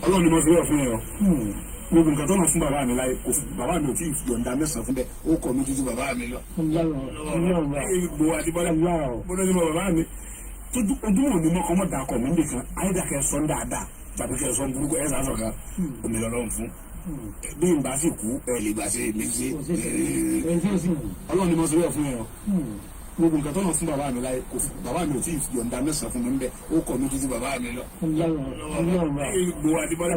Ọlọ́run ni mo ti wọ̀ fún yẹn o. Gbogbo nǹkan tó ń fún bàbá mi láyé kò fún bàbá mi ò tí ì yọ̀ǹda mẹ́sàn-án fún bẹ́ẹ̀ ó kọ̀ mí títí bàbá mi lọ. Ìgbò àti bọ́lá bọ́lá ní bàbá mi ojúmọ̀ ní mọ́kọ́ mọ́ dàkọ̀ mí nìkan ayédàkẹ́ sọ́n dáadáa tàbí kẹ́ sọ́n burúkú ẹ̀ sá sọ̀kan omi lọ́lọ́run fún. Bí n bá sì kú ẹ̀ lè gbà sí èmi sí. Ọlọ́run ni mo ti wọ̀ fún yẹn o. Gbogbo nǹkan tó ń fún bàbá mi láyé kò fún bàbá mi ò tí ì yọ̀ǹda mẹ́sàn-án fún mi bẹ́ẹ̀ ó kọ̀ mí títí bàbá mi lọ. Ìgbò àti bọ́lá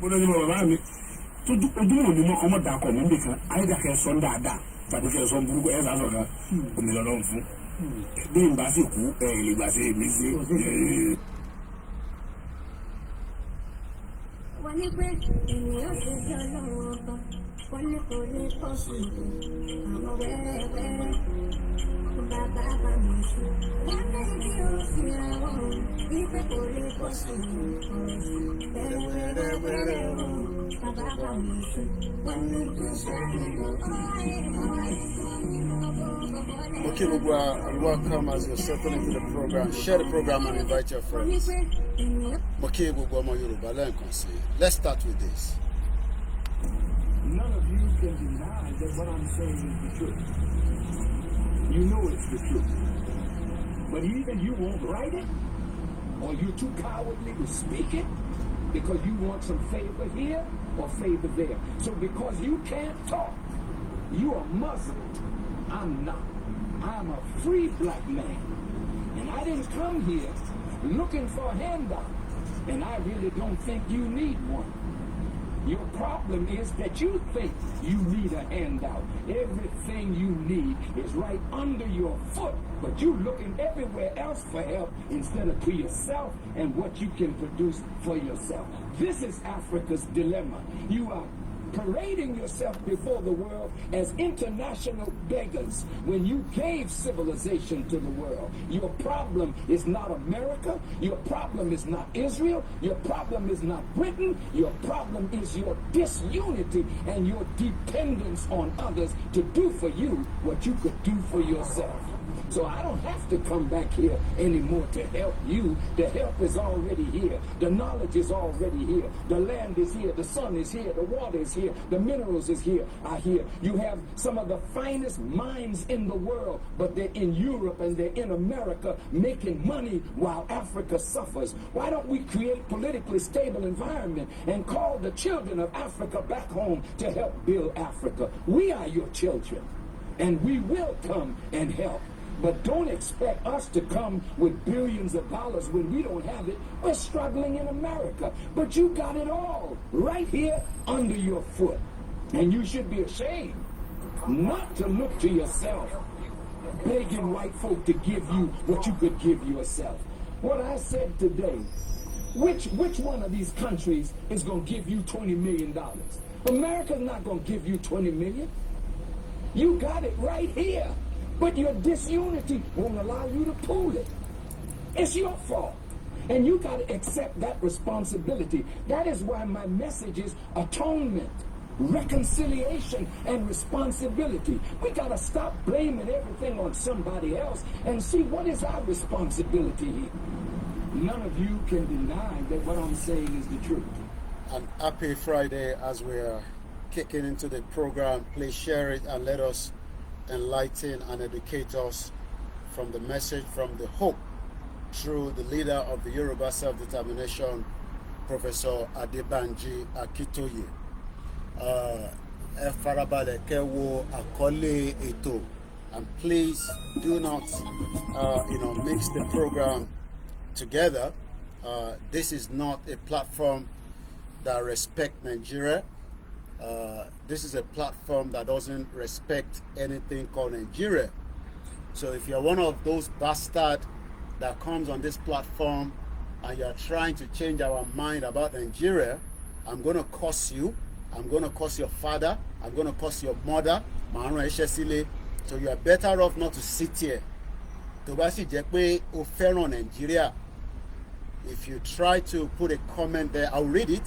bọ́lá ní bàbá mi ojúmọ̀ ní mọ́kọ́ mọ́ dàkọ̀ mí nìkan ayédàkẹ́ sọ́n dáadáa tàbí kẹ́ sọ́n burúkú ẹ̀ sá sọ̀kan omi lọ́lọ́run fún. Bí n bá sì kú ẹ̀ lè gbà sí èmi sí. Wọ́n ní pé ènìyàn ṣe jẹ́ ọlọ́run ọba, wọ́n ní kò ní pọ̀ sí àwọn wẹ́rẹ́wẹ́rẹ́ bàbá bá mi sí. Wọ́n ní bí ó sì àwọn ìpè kò ní pọ̀ sí wẹ́rẹ́wẹ́rẹ́ bàbá bá mi sí. Wọ́n ní kò sẹ́yìn Okay, welcome as you're settling into the program. Share the program and invite your friends. Okay, let's start with this. None of you can deny that what I'm saying is the truth. You know it's the truth. But either you won't write it, or you're too cowardly to speak it, because you want some favor here or favor there. So because you can't talk, you are muzzled. I'm not. I'm a free black man. And I didn't come here looking for a handout. And I really don't think you need one. Your problem is that you think you need a handout. Everything you need is right under your foot, but you're looking everywhere else for help instead of to yourself and what you can produce for yourself. This is Africa's dilemma. You are parading yourself before the world as international beggars when you gave civilization to the world. Your problem is not America. Your problem is not Israel. Your problem is not Britain. Your problem is your disunity and your dependence on others to do for you what you could do for yourself. So I don't have to come back here anymore to help you. The help is already here. The knowledge is already here. The land is here. The sun is here. The water is here. The minerals is here. Are here. You have some of the finest minds in the world, but they're in Europe and they're in America making money while Africa suffers. Why don't we create politically stable environment and call the children of Africa back home to help build Africa? We are your children, and we will come and help. But don't expect us to come with billions of dollars when we don't have it. We're struggling in America. But you got it all right here under your foot. And you should be ashamed not to look to yourself begging white folk to give you what you could give yourself. What I said today, which one of these countries is going to give you $20 million? America's not going to give you $20 million. You got it right here, but your disunity won't allow you to pull it. It's your fault. And you got to accept that responsibility. That is why my message is atonement, reconciliation, and responsibility. We got to stop blaming everything on somebody else and see what is our responsibility here. None of you can deny that what I'm saying is the truth. And happy Friday as we are kicking into the program. Please share it and let us enlighten and educate us from the message, from the hope, through the leader of the Yoruba Self-Determination, Professor Adebanji Akitoye. Ẹ farabalẹ̀ kẹ́ wo àkọlé ètò, and please do not mix the program together. This is not a platform that respects Nigeria. This is a platform that doesn't respect anything called Nigeria. So if you're one of those bastards that comes on this platform and you're trying to change our mind about Nigeria, I'm going to curse you. I'm going to curse your father. I'm going to curse your mother. So you are better off not to sit here. Nigeria. If you try to put a comment there, I'll read it.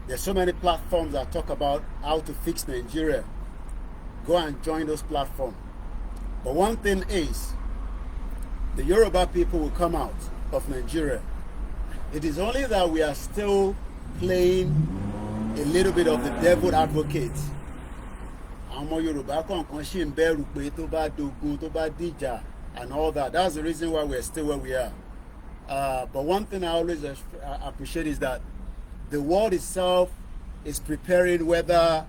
There's so many platforms that talk about how to fix Nigeria. Go and join those platforms. But one thing is, the Yoruba people will come out of Nigeria. It is only that we are still playing a little bit of the devil advocate. And all that. That's the reason why we're still where we are. But one thing I always appreciate is that the world itself is preparing whether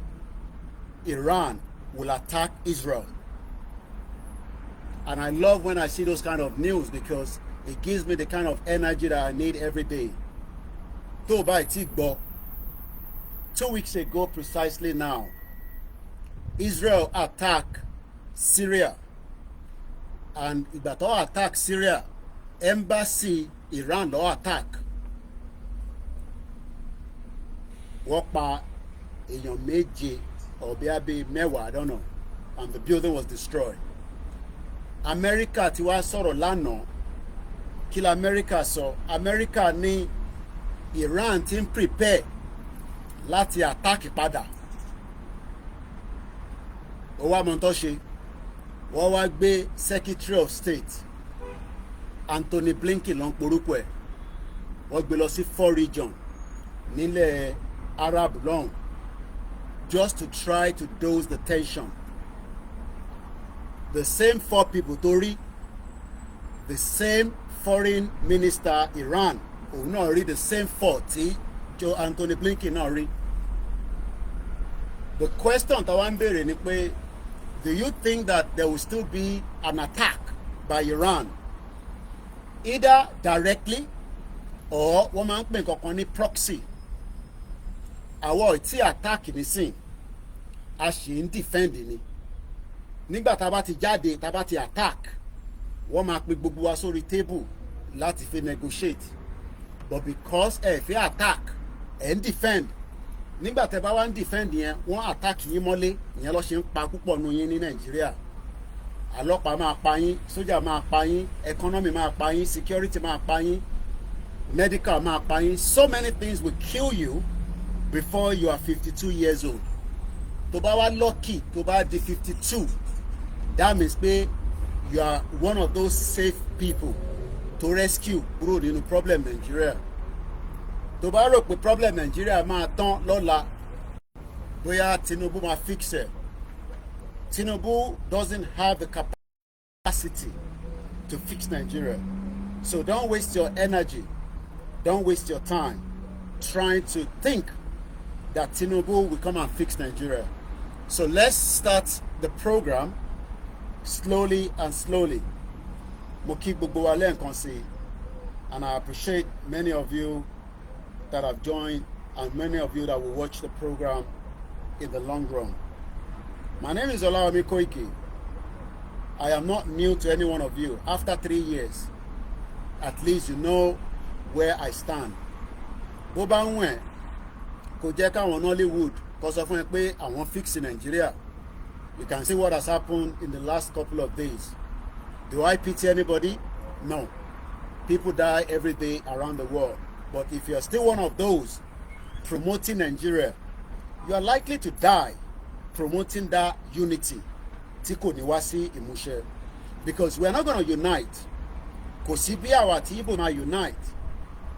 Iran will attack Israel. And I love when I see those kind of news because it gives me the kind of energy that I need every day. 2 weeks ago precisely now, Israel attacked Syria. And if that all attack Syria, embassy Iran all attack. Wọ́n pa èèyàn méje or bíi mẹ́wàá, I don't know, and the building was destroyed. America ti wá sọ̀rọ̀ lánàá. Kí la America sọ? America ní Iran ti ń prepare láti attack padà. Ó wá mọ̀ tó ṣe. Wọ́n wá gbé Secretary of State Anthony Blinken ló ń porúkọ ẹ̀. Wọ́n gbé lọ sí 4 region nílẹ̀ Arab lọ́hùn just to try to dose the tension. The same 4 people tó rí, the same foreign minister Iran, òun náà rí the same 4 tí Joe Anthony Blinken náà rí. The question táwa ń béèrè ni pé, do you think that there will still be an attack by Iran, either directly or wọ́n máa ń pè nǹkan ní proxy? Àwọn tí attack nísìn, a ṣì ń defend ni. Nígbà tá a bá ti jáde, tá a bá ti attack, wọ́n máa pe gbogbo wa sórí table láti fi negotiate. But because ẹ fẹ́ attack, ẹ ń defend. Nígbà tẹ́ bá wá ń defend yẹn, wọ́n attack yín mọ́lé, ìyẹn ló ṣe ń pa púpọ̀ nù yín ní Nàìjíríà. Ọlọ́pàá máa pa yín, sójà máa pa yín, economy máa pa yín, security máa pa yín, medical máa pa yín. So many things will kill you before you are 52 years old. Tó bá wá lucky, tó bá di 52, that means pé you are one of those safe people to rescue kúrò nínú problem Nigeria. Tó bá rò pé problem Nigeria máa tán lọ́la, bóyá Tinubu máa fix it. Tinubu doesn't have the capacity to fix Nigeria. So don't waste your energy, don't waste your time trying to think that Tinubu will come and fix Nigeria. So let's start the program slowly and slowly. Mo kí gbogbo wa lẹ́ẹ̀kan sí, and I appreciate many of you that have joined and many of you that will watch the program in the long run. My name is OLAYOMI KOIKI. I am not new to any one of you. After 3 years, at least you know where I stand. Bó bá ń wẹ̀ kò jẹ́ káwọn Nollywood kó sọ fún ẹ pé àwọn fix in Nigeria. You can see what has happened in the last couple of days. Do I pity anybody? No. People die every day around the world. But if you are still one of those promoting Nigeria, you are likely to die promoting that unity tí kò ní wá sí ìmúṣẹ. Because we are not going to unite. Kò sí bí àwa tí Igbo máa unite.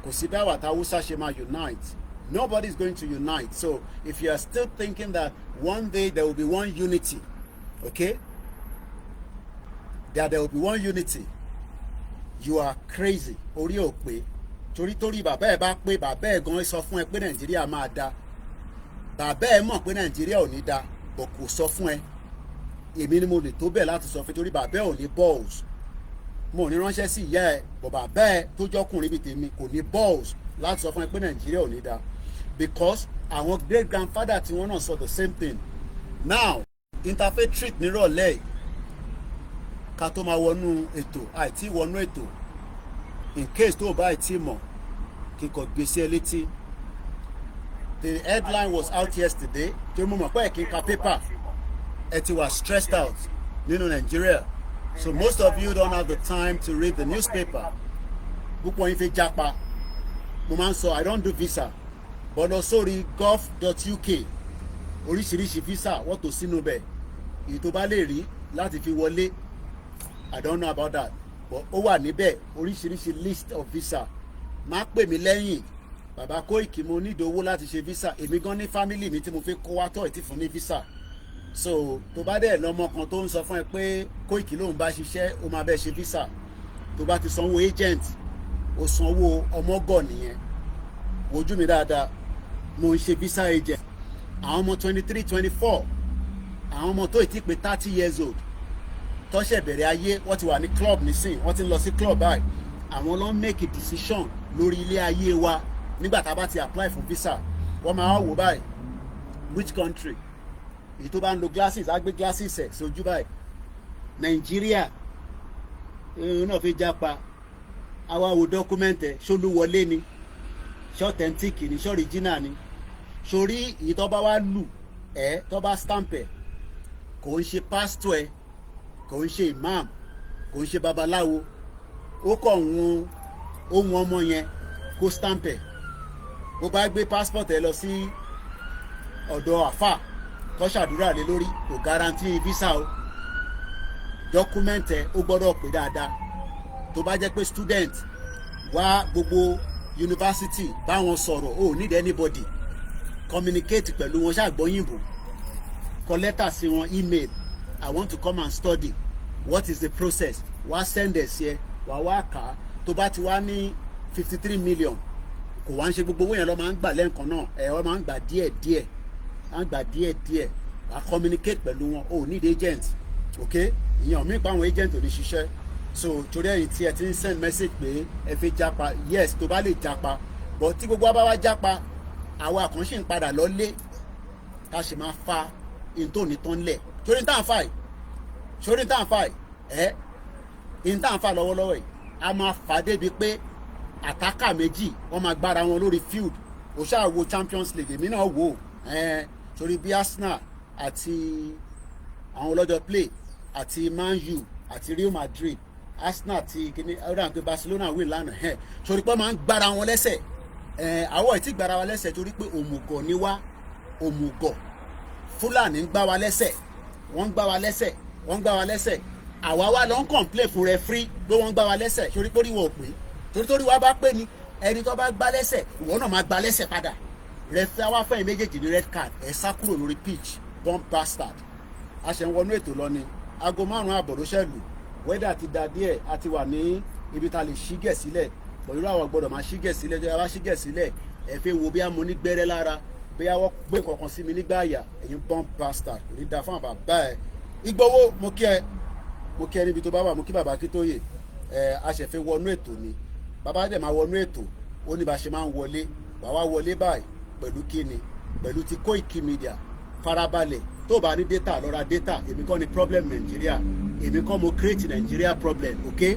Kò sí bí àwa tí Hausa ṣe máa unite. Nobody is going to unite. So if you are still thinking that one day there will be one unity, okay? That there will be one unity, you are crazy. Orí ò pé. Torí bàbá ẹ̀ bá pé bàbá ẹ̀ gan sọ fún ẹ pé Nàìjíríà máa dá. Bàbá ẹ̀ mọ̀ pé Nàìjíríà ò ní dá, but kò sọ fún ẹ. Èmi ni mo lè tó bẹ́ẹ̀ láti sọ fún torí bàbá ẹ̀ ò ní balls. Mo ò ní ránṣẹ́ sí ìyá ẹ̀, but bàbá ẹ̀ tó jọ́kùnrin bíi tèmi kò ní balls láti sọ fún ẹ pé Nàìjíríà ò ní dá. Because àwọn great grandfather tí wọ́n náà sọ the same thing. Now interfaith treat nírọ̀lẹ́ ká tó máa wọnú ètò àìtí wọnú ètò in case tó o bá àìtí mọ̀ kíkọ gbèsè ẹ létí. The headline was out yesterday tí mo mọ̀ pé ẹ̀ kí n ka paper ẹ ti wà stressed out nínú Nigeria, so most of you don't have the time to read the newspaper. Púpọ̀ yín fi jápa. Mo máa ń sọ I don't do visa but lọ sórí gov.uk oríṣiríṣi visa wọ́n tó sínú bẹ̀ èyí tó bá lè rí láti fi wọlé. I don't know about that but ó wà níbẹ̀ oríṣiríṣi list of visa. Má pè mí lẹ́yìn bàbá Koiki mo ní ìdówó láti ṣe visa. Èmi gan ní family mi tí mo fi kó wá tọ́ ìtì fún ní visa. So tó bá dẹ̀ lọ́mọ kan tó ń sọ fún ẹ pé Koiki lòun bá ṣiṣẹ́ ó máa bẹ́ẹ̀ ṣe visa. Tó bá ti sanwó agent ó sanwó ọmọgọ̀ nìyẹn. Wojú mi dáadáa mo ń ṣe visa agent. Àwọn ọmọ 23 24 àwọn ọmọ tó ti pé 30 years old tọ́ṣẹ̀ bẹ̀rẹ̀ ayé wọ́n ti wà ní club nísìn wọ́n ti ń lọ sí club báyìí. Àwọn ló ń make a decision lórí ilé ayé wa nígbà tá a bá ti apply for visa. Wọ́n máa wò báyìí which country èyí tó bá ń lo glasses á gbé glasses ẹ̀ sójú báyìí. Nàìjíríà náà fi jápa àwa wo document ẹ̀ ṣolúwọlé ni ṣé authentic ni ṣé original ni. Sórí èyí tó bá wá lù ẹ́ tó bá stamp ẹ̀ kò ń ṣe pastor ẹ̀ kò ń ṣe imam kò ń ṣe babaláwo ó kọ̀ ohun ọmọ yẹn kó stamp ẹ̀. Bó bá gbé passport ẹ̀ lọ sí ọ̀dọ̀ àfà tó ṣàdúrà lé lórí kò guarantee visa o. Document ẹ̀ ó gbọ́dọ̀ pé dáadáa. Tó bá jẹ́ pé student wá gbogbo university báwọn sọ̀rọ̀ o need anybody communicate pẹ̀lú wọn ṣàgbọ́yìnbó kọ lẹ́tà sí wọn email I want to come and study what is the process wá send ẹ̀ sí ẹ wá kà á. Tó bá ti wá ní 53 million kò wá ń ṣe gbogbo owó yẹn lọ máa ń gbà lẹ́ǹkan náà wọ́n máa ń gbà díẹ̀díẹ̀ máa ń gbà díẹ̀díẹ̀ wá communicate pẹ̀lú wọn o need agent okay ìyẹn mi pa àwọn agent ò ní ṣiṣẹ́. So torí ẹ̀yin tí ẹ ti ń send message pé ẹ fi jápa yes tó bá lè jápa but tí gbogbo wa bá wá jápa àwa kan ṣì ń padà lọ́lé ká ṣe máa fa in tó ní tán lẹ̀ torí tá à ń fà yìí in tá à ń fà lọ́wọ́lọ́wọ́ yìí a máa fà débi pé àtàkà méjì wọ́n máa gbára wọn lórí field. Ó ṣáà wo Champions League èmi náà wò torí bí Arsenal àti àwọn ọlọ́jọ́ play àti Man U àti Real Madrid Arsenal ti kini ọdún àti Barcelona win lánàá torí pé máa ń gbára wọn lẹ́sẹ̀ àwọ̀ ìtì gbára wa lẹ́sẹ̀ torí pé òmùgọ̀ ni wá òmùgọ̀ Fúlàní ń gbá wa lẹ́sẹ̀ wọ́n ń gbá wa lẹ́sẹ̀ àwa wá lọ ń complain fún referee pé wọ́n ń gbá wa lẹ́sẹ̀ torí pé oríwọ̀ pé torí wa bá pé ni ẹni tó bá gbá lẹ́sẹ̀ ìwọ náà máa gbá lẹ́sẹ̀ padà. Referee wa fẹ́yìn méjèèjì ní red card ẹ̀ sá kúrò lórí pitch bomb bastard. A ṣe ń wọnú ètò lọ ni aago 5 àbọ̀ ló ṣẹ̀lú wẹ́dà ti da díẹ̀ a ti wà ní ibi tá a lè ṣígẹ̀ sílẹ̀ pẹ̀lú àwọn gbọ́dọ̀ máa ṣígẹ̀ sílẹ̀ tó yà wá ṣígẹ̀ sílẹ̀ ẹ fẹ́ wo bí a mo ní gbẹ́rẹ́ lára bí a wọ́n gbé kankan sí mi nígbà àyà ẹ̀yin bomb bastard kò ní da fún àbàbà ẹ̀. Ìgbòho mo kí ẹ níbi tó bá wà mo kí bàbá Akíntóyè a ṣẹ̀ fẹ́ wọnú ètò ni bàbá dẹ̀ máa wọnú ètò ó ní bá ṣe máa ń wọlé wà wá wọlé báyìí pẹ̀lú kíni pẹ̀lú ti Koikimedia farabalẹ̀ tó bá ní data lọ ra data èmi kọ́ ni problem Nigeria èmi kọ́ mo create Nigeria problem okay.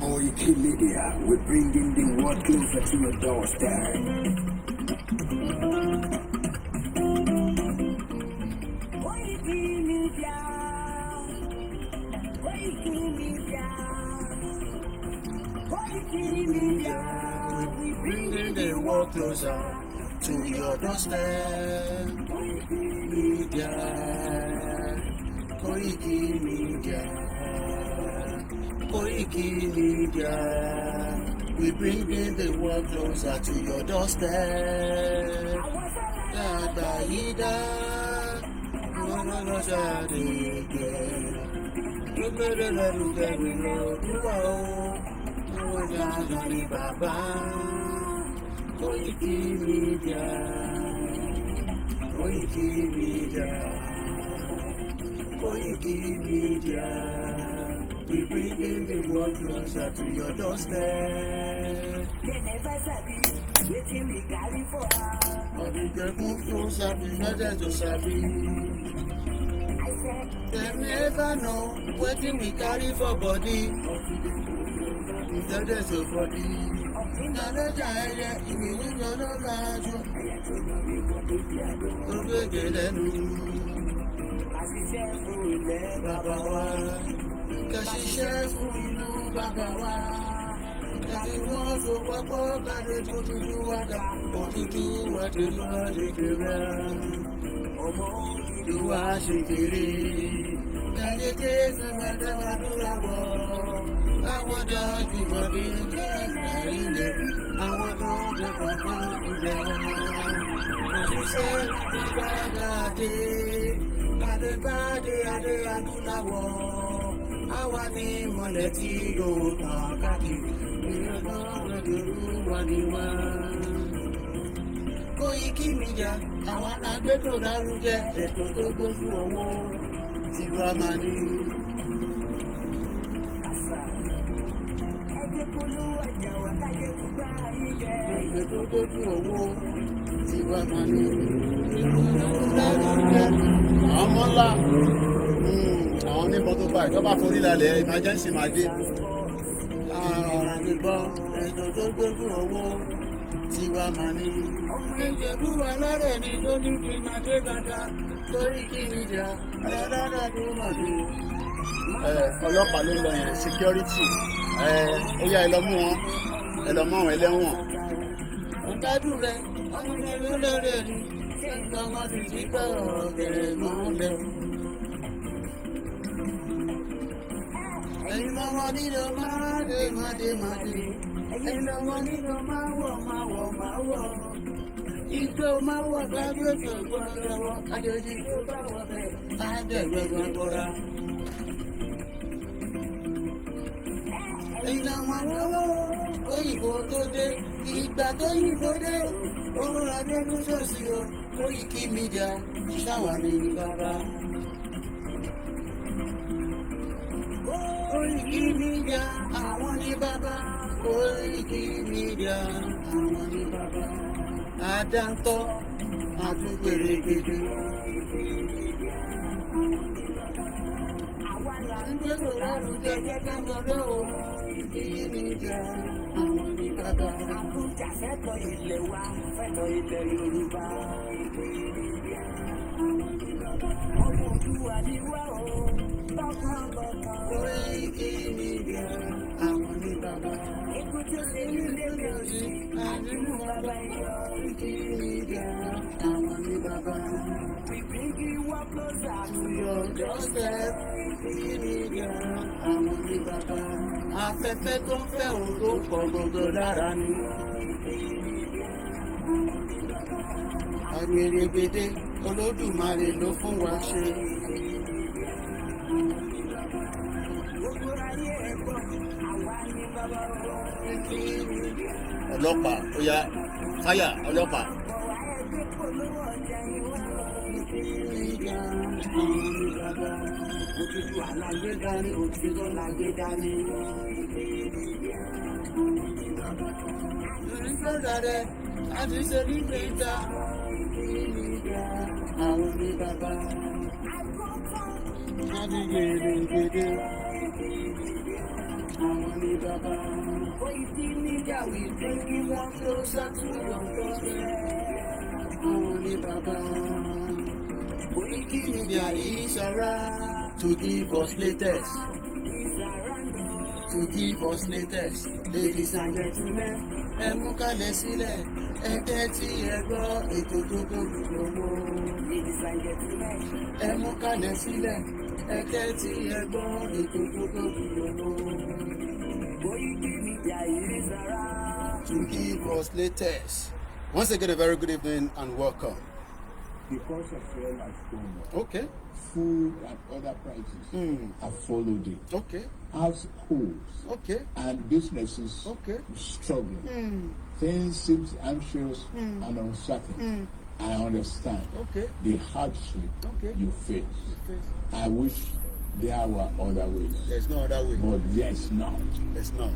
Koikimedia, we're bringing the world closer to your doorstep. Koikimedia, Koikimedia, Koikimedia, We bringing the world closer to your doorstep. Koikimedia, Koikimedia, Koikimedia. We bringing the world closer to your doorstep. Yadaida, Koikimedia, Koikimedia, Koikimedia. We bringing the world closer to your doorstep. they never sabi wetin we carry for her. All the people who sabi, not to sabi. I said, They never know wetin we carry for body. Instead of body. Ìdálẹ́jà ẹyẹ ìgbìyànjú ọlọ́gàájú. Tó gbèjè lẹ́nu. àṣìṣe fún ilẹ̀ Bàbá wa. Kẹ̀síṣẹ́ fún ìlú bàbá wa. Kẹ̀sí wọ́n so pọ́pọ́ gbàdé tó dúdú wádà. Òtútù wádé ló wá lè kéré. ọmọ Ìlú wa ṣe kéré. Kẹ̀sí kéésì mẹ́tẹ́wà tó lábọ̀. Àwọn dájú bọ̀dé kẹ́ẹ̀kẹ́ ilé. Àwọn tó jẹ́ kọ̀ọ̀kan ilẹ̀ wọn. Òṣìṣẹ́ ìgbàgàdé. Adébádé adé adúláwọ̀. Àwa ní ìmọ̀lẹ̀ tí yóò tàn káàkiri. Ìrọ̀lọ́ lọ́dọ̀ọ́rù wà ní wá. Koikimedia, àwọn agbẹ́tò lárugẹ ètò tó gbójú owó tí wọ́n máa ní. ẹgbẹ́ polówó ọjà wà káyé gbogbo ayé jẹ. Ètò tó gbójú owó tí wọ́n máa ní. Lárugẹ àwọn mọ́lá àwọn onímọ̀ tó bá ìjọba forí lálẹ́ emergency máa dé. Ọ̀rọ̀ gbígbọ́ ètò tó gbójú owó tí wọ́n máa ní. Ọmọ ìjẹ̀bú alárẹ̀ ni tó ní kí máa dé dáadáa Koikimedia ẹ̀rọ tó mọ̀ sí. Ọlọ́pàá ló lọ yẹn security ó yá ẹ lọ mú wọn ẹ lọ mú àwọn ẹlẹ́wọ̀n. Ọ̀gbádùn rẹ̀ ọmọ rẹ̀ ló lọ́rẹ̀ rí ṣé nǹkan wọn sì ti gbọ́ ọ̀gẹ̀rẹ̀ mọ́lẹ̀. Ẹ̀yin lọ́wọ́ nílò máa dé. Ẹ̀yin lọ́wọ́ nílò máa wọ̀. Ìjọ máa wọ̀ gbàgbé tó gbọ́dọ̀ lọ́wọ́. Àjòjì tó bá wọ̀ bẹ́ẹ̀ á dẹ̀gbẹ́ gbọ́dọ̀. Ẹ̀yin lọ́wọ́ lọ́wọ́ òyìnbó tó dé. Ìgbà tó yìnbó dé. Owó adédú sọ̀sì o. Koikimedia ṣáwà ní bàbá. Koikimedia àwọn ní bàbá. Koikimedia àwọn ní bàbá. Adáńtọ́ àtúgbèrè gidi. àwa là ń Ìgbésò lárugẹ gẹ́gẹ́ gbọdọ̀ o. Koikimedia àwọn ní bàbá. àkújà fẹ́tọ̀ ilẹ̀ wa fẹ́tọ̀ ilẹ̀ Yorùbá. ọmọ Òdùwà ni wá o tọkàntọkàn. Koikimedia àwọn ní bàbá. ikú tí ó ṣe nílé mi ò sí àdínú bàbá yọ. Koikimedia àwọn ní bàbá. we bring you up closer to Your doorstep. Koikimedia àwọn ní bàbá. Afẹ́fẹ́ tó ń fẹ́ òun tó pọ̀ gbogbo lára ni. Àgbèrègbèdé Olódùmarè ló fún wa ṣe. gbogbo ayé ẹ̀kọ́ àwa ni bàbá wa. Ọlọ́pàá ó yá fáyà ọlọ́pàá. bọ̀ wá ẹgbẹ́ polówó ọjà yìí wá. Koikimedia àwọn ní bàbá. Òtútù àlàyé dání òtítọ́ làgbé dání. Ìrìnsọ̀dà rẹ̀ láti ṣe ní gbèjà. àwọn ní bàbá. Gèdè. Àwọn ní bàbá. Koikimedia, we bring you one closer to your doorstep. Àwọn ní bàbá. Koikimedia is around. To give us latest. To give us latest. Ladies and gentlemen, Ẹ mú kalẹ̀ sílẹ̀, ẹ tẹ́tí ẹ gbọ́ ètò tó tóbi gbogbo. ladies and gentlemen, Ẹ mú kalẹ̀ sílẹ̀, ẹ tẹ́tí ẹ gbọ́ ètò tó tóbi gbogbo. Koikimedia is around. To give us latest. Once again, a very good evening and welcome. Because of fuel has gone up, Okay, food and other prices have followed it. okay, Households okay, and businesses okay. struggling. Things seem anxious and uncertain. I understand Okay. the hardship Okay. you face. I wish there were other ways, There's no other way. but there's not. There's not.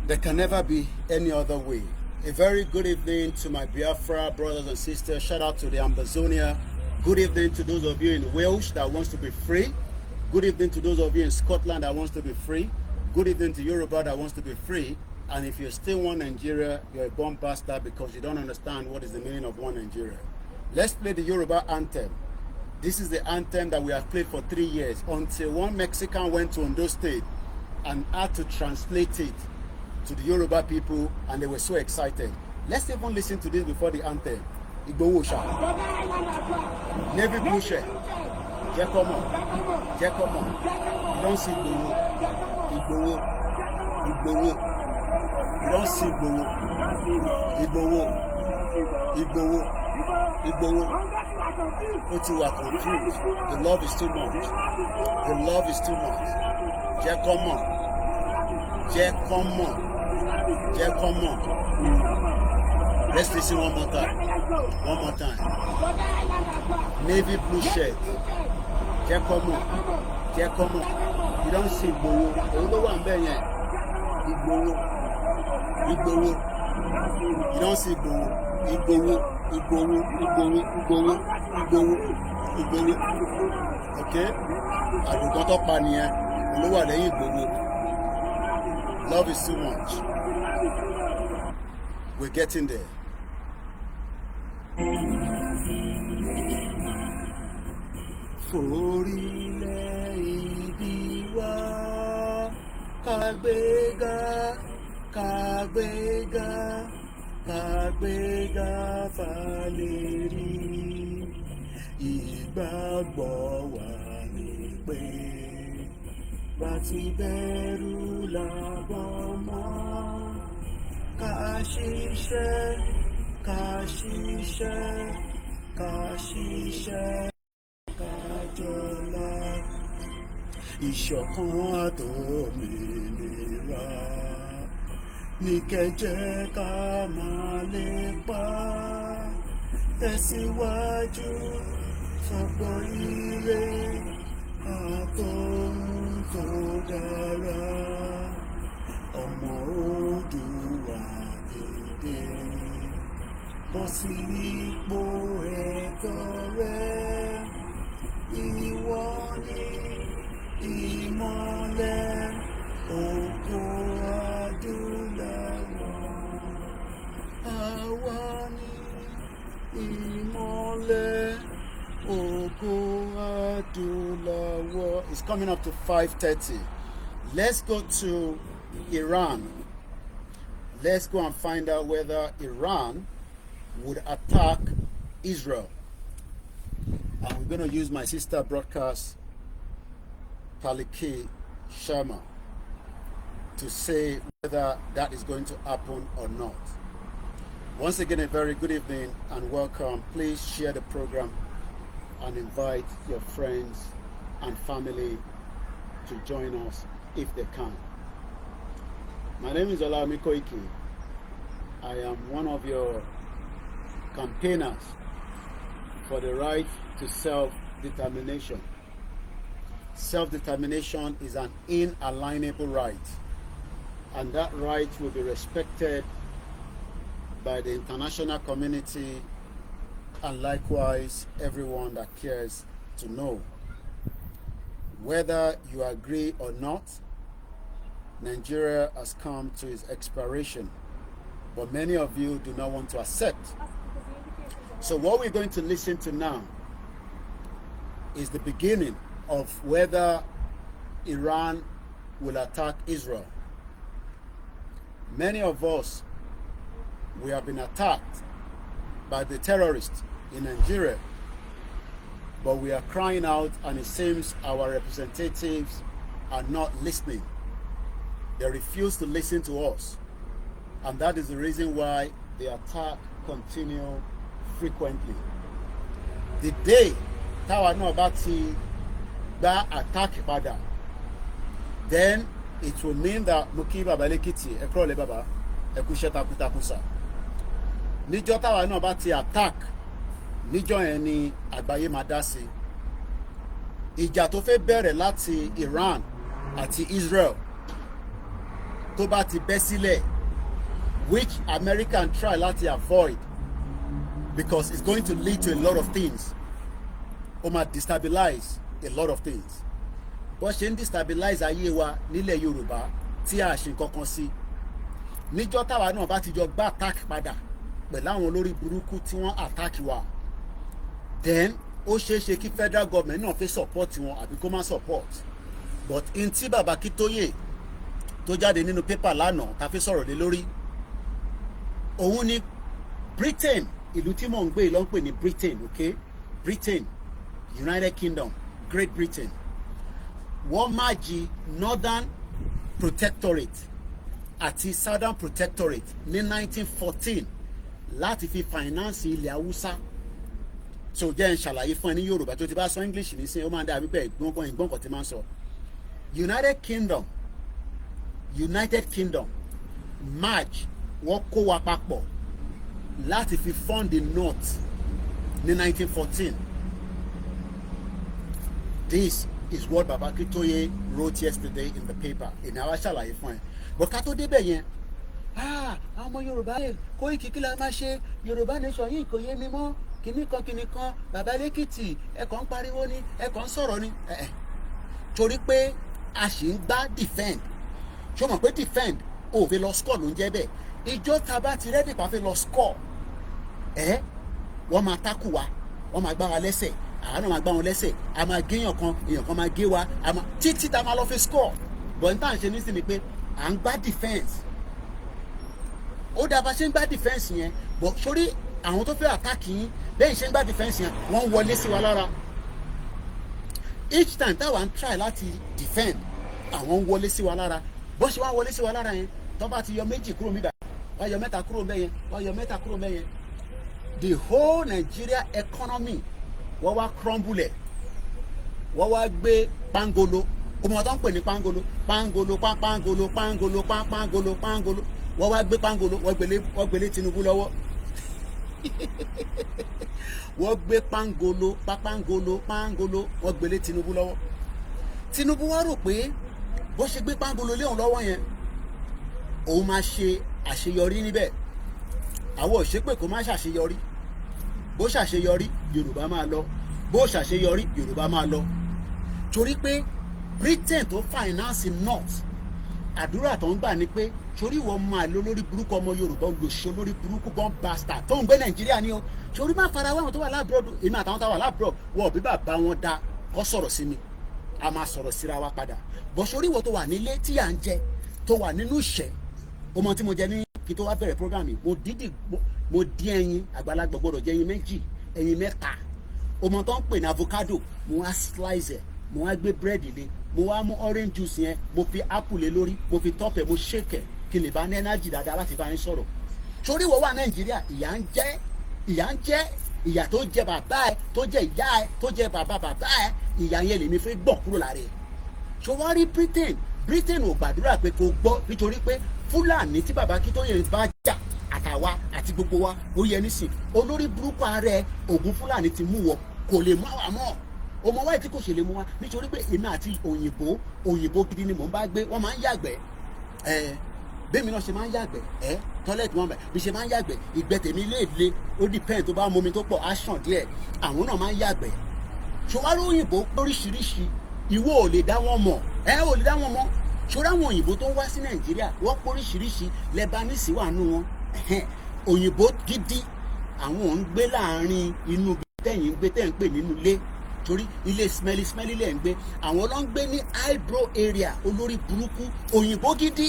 There can never be any other way. A very good evening to my Biafra brothers and sisters. Shout out to the Ambazonia. Good evening to those of you in Wales that wants to be free. Good evening to those of you in Scotland that wants to be free. Good evening to Yoruba that wants to be free. And if you still want Nigeria, you're a bomb bastard because you don't understand what is the meaning of one Nigeria. Let's play the Yoruba anthem. This is the anthem that we have played for 3 years until one Mexican went to Ondo State and had to translate it to the Yoruba people, and they were so excited. Let's even listen to this before the anthem. Igbowo Sha. Navy blue shirt. Jekomo. Jekomo. You don't see Igbowo. Igbowo. Igbowo. You don't see Igbowo. Igbowo. Igbowo. Igbowo. But you are confused. The love is too much. The love is too much. Jekomo. Jekomo. Jekomo. Let's listen one more time. One more time. Navy blue shirt. Jekomo. Jekomo. You don't see Igbowo. Olówó àmbẹ̀ yẹn. Igbowo. Igbowo. You don't see Igbowo. Igbowo. Igbowo. Igbowo. Igbowo. Igbowo. Igbowo. Okay? Àgùntàn tó pa nìyẹn. Olówó àlẹ́yìn Igbowo. Love is too much. We're getting there. Forílẹ̀ ìbí wa, kàgbéga, kàgbéga, kàgbéga fàlérí. Ìgbàgbọ́ wa ni pé bá ti bẹ̀rù làbọ̀ mọ́. Ká ṣiṣẹ́, ká ṣiṣẹ́, ká ṣiṣẹ́, ká jọlá. Ìṣọ̀kan àtòmìnira ní kẹjẹ ká máa lépa. Tẹ̀síwájú sọ̀pọ̀ ire àtòhun tó dára. Ọmọ Oòduà dìde, bọ́ sí ipò ẹ̀tọ́ rẹ. Ìwọ ni ìmọ́lẹ̀ ògo adúláwọ̀. Àwa ni ìmọ́lẹ̀ ògo adúláwọ̀. It's coming up to 5:30. Let's go to Iran. Let's go and find out whether Iran would attack Israel. And we're going to use my sister broadcast, Paliki Sharma, to say whether that is going to happen or not. Once again, a very good evening and welcome. Please share the program and invite your friends and family to join us if they can. My name is OLAYOMI KOIKI. I am one of your campaigners for the right to self-determination. Self-determination is an inalienable right, and that right will be respected by the international community and likewise everyone that cares to know. Whether you agree or not, Nigeria has come to its expiration, but many of you do not want to accept. So what we're going to listen to now is the beginning of whether Iran will attack Israel. Many of us, we have been attacked by the terrorists in Nigeria, but we are crying out, and it seems our representatives are not listening. They refuse to listen to us, and that is the reason why the attack continue frequently. The day táwa náà bá ti gba attack padà, then it will mean that mo kí bàbá lẹ́kìtì ẹ kúrọ̀lẹ́ bàbá ẹ kú iṣẹ́ takuntakun sà. Níjọ́ táwa náà bá ti attack, níjọ́ yẹn ni àgbáyé máa dá sí. Ìjà tó fẹ́ bẹ̀rẹ̀ láti Iran àti Israel tó bá ti bẹ́ sílẹ̀, which American try láti avoid because it's going to lead to a lot of things. Ó máa destabilize a lot of things. Bó ṣe ń destabilize ayé wa nílẹ̀ Yorùbá tí a ṣe kankan sí. Níjọ́ táwa náà bá ti jọ gbá attack padà pẹ̀lú àwọn olórí burúkú tí wọ́n attack wa, then ó ṣeé ṣe kí federal government náà fẹ́ support wọn àbí kó má support. But in tí bàbá Kítóyè tó jáde nínú pépà lánàá ta fi sọ̀rọ̀ lé lórí, òun ni Britain, ìlú tí mò ń gbé ló ń pè ní Britain, okay? Britain, United Kingdom, Great Britain. Wọ́n máàjì Northern Protectorate àti Southern Protectorate ní 1914 láti fi finance ilẹ̀ Haúsá. So jẹ́ n ṣàlàyé fún ẹ ní Yorùbá tó ti bá sọ English nísìnyí ó máa ń dà wípé ìgbọ́n kan ti máa ń sọ. United Kingdom march wọ́n kó wa papọ̀ láti fi fund the North ní 1914. This is what Baba Kitoye wrote yesterday in the paper. Ìnáwó ṣàlàyé fún ẹ. But ká tó débẹ̀ yẹn, àwọn ọmọ Yorùbá yẹn Koiki kí la máa ṣe, Yorùbá nation yìí kò yé mi mọ́, kìíní kan, Bàbá Lẹ́kìtì, ẹ kàn ń pariwo ni, ẹ kàn ń sọ̀rọ̀ ni. Torí pé a sì ń gbá defend. Ṣé o mọ̀ pé defend ò fi lọ score ló ń jẹ́ bẹ́ẹ̀? Ìjọ ta bá ti rẹ́dì pa fi lọ score, wọ́n máa tákù wa, wọ́n máa gbá wa lẹ́sẹ̀, àwọn náà máa gbá wọn lẹ́sẹ̀, a máa gé èèyàn kan máa gé wa, títí ta máa lọ fi score. But n tá à ń ṣe nísìnyí ni pé à ń gbá defence. Ó dáa bá ṣe ń gbá defence yẹn, but sórí àwọn tó fẹ́ attack yín bẹ́ẹ̀ ṣe ń gbá defence yẹn wọ́n wọlé sí wa lára. Each time táwa ń try láti defend, àwọn ń wọlé sí wa lára. Bó ṣe wá wọlé sí wa lára yẹn, tó bá ti yọ méjì kúrò níbà, wá yọ mẹ́ta kúrò ńbẹ̀ yẹn, wá yọ mẹ́ta kúrò ńbẹ̀ yẹn, the whole Nigeria economy wọ́n wá crumble ẹ̀, wọ́n wá gbé pangolo, ọmọ tó ń pè ní pangolo, pangolo, wọ́n wá gbé pangolo, wọ́n gbélé Tinubu lọ́wọ́. Wọ́n gbé pangolo, wọ́n gbélé Tinubu lọ́wọ́. Tinubu wá rò pé bó ṣe gbé pangolo lé òun lọ́wọ́ yẹn, òun máa ṣe àṣeyọrí níbẹ̀. Àwọn ò ṣépè kó má ṣàṣeyọrí. Bó ṣàṣeyọrí Yorùbá máa lọ, bó ṣàṣeyọrí Yorùbá máa lọ. Torí pé Britain tó finance North, àdúrà tó ń gbà ni pé torí wọ́n máa lo lórí burúkú ọmọ Yorùbá olùṣọ́ lórí burúkú bomb bastard tó ń gbé Nàìjíríà ni o. Torí má fara wáwọn tó wà lábúrò, èmi àtàwọn tó wà lábúrò wọ́n bí bàbá wọn dá kọ́ sọ̀rọ̀ sí mi, a máa sọ̀rọ̀ síra wa padà. Bọ̀ sórí ìwọ tó wà nílé tí à ń jẹ, tó wà nínú ìṣẹ́, ọmọ tí mo jẹ ní kí tó wá bẹ̀rẹ̀ program yìí, mo dín ẹyin, àgbàlagbà gbọ́dọ̀ jẹ ẹyin méjì, ẹyin mẹ́ta. Ọmọ tó ń pè ní avocado, mo wá slice ẹ̀, mo wá gbé bread lé, mo wá mú orange juice yẹn, mo fi apple lé lórí, mo fi top ẹ̀, mo shake ẹ̀ kí lè bá ní energy dáadáa láti bá yín sọ̀rọ̀. Torí ìwọ wà Nàìjíríà, ìyà ń jẹ ìyà tó jẹ bàbá ẹ, tó jẹ ìyá ẹ, tó jẹ bàbá ẹ, ìyà yẹn lèmi fẹ́ gbọ̀n kúrò lára ẹ̀. So wá rí Britain ò gbàdúrà pé kò gbọ́, nítorí pé Fúlàní tí bàbá Kítóyè bá jà àtàwa àti gbogbo wa ó yẹ nísìn, olórí burúkú ààrẹ ògùn Fúlàní ti mú wọ, kò lè mú àwa mọ́. Ọmọ wáyé tí kò ṣe lè mú wa, nítorí pé èmi àti òyìnbó gidi ni mò ń bá gbé, wọ́n máa ń yàgbẹ́. bẹ́ẹ̀ mi náà ṣe máa ń yàgbẹ́ tọ́lẹ̀tì wọn bẹ̀ bí ṣe máa ń yàgbẹ́ ìgbẹ́ tèmi lè le ó depend tó bá mú mi tó pọ̀ á ṣàn díẹ̀ àwọn náà máa ń yàgbẹ́ ṣòwárí òyìnbó lóríṣiríṣi ìwọ ò lè dá wọn mọ̀ ò lè dá wọn mọ̀ ṣòro àwọn òyìnbó tó ń wá sí nàìjíríà wọ́n póríṣiríṣi Lebanese wà nù wọn òyìnbó gidi àwọn ò ń gbé láàrin inú bí tẹ̀yìn ń gbé tẹ̀ ń pè nínú ilé torí ilé smelly lẹ̀ ń gbé àwọn ló ń gbé ní eyebrow area olórí burúkú òyìnbó gidi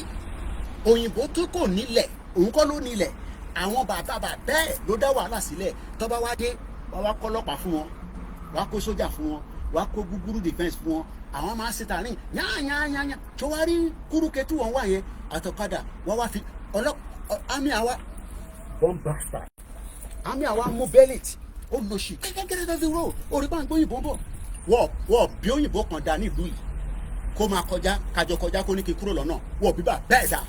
òyìnbó tó kò nílẹ̀ òun kọ́ ló nílẹ̀ àwọn bàbá bẹ́ẹ̀ ló dá wàhálà sílẹ̀ tó bá wá dé wá kọ́ ọlọ́pàá fún wọn wá kó sójà fún wọn wá kó gúgúrú defence fún wọn àwọn máa ń ṣe tààrin yáyáyáyá tó wá rí kúrúkẹ tí wọ́n wà yẹn àtọ̀kadà wọ́n wá fi àmì àwa bomb blaster àmì àwa mú bẹ́lẹ̀tì ó lọ sí kẹ́kẹ́kẹ́rẹ́ tó fi ró orí bá ń gbé òyìnbó bọ̀ wọ́n bí òyìnbó kan dá nílùú yìí kó máa kọjá kájọ kọjá kó ní kí n kúrò lọ́nà wọ́n bíbà bẹ́ẹ̀ dá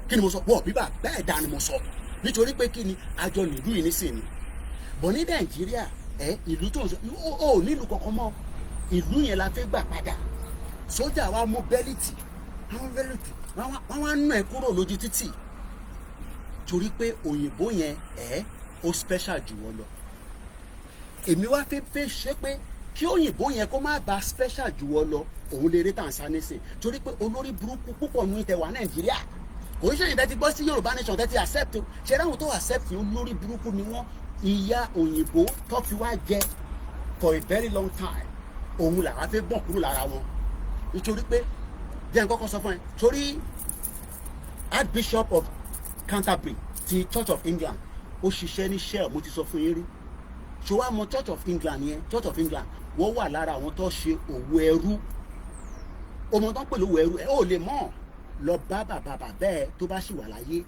kí ni mo sọ wọ́n bíbà bẹ́ẹ̀ dá ni mo sọ nítorí pé kí ni àjọ nílùú yìí nísìnyí bọ̀ ní nàìjíríà ìlú tó ń sọ ó nílùú kankan mọ́ ìlú yẹn la fẹ́ gbà padà sójà wa mú bẹ́líìtì wọ́n wá nà ẹ́ kúrò lójú títì torí pé òyìnbó yẹn ó special jù wọ́n lọ èmi wá fẹ́ ṣe pé kí òyìnbó yẹn kó má ba special jù wọ́n lọ òun lè rí tàǹsá nísìn torí pé olórí burúkú púpọ̀ ní ìtẹ̀wá nàìjíríà kò ń ṣèyìn tẹ́tí gbọ́ sí yorùbá nation tẹ́tí accept ṣe ráhùn tó accept olórí burúkú ni wọ́n ìyá òyìnbó tó fi wá jẹ for a very long time òun làwọn fẹ́ bọ̀ kúrò lára wọn nítorí pé jẹ́ nǹkan kan sọ fún ẹ torí Archbishop of Canterbury ti Church of England ó ṣiṣẹ́ ní Shell mo ti sọ fún yín rí ṣé wàá mọ Church of England yẹn Church of England wọ́n wà lára àwọn tó ṣe òwò ẹrú ọmọ tó ń pè lówó ẹrú ó lè mọ̀ lọ bá bàbá bẹ́ẹ̀ tó bá ṣì wà láyé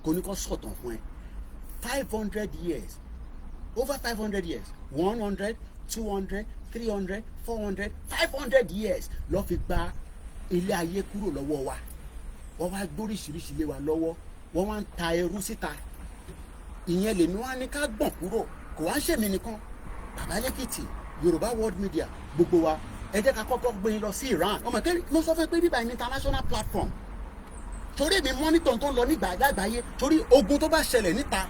kò ní kó sọ̀tàn fún ẹ 500 years over 500 years 100 200 300 400 500 years lọ fi gba ilé ayé kúrò lọ́wọ́ wa wọ́n wá gbóríṣiríṣi lé wa lọ́wọ́ wọ́n wá ń ta ẹrú síta ìyẹn lèmi wá ní ká gbọ̀n kúrò kò wá ń ṣèmi nìkan bàbá lẹ́kìtì Yorùbá World Media gbogbo wa ẹ jẹ́ ká kọ́kọ́ gbé yín lọ sí Iran ọmọ kẹ́rin mo sọ fún pé bíbá ní international platform torí èmi mọ́nítọ̀ tó ń lọ nígbà àgbáyé torí ogun tó bá ṣẹlẹ̀ níta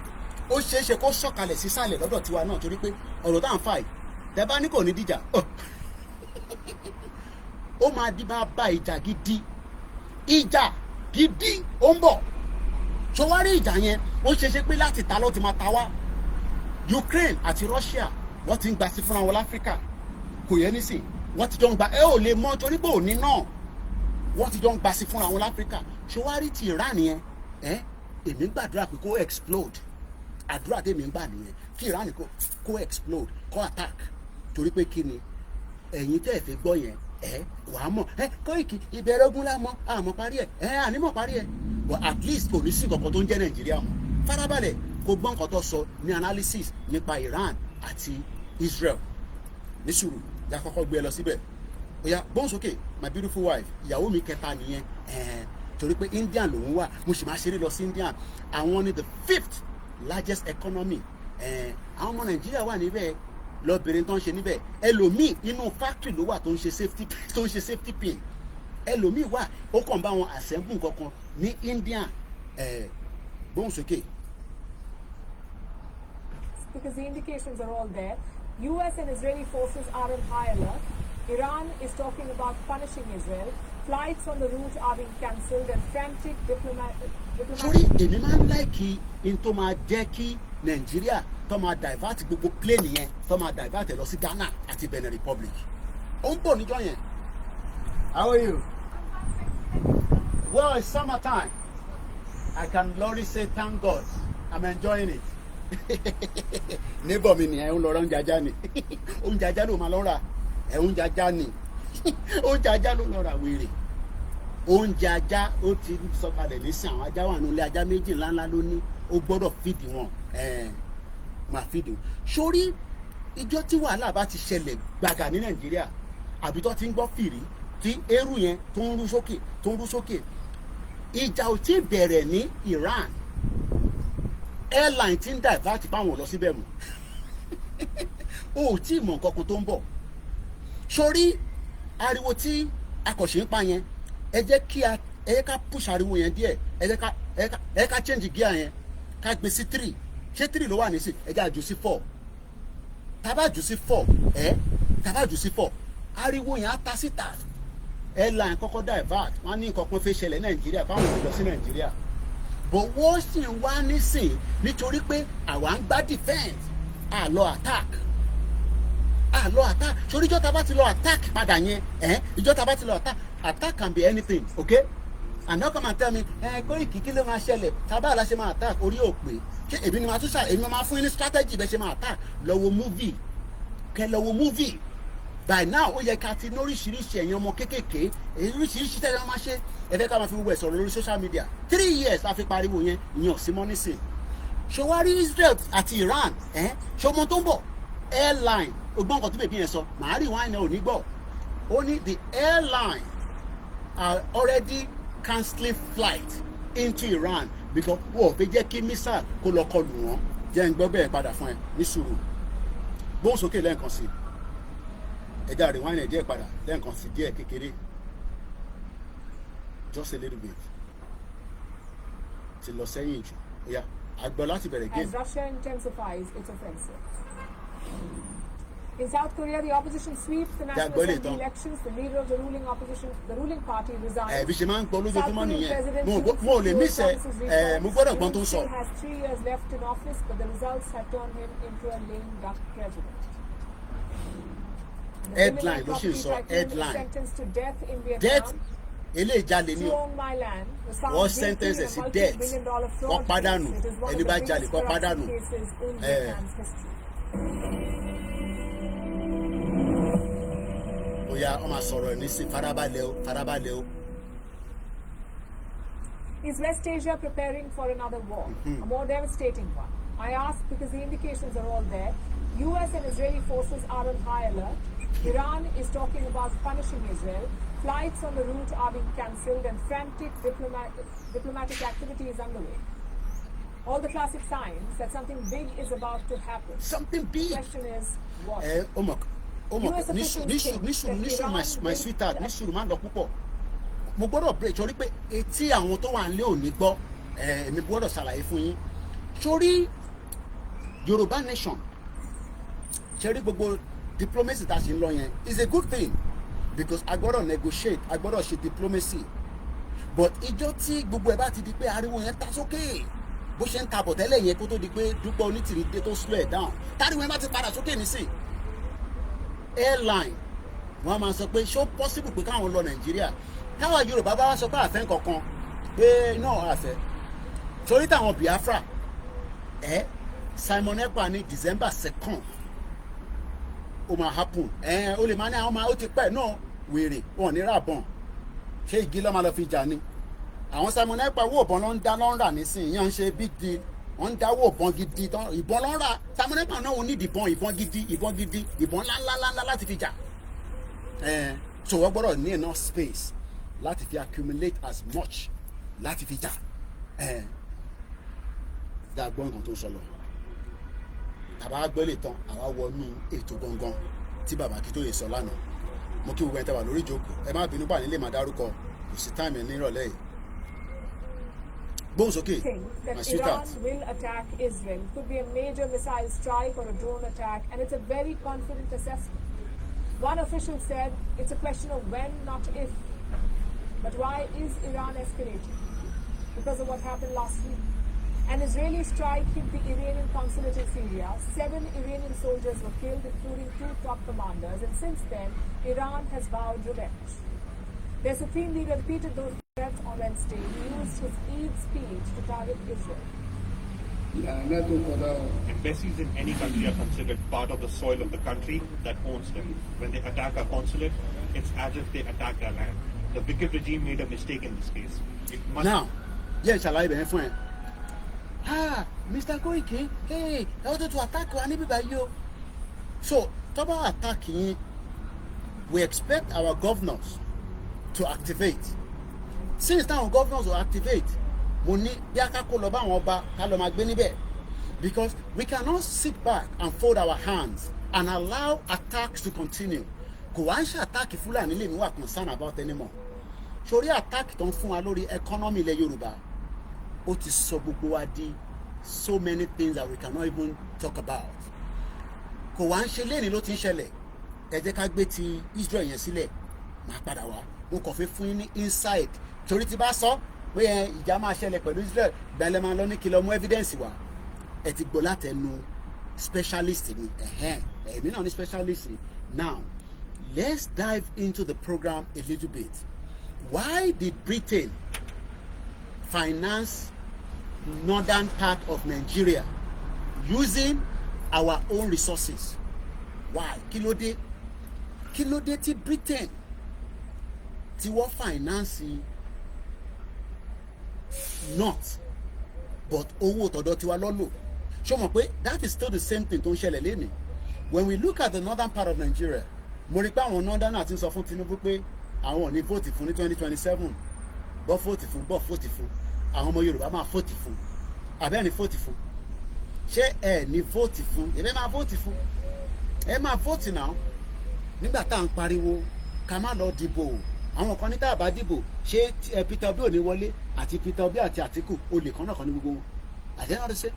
ó ṣeé ṣe kó sọ̀kalẹ̀ sísàlẹ̀ lọ́dọ̀ tiwa náà torí pé ọ̀rọ̀ tá à ń fà yìí tẹ́bá ní kò ní dìjà ó máa di máa bá ìjà gidi ó ń bọ̀ ṣọwárí ìjà yẹn ó ṣeé ṣe pé láti ta ló ti máa ta wá Ukraine àti Russia wọ́n ti ń gba sí fúnra wọn láfíríkà kò yẹ nísìn wọ́n ti jọ ń gba ò lè mọ torí pé òní náà wọ́n ti jọ ń gba sí fúnra wọn láfíríkà ṣọwárí ti Iran yẹn èmi ń gbàdúrà pé kó explode àdúrà tèmi ń gbà nìyẹn kí Iran kó explode kó attack torí pé kí ni ẹ̀yin tẹ́ ẹ̀ fẹ́ gbọ́ yẹn wàá mọ̀ Koiki ìbẹ̀rẹ̀ ogun la mọ̀ àmọ́ parí ẹ̀ ànímọ̀ parí ẹ̀ but at least kò ní sí nǹkan tó ń jẹ́ Nàìjíríà mọ́ farabalẹ̀ kó gbọ́ nǹkan tó sọ ní analysis nípa Iran àti Israel ní sùúrù ya kọ́kọ́ gbé ẹ lọ síbẹ̀ oya gbóhùn sókè my beautiful wife ìyàwó mi kẹta nìyẹn torí pé Indian lòun wà mo sì máa ṣeré lọ sí Indian àwọn ni the 5th largest economy àwọn ọmọ Nàìjíríà wà níbẹ̀ lọ́bìnrin tó ń ṣe níbẹ̀ ẹlòmíì inú factory ló wà tó ń ṣe safety pin ẹlòmíì wà ó kàn bá wọn assemble kankan ní India gbóhùn sókè. Because the indications are all there. US and Israeli forces are on high alert. Iran is talking about punishing Israel. Flights on the route are being cancelled and frantic diplomatic. Sorry, èmi máa ń láìkí in tó máa jẹ́ kí Nàìjíríà tó máa divert gbogbo plane yẹn tó máa divert lọ sí Ghana àti Benin Republic. Ó ń bọ̀ níjọ́ yẹn. How are you? Well, it's summertime. I can only say thank God. I'm enjoying it. Neighbor mi nìyẹn ń lọ ra oúnjẹ ajá ni oúnjẹ ajá ló máa lọ rà oúnjẹ ajá ni oúnjẹ ajá ló lọ rà wèrè oúnjẹ ajá ó ti sọ̀kalẹ̀ nísìn àwọn ajá wà nílé ajá méjì ńláńlá ló ní ó gbọ́dọ̀ fìdí wọn máa fìdí wọn sórí ìjọ tí wàhálà bá ti ṣẹlẹ̀ gbàgà ní Nàìjíríà àbí tó ti ń gbọ́ fìrí tí eérú yẹn tó ń rú sókè ìjà ò tí bẹ̀rẹ̀ ní Iran airline ti ń divert báwọn lọ síbẹ̀ mọ́ o ò tí ì mọ̀ nǹkan kan tó ń bọ̀ sórí ariwo tí akọ̀ṣe ń pa yẹn ẹ jẹ́ ká push ariwo yẹn díẹ̀ ẹ ká change gear yẹn ká gbé sí 3 ṣé 3 ló wà nísìn ẹ jẹ́ àjù sí 4 tábà jù sí 4 tábà jù sí 4 ariwo yẹn á ta síta airline kọ́kọ́ divert wọ́n ní nǹkan kan fẹ́ ṣẹlẹ̀ nàìjíríà fáwọn ò lọ sí nàìjíríà but wọ́n sì ń wá nísìn nítorí pé àwa ń gbá defence àlọ́ attack sórí ìjọ́ tá a bá ti lọ attack padà yẹn ìjọ́ tá a bá ti lọ attack can be anything okay and now come and tell me Koiki kí ló máa ṣẹlẹ̀ tábà la ṣe máa attack orí òpè ṣé èmi ni màá tún ṣà èmi máa fún yín ní strategy bẹ́ẹ̀ ṣe máa attack lọ wo movie by now ó yẹ ká ti ní oríṣiríṣi ẹ̀yin ọmọ kéékèèké oríṣiríṣi tẹ́lẹ̀ wọ́n máa ṣe ẹ̀fẹ́ ká máa fi gbogbo ẹ̀ sọ̀rọ̀ lórí social media 3 years a fi pariwo yẹn ìyẹn ò sí mọ́ nísìn ṣòwárí Israel àti Iran ṣọmọ tó ń bọ̀ airline ogbọ́n nǹkan tó bèbí yẹn sọ màá rí wáìnì ò ní gbọ́ ó ní the airline are already cancelling flight into Iran because wọ́n ò fẹ́ jẹ́ kí missile kó lọ kọlù wọ́n jẹ́ ń gbọ́ bẹ́ẹ̀ padà fún ẹ ní sùúrù gbóhùn sókè lẹ́ẹ̀kan sí ẹ̀dá rẹ̀ wáìnì díẹ̀ padà lẹ́ẹ̀kan sí díẹ̀ kékeré just a little bit ti lọ sẹ́yìn jù yeah àgbọ̀ láti bẹ̀rẹ̀ game. As Russia intensifies its offensive. In South Korea, the opposition sweeps the National Assembly elections. The leader of the ruling party resigned. Bí ṣe máa ń gbọ́ lójoojúmọ́ nìyẹn mo ò lè mísẹ̀ mo gbọ́dọ̀ gbọ́n tó ń sọ. He has 3 years left in office, but the results have turned him into a lame duck president. Headline ló ṣe ń sọ headline sentenced to death in Vietnam. Death eléyìí jalè ní wọ́n sentence ẹ̀ sí death wọ́n pàdánù ẹni bá jalè kọ́ pàdánù. Oya ọmọ sọ̀rọ̀ ní sí farabalẹ̀ o. Is West Asia preparing for another war, a more devastating one? I ask because the indications are all there. US and Israeli forces are on high alert. Iran is talking about punishing Israel. Flights on the route are being cancelled and frantic diplomatic activity is underway. All the classic signs that something big is about to happen. Something big. The question is what? Nísùrù my sweetheart nísùrù máa ń lọ púpọ̀ mo gbọ́dọ̀ break torí pé etí àwọn tó wà nílé òní gbọ́ èmi gbọ́dọ̀ ṣàlàyé fún yín torí Yorùbá nation ṣe rí gbogbo diplomacy tá a ṣe ń lọ yẹn is a good thing because a gbọ́dọ̀ negotiate a gbọ́dọ̀ ṣe diplomacy but ìjọ tí gbogbo ẹ̀ bá ti di pé ariwo yẹn ta sókè bó ṣe ń ta bọ̀ tẹ́lẹ̀ yẹn kó tó di pé Dúpẹ́ Onítìrí dé tó slow it down táriwo yẹn bá ti padà sókè nísìn airline wọ́n máa sọ pé ṣó possible pé káwọn lọ Nàìjíríà táwọn Yorùbá bá wá sọ pé àfẹ́ kankan pé náà àfẹ́ torí táwọn Biafra Simon Ekpa ní December 2nd ó máa happen ó lè máa ní àwọn máa ó ti pẹ́ náà wèrè wọn ní ràbọ̀n ṣé igi ló máa lọ fi jà ni àwọn Simon Ekpa owó ìbọn ló ń dá lọ́nrà nísìnyí yẹn ń ṣe big deal wọ́n ń dáwọ́ ìbọn gidi tán ìbọn lọ́nrà Simon Ekpa náà wọ́n ní ìbọn gidi ìbọn ńláńlá láti fi jà so wọ́n gbọ́dọ̀ ní enough space láti fi accumulate as much láti fi jà dàgbọ́n nǹkan tó ń sọ lọ tàbá gbẹ́lẹ̀ tán àwa wọnú ètò gangan tí bàbá Akíntóyè sọ lánàá mo kí gbogbo ẹni tẹ́ wà lórí ìjókòó ẹ má bínú báyìí lè máa dárúkọ kò sí táìmù ẹ ní ìrọ̀lẹ́ yìí gbóhùn sókè my sweetheart. Iran will attack Israel. Could be a major missile strike or a drone attack, and it's a very confident assessment. One official said it's a question of when, not if. But why is Iran escalating? Because of what happened last week. An Israeli strike hit the Iranian consulate in Syria. 7 Iranian soldiers were killed, including 2 top commanders, and since then, Iran has vowed revenge. Their supreme leader repeated those threats on Wednesday. He used his Eid speech to target Israel. Embassies in any country are considered part of the soil of the country that owns them. When they attack our consulate, it's as if they attacked our land. The wicked regime made a mistake in this case. Now, ṣàlàyé bẹ̀rẹ̀ fún ẹ. Mr. Koiki, hey, ẹ wọ́n tó attack wa níbí báyìí o. So, tó bá attack yín, we expect our governors to activate. Since táwọn governors will activate, mo ní bí akáko lọ bá àwọn ọba ká lọ máa gbé níbẹ̀. Because we cannot sit back and fold our hands and allow attacks to continue. Kò wá ń ṣe attack Fúlàní lè ní wà concern about anymore. Sórí attack tó ń fún wa lórí economy ilẹ̀ Yorùbá ó ti sọ gbogbo wa di so many things that we cannot even talk about. Kò wá ń ṣe léni ló ti ń ṣẹlẹ̀. Ẹ jẹ́ ká gbé ti Israel yẹn sílẹ̀, máa padà wá. Mo kàn fẹ́ fún yín ní insight. Torí tí bá sọ pé ìjà máa ṣẹlẹ̀ pẹ̀lú Israel, gbẹ̀lẹ́ máa lọ ní kí lọ mú evidence wá. Ẹ ti gbọ́ látẹnu specialist ni. Èmi náà ní specialist ni. Now, let's dive into the program a little bit. Why did Britain finance northern part of Nigeria using our own resources? Why? Kí ló dé? Kí ló dé tí Britain tí wọ́n finance north but owó tọ̀dọ̀ tiwa lọ́lò? Ṣé o mọ̀ pé that is still the same thing tó ń ṣẹlẹ̀ lẹ́nìí? When we look at the northern part of Nigeria, mo rí pé àwọn northern àti sọ fún Tinubu pé àwọn ò ní vote fún ní 2027, bọ́ vote fún àwọn ọmọ Yorùbá máa vote fún, àbẹ́ ní vote fún, ṣé ẹ ní vote fún? Ẹ máa vote fún, ẹ máa vote now. Nígbà tá à ń pariwo ká má lọ dìbò, àwọn kan ní tá a bá dìbò ṣé Peter Obi ò ní wọlé, àti Peter Obi àti Atiku olè kan náà kan ní gbogbo wọn. Àdéhùn ọdún ṣe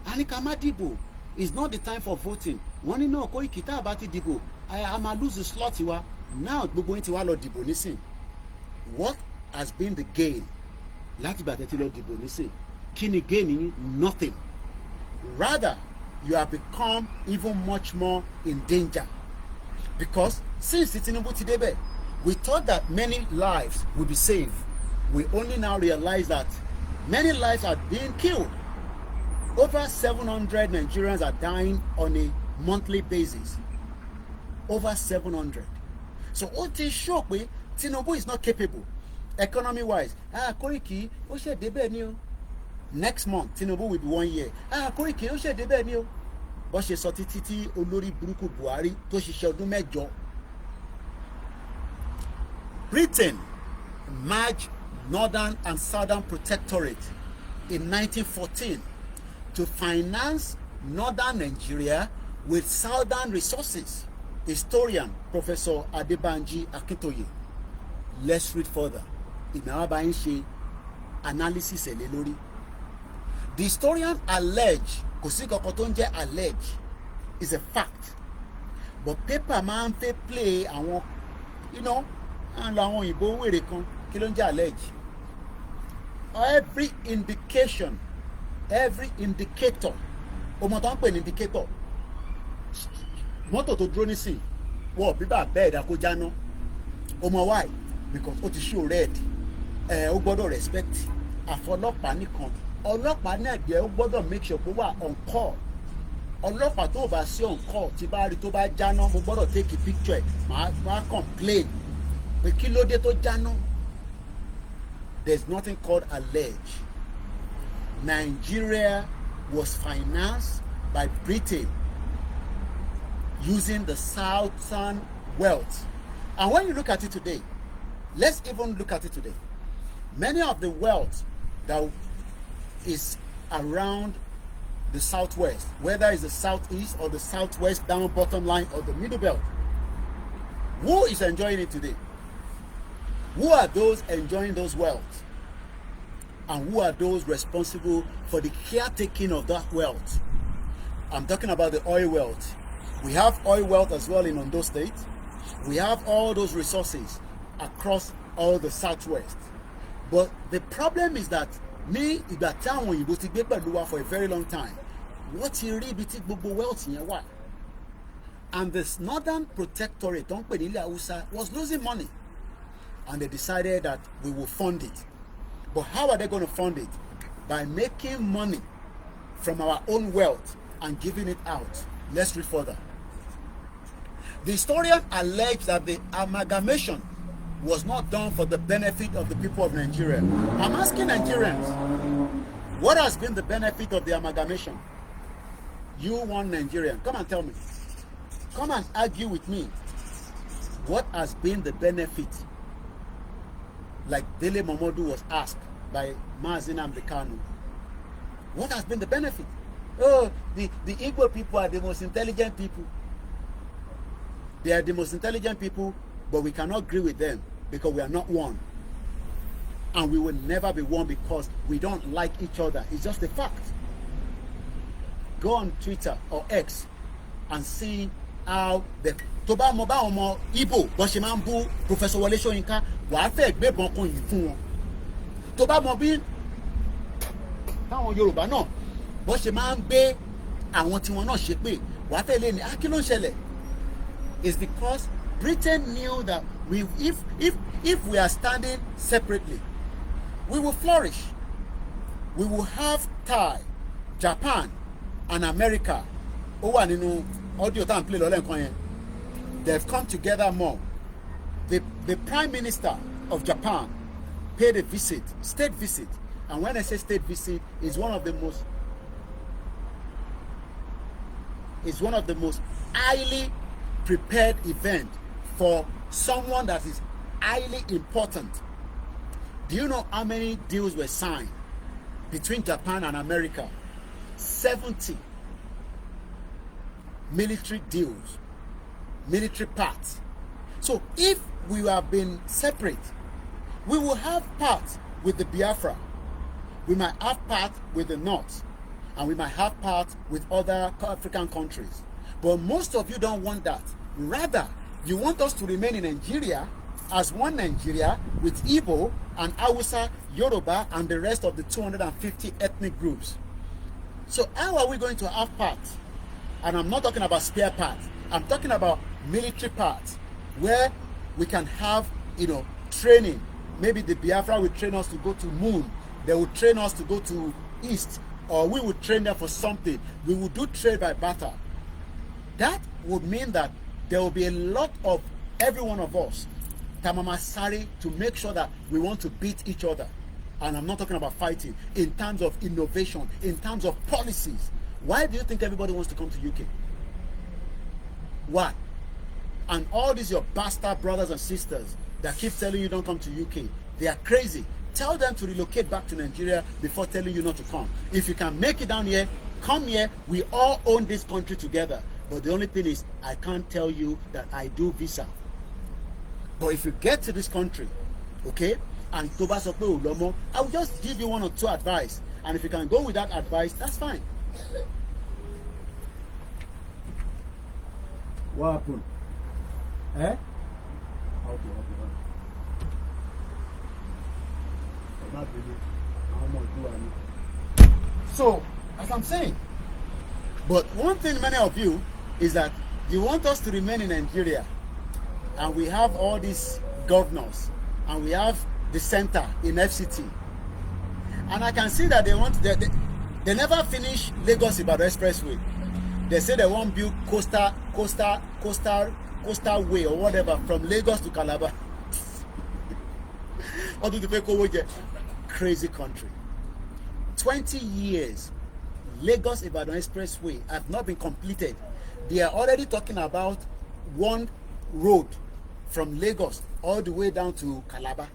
a ní ká má dìbò, it's not the time for voting. Wọ́n ní náà Koiki tá a bá ti dìbò a máa lose the slot wa. Now gbogbo yín ti wá lọ dìbò nísìn. What has been the gain láti bàtẹ́ ti lọ dìbò nísìn? Kí ni gain yín? Nothing. Rather, you have become even much more in danger, because since Tinubu ti débẹ̀, we thought that many lives would be saved. We only now realize that many lives are being killed. Over 700 Nigerians are dying on a monthly basis. Over 700. So ó ti show pé Tinubu is not capable economy wise. Koiki ó ṣe débẹ̀ ni o. Next month Tinubu will be 1 year. Koiki ó ṣe débẹ̀ ni o. Bó ṣe sọ títí tí olórí burúkú Buhari tó ṣiṣẹ́ ọdún mẹ́jọ. Britain merged Northern and Southern Protectorate in 1914 to finance Northern Nigeria with Southern resources. Historian Professor Adebanji Akintoye. Let's read further. Ìnáwó bá ń ṣe analysis ẹ̀ lé lórí. The historian allege, kò sí kankan tó ń jẹ́ allege, is a fact. But paper máa ń fẹ́ play àwọn, à ń lo àwọn òyìnbó wèrè kan, kí ló ń jẹ́ allege? Every indication, every indicator, ọmọ tó ń pè ní indicator, mọ́tò tó dúró nísìn wọ́n bíbà bẹ́ẹ̀ dá kó jáná. Ọmọ why? Because ó ti show red. Ó gbọ́dọ̀ respect àfọlọ́pàá nìkan. Ọlọ́pàá náà jẹ́ ó gbọ́dọ̀ make sure pé wà on call. Ọlọ́pàá tó bá sí on call tí bá rí tó bá jáná, mo gbọ́dọ̀ take a picture ẹ̀, máa complain pé kí ló dé tó jáná. There's nothing called allege. Nigeria was financed by Britain using the southern wealth. And when you look at it today, let's even look at it today. Many of the wealth that is around the southwest, whether it's the southeast or the southwest down bottom line or the middle belt, who is enjoying it today? Who are those enjoying those wealth? And who are those responsible for the caretaking of that wealth? I'm talking about the oil wealth. We have oil wealth as well in Ondo State. We have all those resources across all the southwest. But the problem is that ní ìgbà tí àwọn òyìnbó ti gbé pẹ̀lú wa for a very long time, wọ́n ti rí ibi tí gbogbo wealth yẹn wà. And this Northern Protectorate tó ń pè ní ilẹ̀ Hausa was losing money. And they decided that we will fund it. But how are they going to fund it? By making money from our own wealth and giving it out. Let's read further. The historian alleged that the amalgamation was not done for the benefit of the people of Nigeria. I'm asking Nigerians, what has been the benefit of the amalgamation? You one Nigerian, come and tell me. Come and argue with me. What has been the benefit? Like Dele Momodu was asked by Mazin Amdekanu. What has been the benefit? Oh, the Igbo people are the most intelligent people. They are the most intelligent people, but we cannot agree with them because we are not one. and we will never be one because we don't like each other. It's just a fact. Go on Twitter or X and see how the tó bá mọ báwọn ọmọ Igbo bọ́n ṣe máa ń bú Professor Wọlé Ṣóyínká wàá fẹ́ gbébọn kan yìí fún wọn. Tó bá mọ bí táwọn Yorùbá náà bọ́n ṣe máa ń gbé àwọn tiwọn náà ṣépè wàá fẹ́ lé ní kí ló ń ṣẹlẹ̀. It's because Britain knew that if we are standing separately, we will flourish. We will have Thai, Japan, and America. Ó wà nínú audio tá à ń play lọ́lẹ́ nǹkan yẹn. They've come together more. The Prime Minister of Japan paid a visit, state visit, and when I say state visit, is one of the most highly prepared event for someone that is highly important. Do you know how many deals were signed between Japan and America? 70 military deals, military parts. So if we have been separate, we will have parts with the Biafra. We might have parts with the North, and we might have parts with other African countries. But most of you don't want that. Rather, you want us to remain in Nigeria as one Nigeria with Igbo and Hausa, Yoruba, and the rest of the 250 ethnic groups. So how are we going to have parts? And I'm not talking about spare parts. I'm talking about military parts where we can have, training. Maybe the Biafra will train us to go to moon. They will train us to go to east, or we will train them for something. We will do trade by barter. That would mean that there will be a lot of every one of us, Tamama Sari, to make sure that we want to beat each other. And I'm not talking about fighting, in terms of innovation, in terms of policies. Why do you think everybody wants to come to UK? Why? And all these your bastard brothers and sisters that keep telling you don't come to UK, they are crazy. Tell them to relocate back to Nigeria before telling you not to come. If you can make it down here, come here. We all own this country together. But the only thing is, I can't tell you that I do visa. But if you get to this country, okay, and Toba Sope Ulomo, I will just give you 1 or 2 advice. And if you can go with that advice, that's fine. What happened? Okay. So, as I'm saying, but one thing many of you is that you want us to remain in Nigeria, and we have all these governors, and we have the center in FCT, and I can see that they never finish Lagos-Ibadan Expressway. They say they won't build coastal way or whatever from Lagos to Calabar. Crazy country. 20 years, Lagos-Ibadan Expressway have not been completed. They are already talking about one road from Lagos all the way down to Calabar.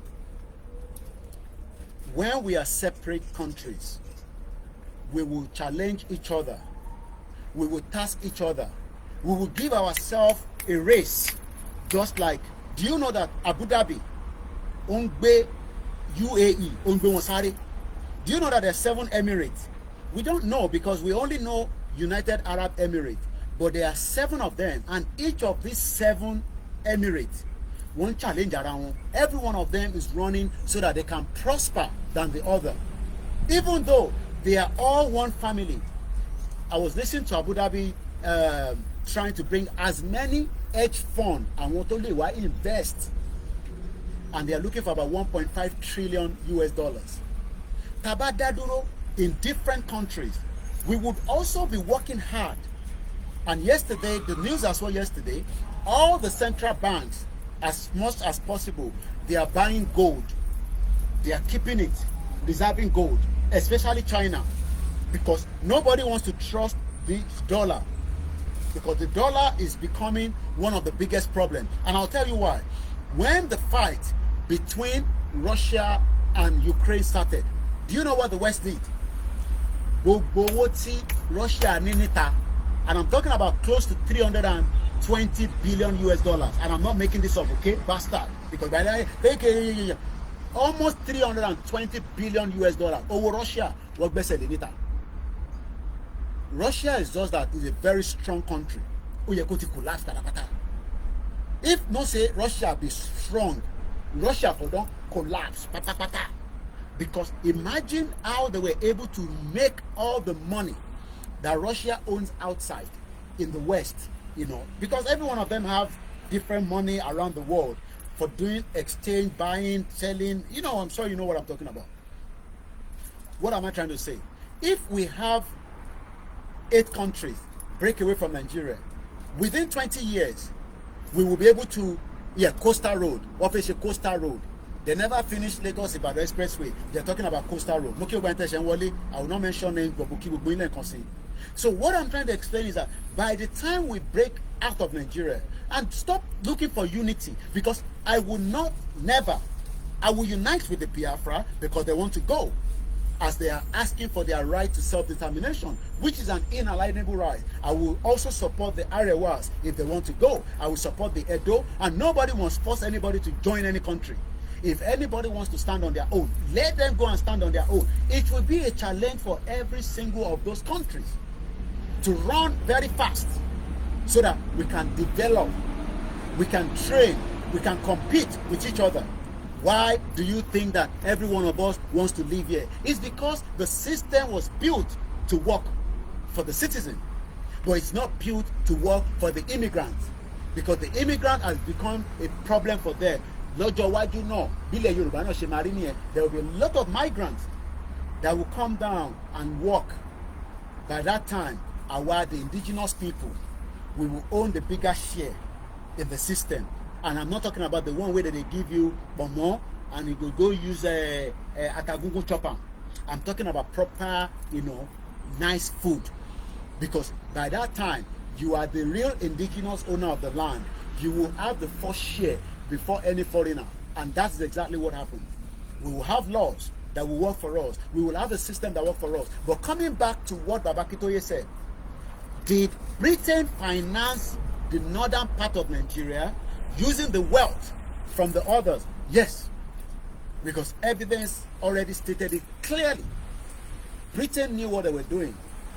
When we are separate countries, we will challenge each other. We will task each other. We will give ourselves a race. Just like, do you know that Abu Dhabi, Ongbe, UAE, Ongbe Wasari? Do you know that there are 7 Emirates? We don't know because we only know United Arab Emirates. But there are 7 of them, and each of these 7 Emirates, one challenge around. Every one of them is running so that they can prosper than the other. Even though they are all one family. I was listening to Abu Dhabi trying to bring as many hedge funds and what only why invest, and they are looking for about 1.5 trillion US dollars. Tabadaduro in different countries. We would also be working hard. And yesterday, the news as well yesterday, all the central banks, as much as possible, they are buying gold. They are keeping it, reserving gold, especially China, because nobody wants to trust the dollar, because the dollar is becoming one of the biggest problems. And I'll tell you why. When the fight between Russia and Ukraine started, do you know what the West did? Russia ninita, and I'm talking about close to 320 billion US dollars, and I'm not making this up, okay, bastard, because by the way, almost 320 billion US dollars. Over Russia, what best said later. Russia is just that is a very strong country. Collapse. If not say Russia be strong, Russia for don't collapse. Because imagine how they were able to make all the money that Russia owns outside in the West, you know, because every one of them have different money around the world for doing exchange, buying, selling. You know, I'm sure you know what I'm talking about. What am I trying to say? If we have 8 countries break away from Nigeria, within 20 years, we will be able to, coastal road, what is a coastal road? They never finished Lagos Ibadan Expressway. They're talking about coastal road. I will not mention names, but so what I'm trying to explain is that by the time we break out of Nigeria and stop looking for unity, because I will unite with the Biafra because they want to go, as they are asking for their right to self-determination, which is an inalienable right. I will also support the Arewas if they want to go. I will support the Edo, and nobody must force anybody to join any country. If anybody wants to stand on their own, let them go and stand on their own. It will be a challenge for every single of those countries to run very fast so that we can develop, we can train, we can compete with each other. Why do you think that every one of us wants to live here? It's because the system was built to work for the citizen, but it's not built to work for the immigrants, because the immigrant has become a problem for them. Lọ́jọ́ iwájú náà, bílẹ̀ Yorùbá náà ṣe máa rí nìyẹn, there will be a lot of migrants that will come down and work. By that time, the indigenous people, we will own the bigger share in the system. And I'm not talking about the one way that they give you bomo and you go use a akagungu chopper. I'm talking about proper, nice food. Because by that time, you are the real indigenous owner of the land. You will have the first share before any foreigner. And that's exactly what happened. We will have laws that will work for us. We will have a system that works for us. But coming back to what Baba Akintoye said, did Britain finance the northern part of Nigeria using the wealth from the others? Yes, because evidence already stated it clearly. Britain knew what they were doing,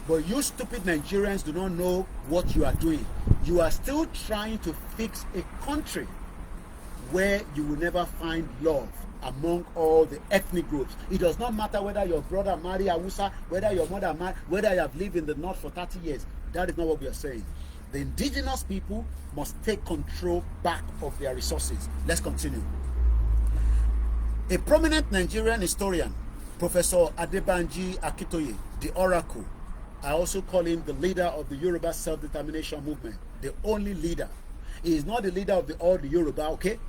but you stupid Nigerians do not know what you are doing. You are still trying to fix a country where you will never find love among all the ethnic groups. It does not matter whether your brother marry Hausa, whether your mother marry, whether you have lived in the north for 30 years. That is not what we are saying. The indigenous people must take control back of their resources. Let's continue. A prominent Nigerian historian, Professor Adebanji Akintoye, the Oracle, I also call him the leader of the Yoruba self-determination movement, the only leader. He is not the leader of all the Yoruba, okay?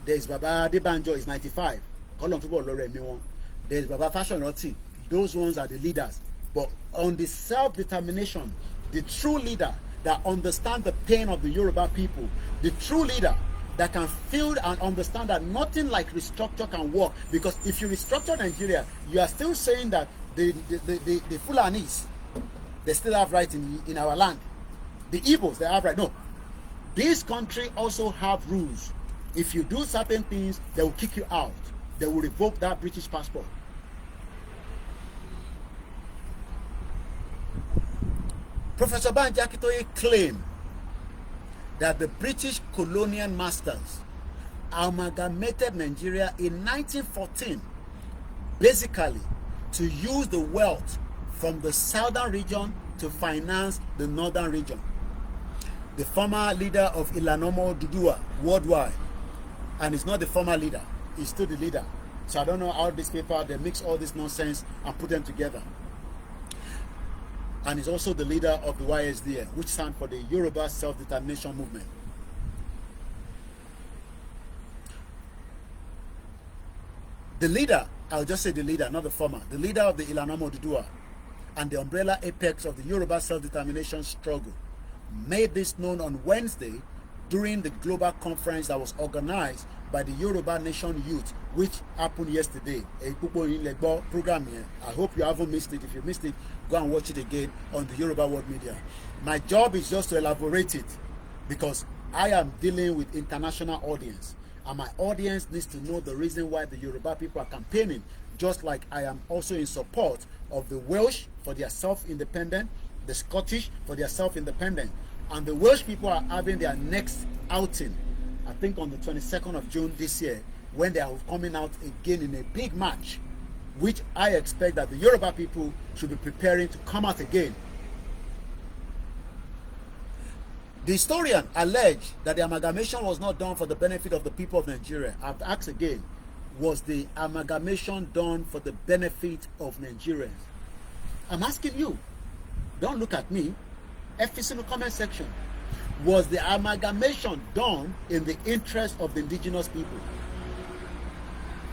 There's Baba Adebanjo, is 95. There's Baba Fashionoti. Those ones are the leaders. But on the self-determination, the true leader that understands the pain of the Yoruba people, the true leader that can feel and understand that nothing like restructure can work. Because if you restructure Nigeria, you are still saying that the Fulanis, they still have right in our land. The Igbos, they have right. No. This country also have rules. If you do certain things, they will kick you out. They will revoke that British passport. Professor Banji Akintoye claimed that the British colonial masters amalgamated Nigeria in 1914, basically to use the wealth from the southern region to finance the northern region. The former leader of Ilanomo Dudua worldwide, and he's not the former leader, he's still the leader. So I don't know how this paper, they mix all this nonsense and put them together. And he's also the leader of the YSDM, which stands for the Yoruba Self-Determination Movement. The leader, I'll just say the leader, not the former, the leader of the Ilanomo Dudua and the umbrella apex of the Yoruba Self-Determination struggle, made this known on Wednesday during the global conference that was organized by the Yoruba Nation Youth, which happened yesterday. A program here. I hope you haven't missed it. If you missed it, go and watch it again on the Yoruba World Media. My job is just to elaborate it because I am dealing with international audience. And my audience needs to know the reason why the Yoruba people are campaigning, just like I am also in support of the Welsh for their self-independence, the Scottish for their self-independence. And the Welsh people are having their next outing, I think on the 22nd of June this year, when they are coming out again in a big match, which I expect that the Yoruba people should be preparing to come out again. The historian alleged that the amalgamation was not done for the benefit of the people of Nigeria. I've asked again, was the amalgamation done for the benefit of Nigerians? I'm asking you. Don't look at me. FX in the comment section. Was the amalgamation done in the interest of the indigenous people?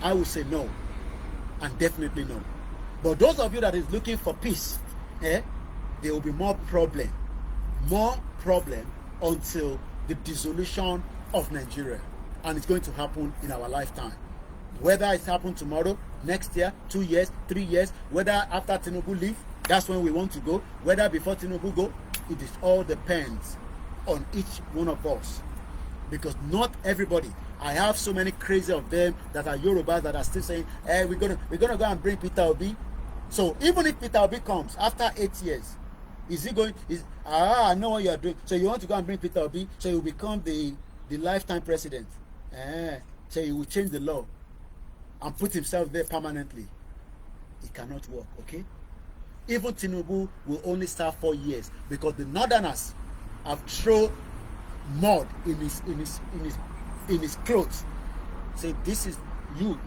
I will say no, and definitely no. But those of you that is looking for peace, there will be more problem until the dissolution of Nigeria, and it's going to happen in our lifetime. Whether it happens tomorrow, next year, 2 years, 3 years, whether after Tinubu leave, that's when we want to go, whether before Tinubu go, it is all depends on each one of us, because not everybody. I have so many crazy of them that are Yorubas that are still saying, hey, we're gonna go and bring Peter Obi. So even if Peter Obi comes after 8 years, is he going? I know what you are doing. So you want to go and bring Peter Obi, so you become the lifetime president. So he will change the law and put himself there permanently. It cannot work, okay? Even Tinubu will only serve 4 years because the Northerners have thrown mud in his clothes. Say, this is you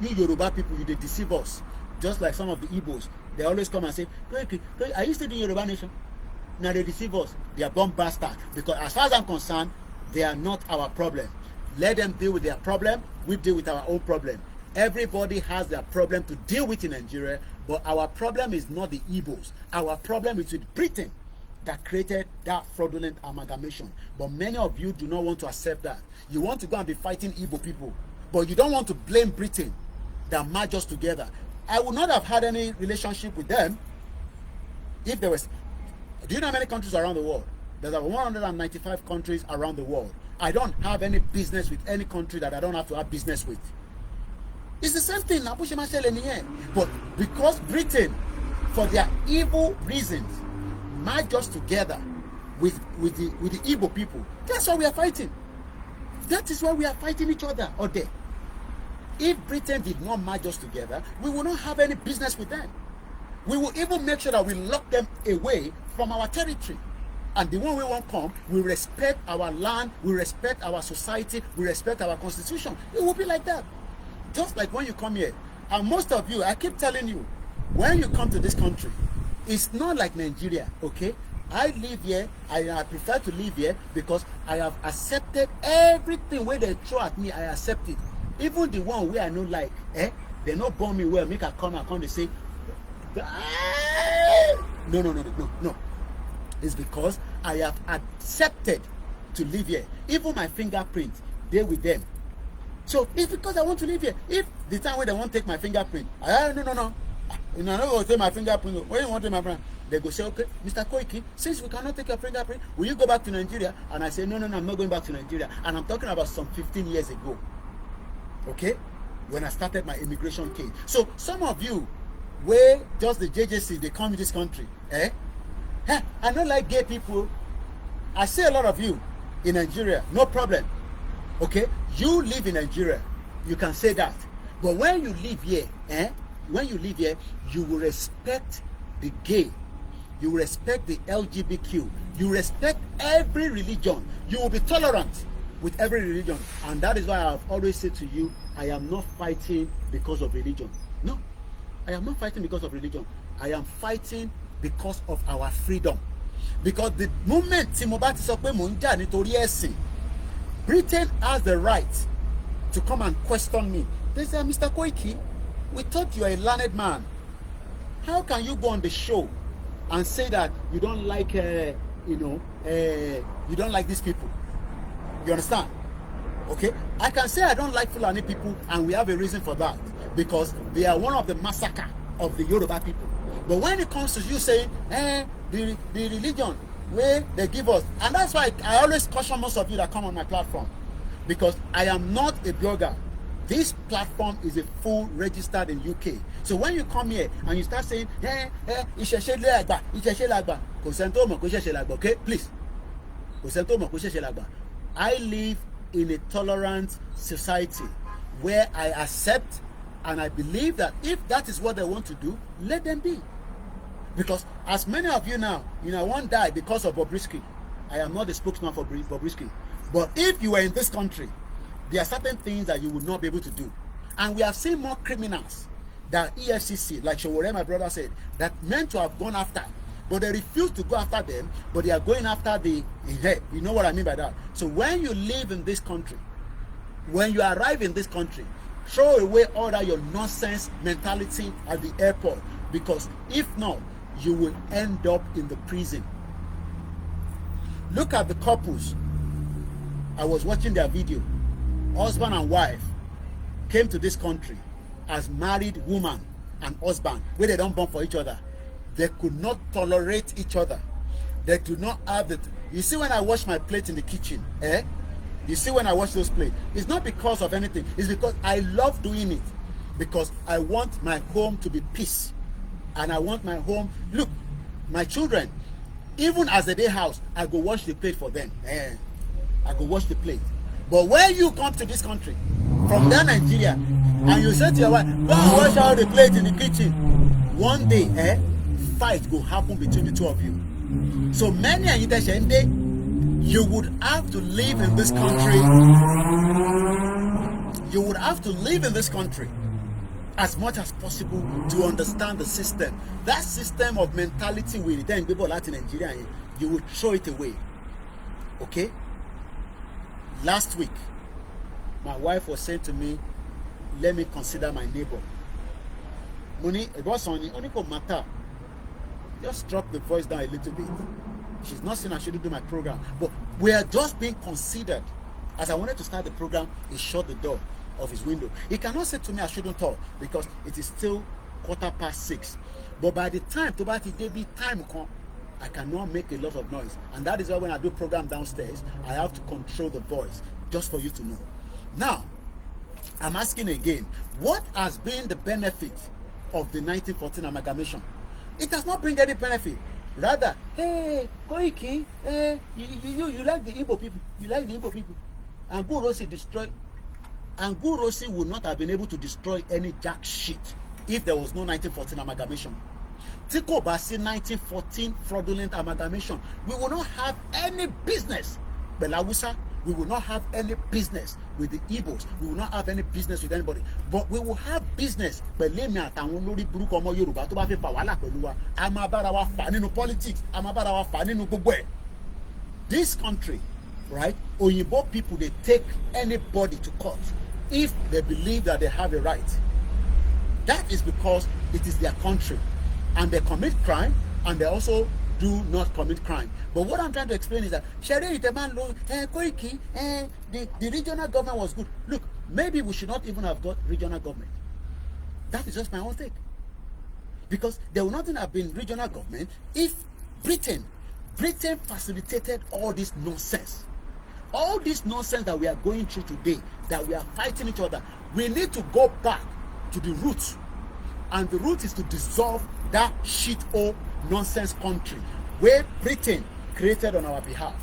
Yoruba people, you they deceive us. Just like some of the Igbos, they always come and say, are you still in Yoruba nation? Now they deceive us. They are bomb bastards. Because as far as I'm concerned, they are not our problem. Let them deal with their problem. We deal with our own problem. Everybody has their problem to deal with in Nigeria, but our problem is not the Igbos. Our problem is with Britain that created that fraudulent amalgamation. But many of you do not want to accept that. You want to go and be fighting Igbo people, but you don't want to blame Britain that merged us together. I would not have had any relationship with them if there was. Do you know how many countries around the world? There's 195 countries around the world. I don't have any business with any country that I don't have to have business with. It's the same thing. But because Britain, for their evil reasons, merged us together with the Igbo people, that's why we are fighting. That is why we are fighting each other all day. If Britain did not merge us together, we will not have any business with them. We will even make sure that we lock them away from our territory. And the one we won't come, we respect our land, we respect our society, we respect our constitution. It will be like that. Just like when you come here. And most of you, I keep telling you, when you come to this country, it's not like Nigeria, okay? I live here, I prefer to live here because I have accepted everything where they throw at me, I accept it. Even the one where I don't like, they not bomb me well, make a come and come, they say, no. It's because I have accepted to live here. Even my fingerprint, they're with them. So it's because I want to live here. If the time when they won't take my fingerprint, no. You know, I don't take my fingerprint. When you want to take my fingerprint, they go say, okay, Mr. Koiki, since we cannot take your fingerprint, will you go back to Nigeria? And I say, no, I'm not going back to Nigeria. And I'm talking about some 15 years ago. Okay? When I started my immigration case. So some of you, where just the JJC, they come in this country, I don't like gay people. I see a lot of you in Nigeria, no problem. Okay? You live in Nigeria, you can say that. But when you live here, you will respect the gay. You will respect the LGBTQ. You respect every religion. You will be tolerant with every religion. And that is why I have always said to you, I am not fighting because of religion. No, I am not fighting because of religion. I am fighting because of our freedom. Because the moment Timobati Sokwe Monja nitori ẹ̀sìn, Britain has the right to come and question me. They say, Mr. Koiki, we thought you are a learned man. How can you go on the show and say that you don't like, you don't like these people? You understand? Okay? I can say I don't like Fulani people, and we have a reason for that. Because they are one of the massacre of the Yoruba people. But when it comes to you saying, the religion, where they give us, and that's why I always caution most of you that come on my platform. because I am not a blogger. This platform is a full registered in UK. So when you come here and you start saying, ìṣẹ̀ṣe làgbà, kò sẹ́ni tó mọ̀ kó ṣẹ̀ṣẹ̀ làgbà, okay, please. Kò sẹ́ni tó mọ̀ kó ṣẹ̀ṣẹ̀ làgbà. I live in a tolerant society where I accept and I believe that if that is what they want to do, let them be. Because as many of you now, won't die because of Bobrisky. I am not the spokesman for Bobrisky. But if you were in this country, there are certain things that you would not be able to do. And we have seen more criminals that EFCC, like Showore, my brother said, that meant to have gone after. But they refuse to go after them, but they are going after the head. You know what I mean by that? So when you live in this country, when you arrive in this country, throw away all that your nonsense mentality at the airport. Because if not, you will end up in the prison. Look at the couples. I was watching their video. Husband and wife came to this country as married woman and husband, where they don't bump for each other. They could not tolerate each other. They do not have the... You see when I wash my plate in the kitchen, you see when I wash those plates, it's not because of anything. It's because I love doing it. Because I want my home to be peace. And I want my home... Look, my children, even as a day house, I go wash the plate for them. I go wash the plate. But when you come to this country, from that Nigeria, and you say to your wife, go and wash out the plate in the kitchen, one day, fight will happen between the two of you. So many of you would have to live in this country. You would have to live in this country as much as possible to understand the system. That system of mentality with then people out in Nigeria, you would throw it away. Okay? Last week, my wife was saying to me, let me consider my neighbor. Money, it was only matter. Just drop the voice down a little bit. She's not saying I shouldn't do my program, but we are just being considered. As I wanted to start the program, he shut the door of his window. He cannot say to me I shouldn't talk because it is still 6:15. But by the time time come, I cannot make a lot of noise. And that is why when I do program downstairs, I have to control the voice, just for you to know. Now, I'm asking again, what has been the benefit of the 1914 amalgamation? It does not bring any benefit. Rather, hey, Koiki, you like the Igbo people. You like the Igbo people. And Gurosi destroyed. And Gurosi would not have been able to destroy any jack shit if there was no 1914 amalgamation. Tiko Basi 1914 fraudulent amalgamation. We will not have any business. Belawusa, we will not have any business with the Igbos. We will not have any business with anybody. But we will have business. This country, right? Oyinbo people, they take anybody to court if they believe that they have a right. That is because it is their country. And they commit crime, and they also do not commit crime. But what I'm trying to explain is that Koiki, the regional government was good. Look, maybe we should not even have got regional government. That is just my own take. Because there would not have been regional government if Britain facilitated all this nonsense. All this nonsense that we are going through today, that we are fighting each other, we need to go back to the roots. And the root is to dissolve that shit-hole nonsense country where Britain created on our behalf.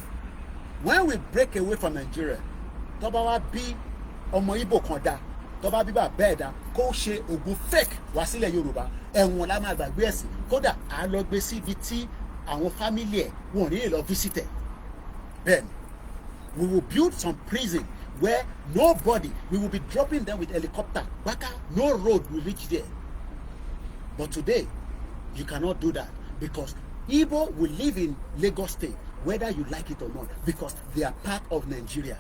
When we break away from Nigeria, Tobawa bi ọmọ Igbo kan da, Toba bi ba beda, kó ṣe ogun fake wá sílẹ̀ Yorùbá, ẹ̀wọ̀n la máa gbàgbé ẹ̀sìn, kódà a lọ gbé síbi tí àwọn family ẹ̀ wọ́n ní lọ visit ẹ̀. Then we will build some prison where nobody, we will be dropping them with helicopter. Baka, no road will reach there. But today, you cannot do that because Igbo will live in Lagos State, whether you like it or not, because they are part of Nigeria.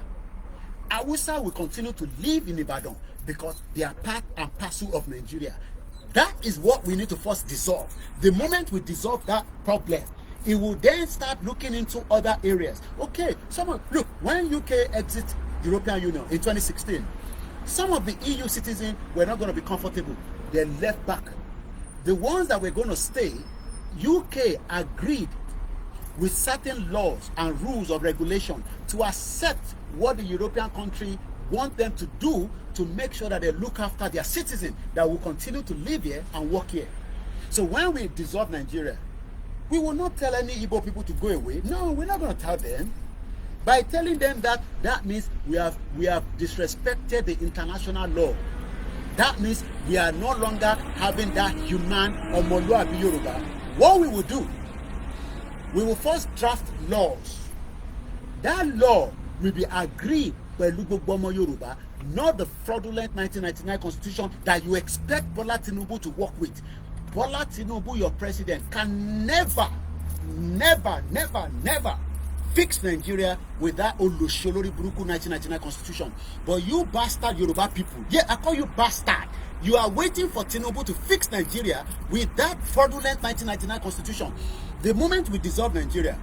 Hausa will continue to live in Ibadan because they are part and parcel of Nigeria. That is what we need to first dissolve. The moment we dissolve that problem, it will then start looking into other areas. Okay, look, when UK exit European Union in 2016, some of the EU citizens were not going to be comfortable. They left back. The ones that were going to stay, UK agreed with certain laws and rules of regulation to accept what the European country want them to do to make sure that they look after their citizens that will continue to live here and work here. So when we dissolve Nigeria, we will not tell any Igbo people to go away. No, we're not going to tell them. By telling them that, that means we have disrespected the international law. That means we are no longer having that human Omoluabi Yoruba. What we will do, we will first draft laws. That law will be agreed by Lugbogboma Yoruba, not the fraudulent 1999 constitution that you expect Bola Tinubu to work with. Bola Tinubu, your president, can never fix Nigeria with that Olosholori Buruku 1999 constitution. But you bastard Yoruba people, yeah, I call you bastard. You are waiting for Tinubu to fix Nigeria with that fraudulent 1999 constitution. The moment we dissolve Nigeria,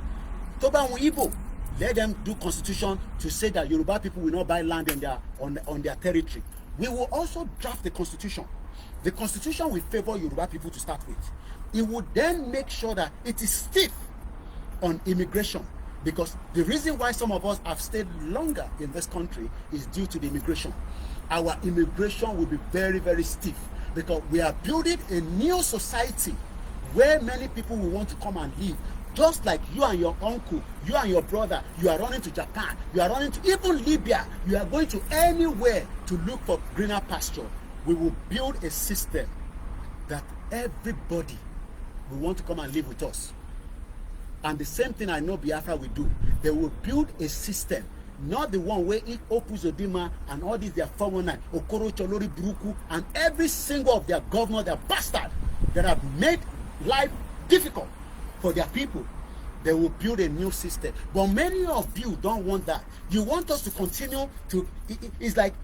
Toba Igbo, let them do constitution to say that Yoruba people will not buy land in on their territory. We will also draft the constitution. The constitution will favor Yoruba people to start with. It would then make sure that it is stiff on immigration, because the reason why some of us have stayed longer in this country is due to the immigration. Our immigration will be very, very stiff because we are building a new society where many people will want to come and live. Just like you and your uncle, you and your brother, you are running to Japan, you are running to even Libya, you are going to anywhere to look for greener pasture. We will build a system that everybody will want to come and live with us. And the same thing I know Biafra will do. They will build a system, not the one where it Opus Odima and all these their 419, Okoro Cholori Buruku, and every single of their governors, their bastard, that have made life difficult for their people. They will build a new system. But many of you don't want that. You want us to continue to, it's like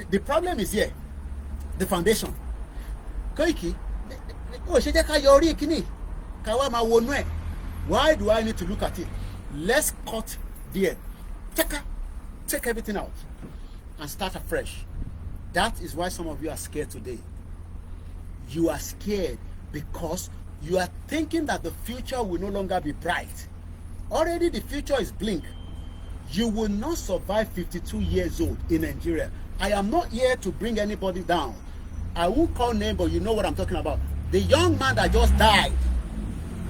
the problem is here, the foundation. Koiki, why do I need to look at it? Let's cut there. Take everything out and start afresh. That is why some of you are scared today. You are scared because you are thinking that the future will no longer be bright. Already the future is blink. You will not survive 52 years old in Nigeria. I am not here to bring anybody down. I won't call name, but you know what I'm talking about. The young man that just died,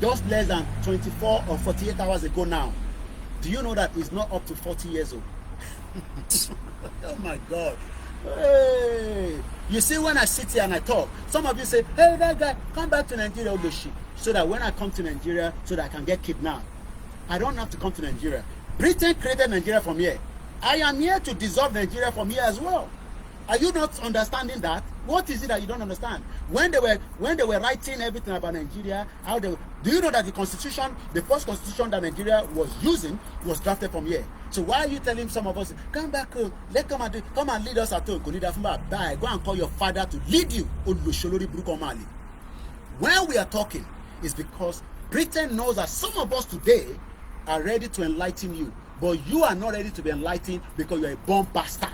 just less than 24 or 48 hours ago now, do you know that he's not up to 40 years old? Oh my God. Hey. You see, when I sit here and I talk, some of you say, hey, that guy, come back to Nigeria, so that when I come to Nigeria, so that I can get kidnapped. I don't have to come to Nigeria. Britain created Nigeria from here. I am here to dissolve Nigeria from here as well. Are you not understanding that? What is it that you don't understand? When they were writing everything about Nigeria, do you know that the constitution, the first constitution that Nigeria was using, was drafted from here? So why are you telling some of us, come back home, come and lead us at home? Go and call your father to lead you. When we are talking, it's because Britain knows that some of us today are ready to enlighten you, but you are not ready to be enlightened because you are a born bastard.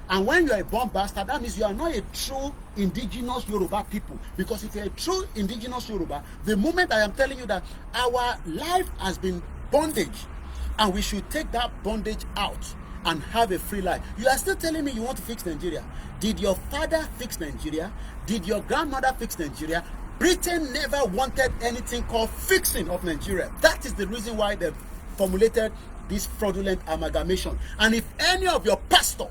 And when you are a born bastard, that means you are not a true indigenous Yoruba people. Because if you are a true indigenous Yoruba, the moment I am telling you that our life has been bondage, and we should take that bondage out and have a free life, you are still telling me you want to fix Nigeria. Did your father fix Nigeria? Did your grandmother fix Nigeria? Britain never wanted anything called fixing of Nigeria. That is the reason why they formulated this fraudulent amalgamation. And if any of your pastor,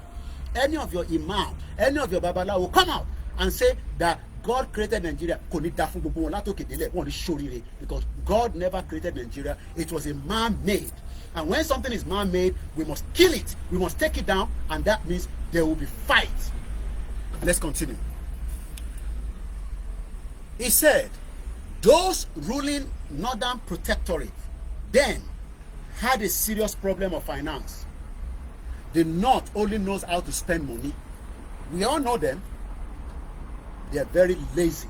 any of your imam, any of your babala will come out and say that God created Nigeria, because God never created Nigeria. It was a man-made. And when something is man-made, we must kill it. We must take it down, and that means there will be fight. Let's continue. He said, those ruling Northern Protectorate then had a serious problem of finance. The North only knows how to spend money. We all know them. They are very lazy.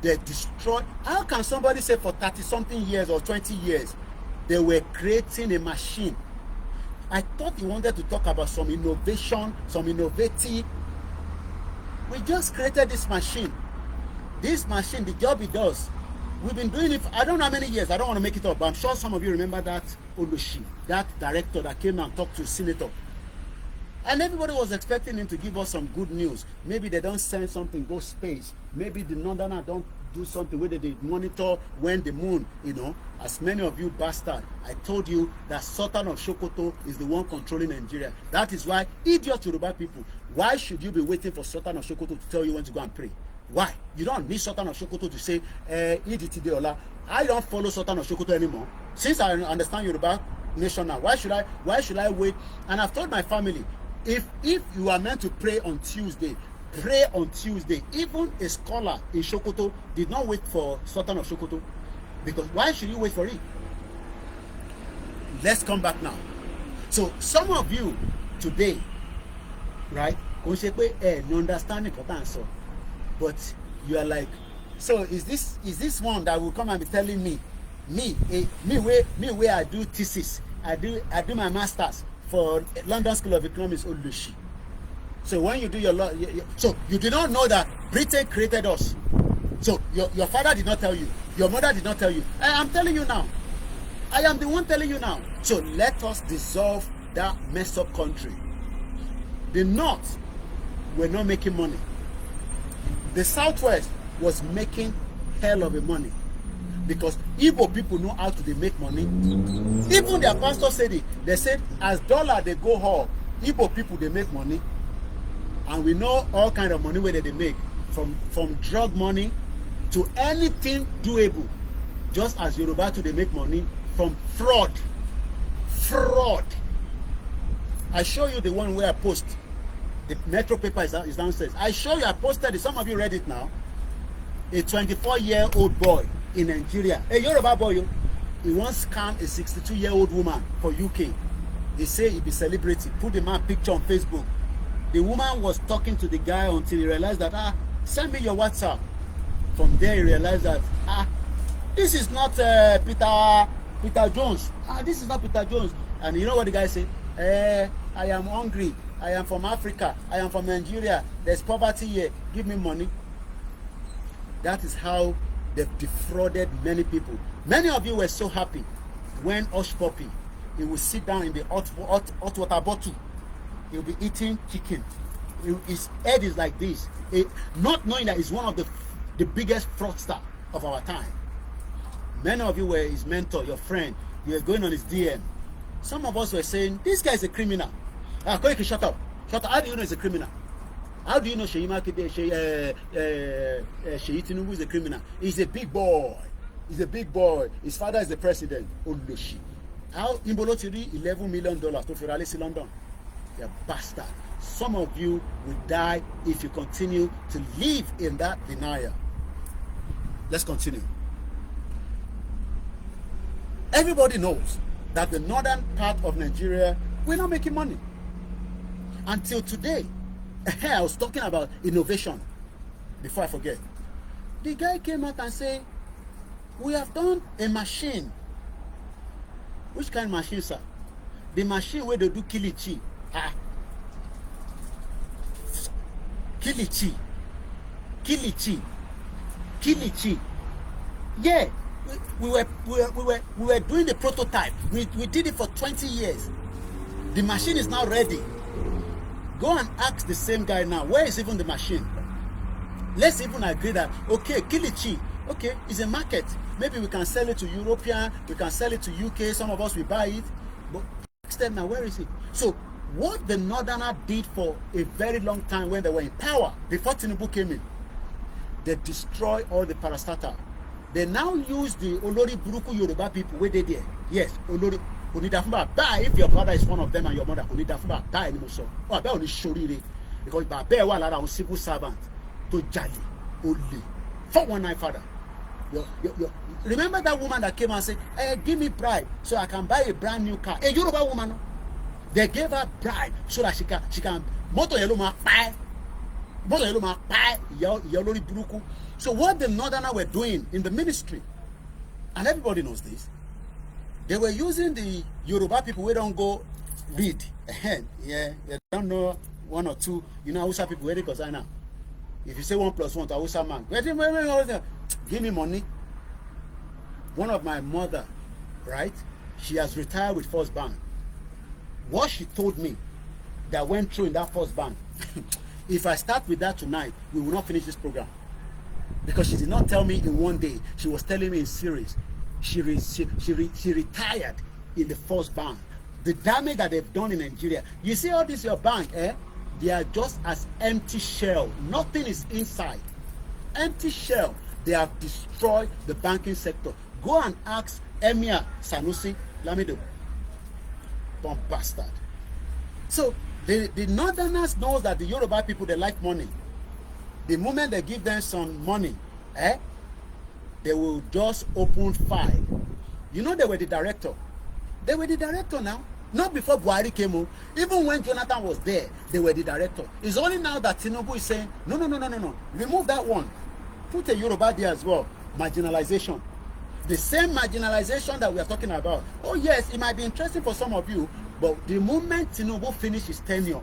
They destroy. How can somebody say for 30-something years or 20 years, they were creating a machine? I thought he wanted to talk about some innovation, some innovative. We just created this machine. This machine, the job it does we've been doing it for, I don't know how many years. I don't want to make it up, but I'm sure some of you remember that Olushi, that director that came and talked to the senator. And everybody was expecting him to give us some good news. Maybe they don't send something, go space. Maybe the Northerner don't do something where they monitor when the moon, you know. As many of you bastard, I told you that Sultan of Sokoto is the one controlling Nigeria. That is why, idiot Yoruba people, why should you be waiting for Sultan of Sokoto to tell you when to go and pray? Why? You don't need Sultan of Sokoto to say, Iditideola, I don't follow Sultan of Sokoto anymore. Since I understand Yoruba nation now, why should I wait? And I've told my family, if you are meant to pray on Tuesday, pray on Tuesday. Even a scholar in Sokoto did not wait for Sultan of Sokoto, because why should you wait for it? Let's come back now. So some of you today, right, you understand importance, but you are like, so is this one that will come and be telling me where I do thesis, I do my masters for London School of Economics, Olushi. So when you do so you did not know that Britain created us. So your father did not tell you, your mother did not tell you. I'm telling you now. I am the one telling you now. So let us dissolve that messed up country. The North were not making money. The Southwest was making hell of a money, because Igbo people know how to make money. Even their pastor said it. They said as dollar they go up, Igbo people they make money, and we know all kind of money where they make, from drug money to anything doable. Just as Yoruba too they make money from fraud. I show you the one where I post. The Metro paper is downstairs. I show you, I posted it. Some of you read it now. A 24-year-old boy in Nigeria, a Yoruba boy, he once scammed a 62-year-old woman for UK. They say he be celebrity. Put the man picture on Facebook. The woman was talking to the guy until he realized that, send me your WhatsApp. From there he realized that, this is not Peter Jones. This is not Peter Jones. And you know what the guy said? I am hungry. I am from Africa. I am from Nigeria. There's poverty here. Give me money. That is how they've defrauded many people. Many of you were so happy when Hush Puppy, he will sit down in the hot water bottle. He'll be eating chicken. His head is like this. Not knowing that he's one of the biggest fraudster of our time. Many of you were his mentor, your friend. You were going on his DM. Some of us were saying, this guy is a criminal. Koiki, shut up. Shut up. How do you know he's a criminal? How do you know Sheyi Tinubu is a criminal? He's a big boy. He's a big boy. His father is the president. Oloshi. How Imbolo Tiri $11 million to Feralisi London? You're a bastard. Some of you will die if you continue to live in that denial. Let's continue. Everybody knows that the northern part of Nigeria, we're not making money. Until today, I was talking about innovation. Before I forget, the guy came out and said, we have done a machine. Which kind of machine, sir? The machine where they do kilichi. Kilichi. Yeah, we were doing the prototype. We did it for 20 years. The machine is now ready. Go and ask the same guy now, where is even the machine? Let's even agree that, okay, Kilichi, okay, it's a market. Maybe we can sell it to European, we can sell it to UK, some of us will buy it. But ask them now, where is it? So what the Northerner did for a very long time when they were in power, before Tinubu came in, they destroyed all the parastatal. They now use the Olori Buruku Yoruba people where they there. Yes, Olori. If your father is one of them and your mother, die anymore. So, only shorire because Babe wa lara on civil servant to Jali only 419 father. Remember that woman that came and said, give me bribe so I can buy a brand new car. A Yoruba woman. They gave her bribe so that she can moto yeloma buy. So what the Northerner were doing in the ministry, and everybody knows this, they were using the Yoruba people who don't go read ahead. Yeah, they don't know one or two. You know, Hausa people, where they go now. If you say 1 + 1 to Hausa man, give me money. one of my mother, right? She has retired with First Bank. What she told me that went through in that First Bank, if I start with that tonight, we will not finish this program. Because she did not tell me in one day. She was telling me in series. She retired in the First Bank. The damage that they've done in Nigeria. You see all this your bank, they are just as empty shell. Nothing is inside. Empty shell. They have destroyed the banking sector. Go and ask Emir Sanusi Lamido. Bomb bastard. So the Northerners knows that the Yoruba people, they like money. The moment they give them some money, they will just open file. You know, they were the director. They were the director now. Not before Buhari came on. Even when Jonathan was there, they were the director. It's only now that Tinubu is saying, no. Remove that one. Put a Yoruba there as well. Marginalization. The same marginalization that we are talking about. Oh yes, it might be interesting for some of you, but the moment Tinubu finishes his tenure,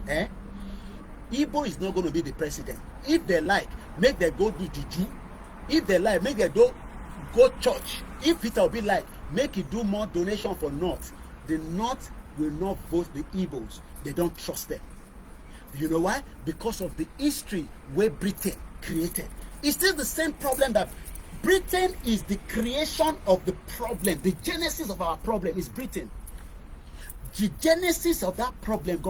Igbo is not going to be the president. If they like, make them go do juju. If they like, make them go church. If Peter will be like, make it do more donation for North. The North will not vote the Igbos. They don't trust them. You know why? Because of the history where Britain created. It's still the same problem that Britain is the creation of the problem. The genesis of our problem is Britain. The genesis of that problem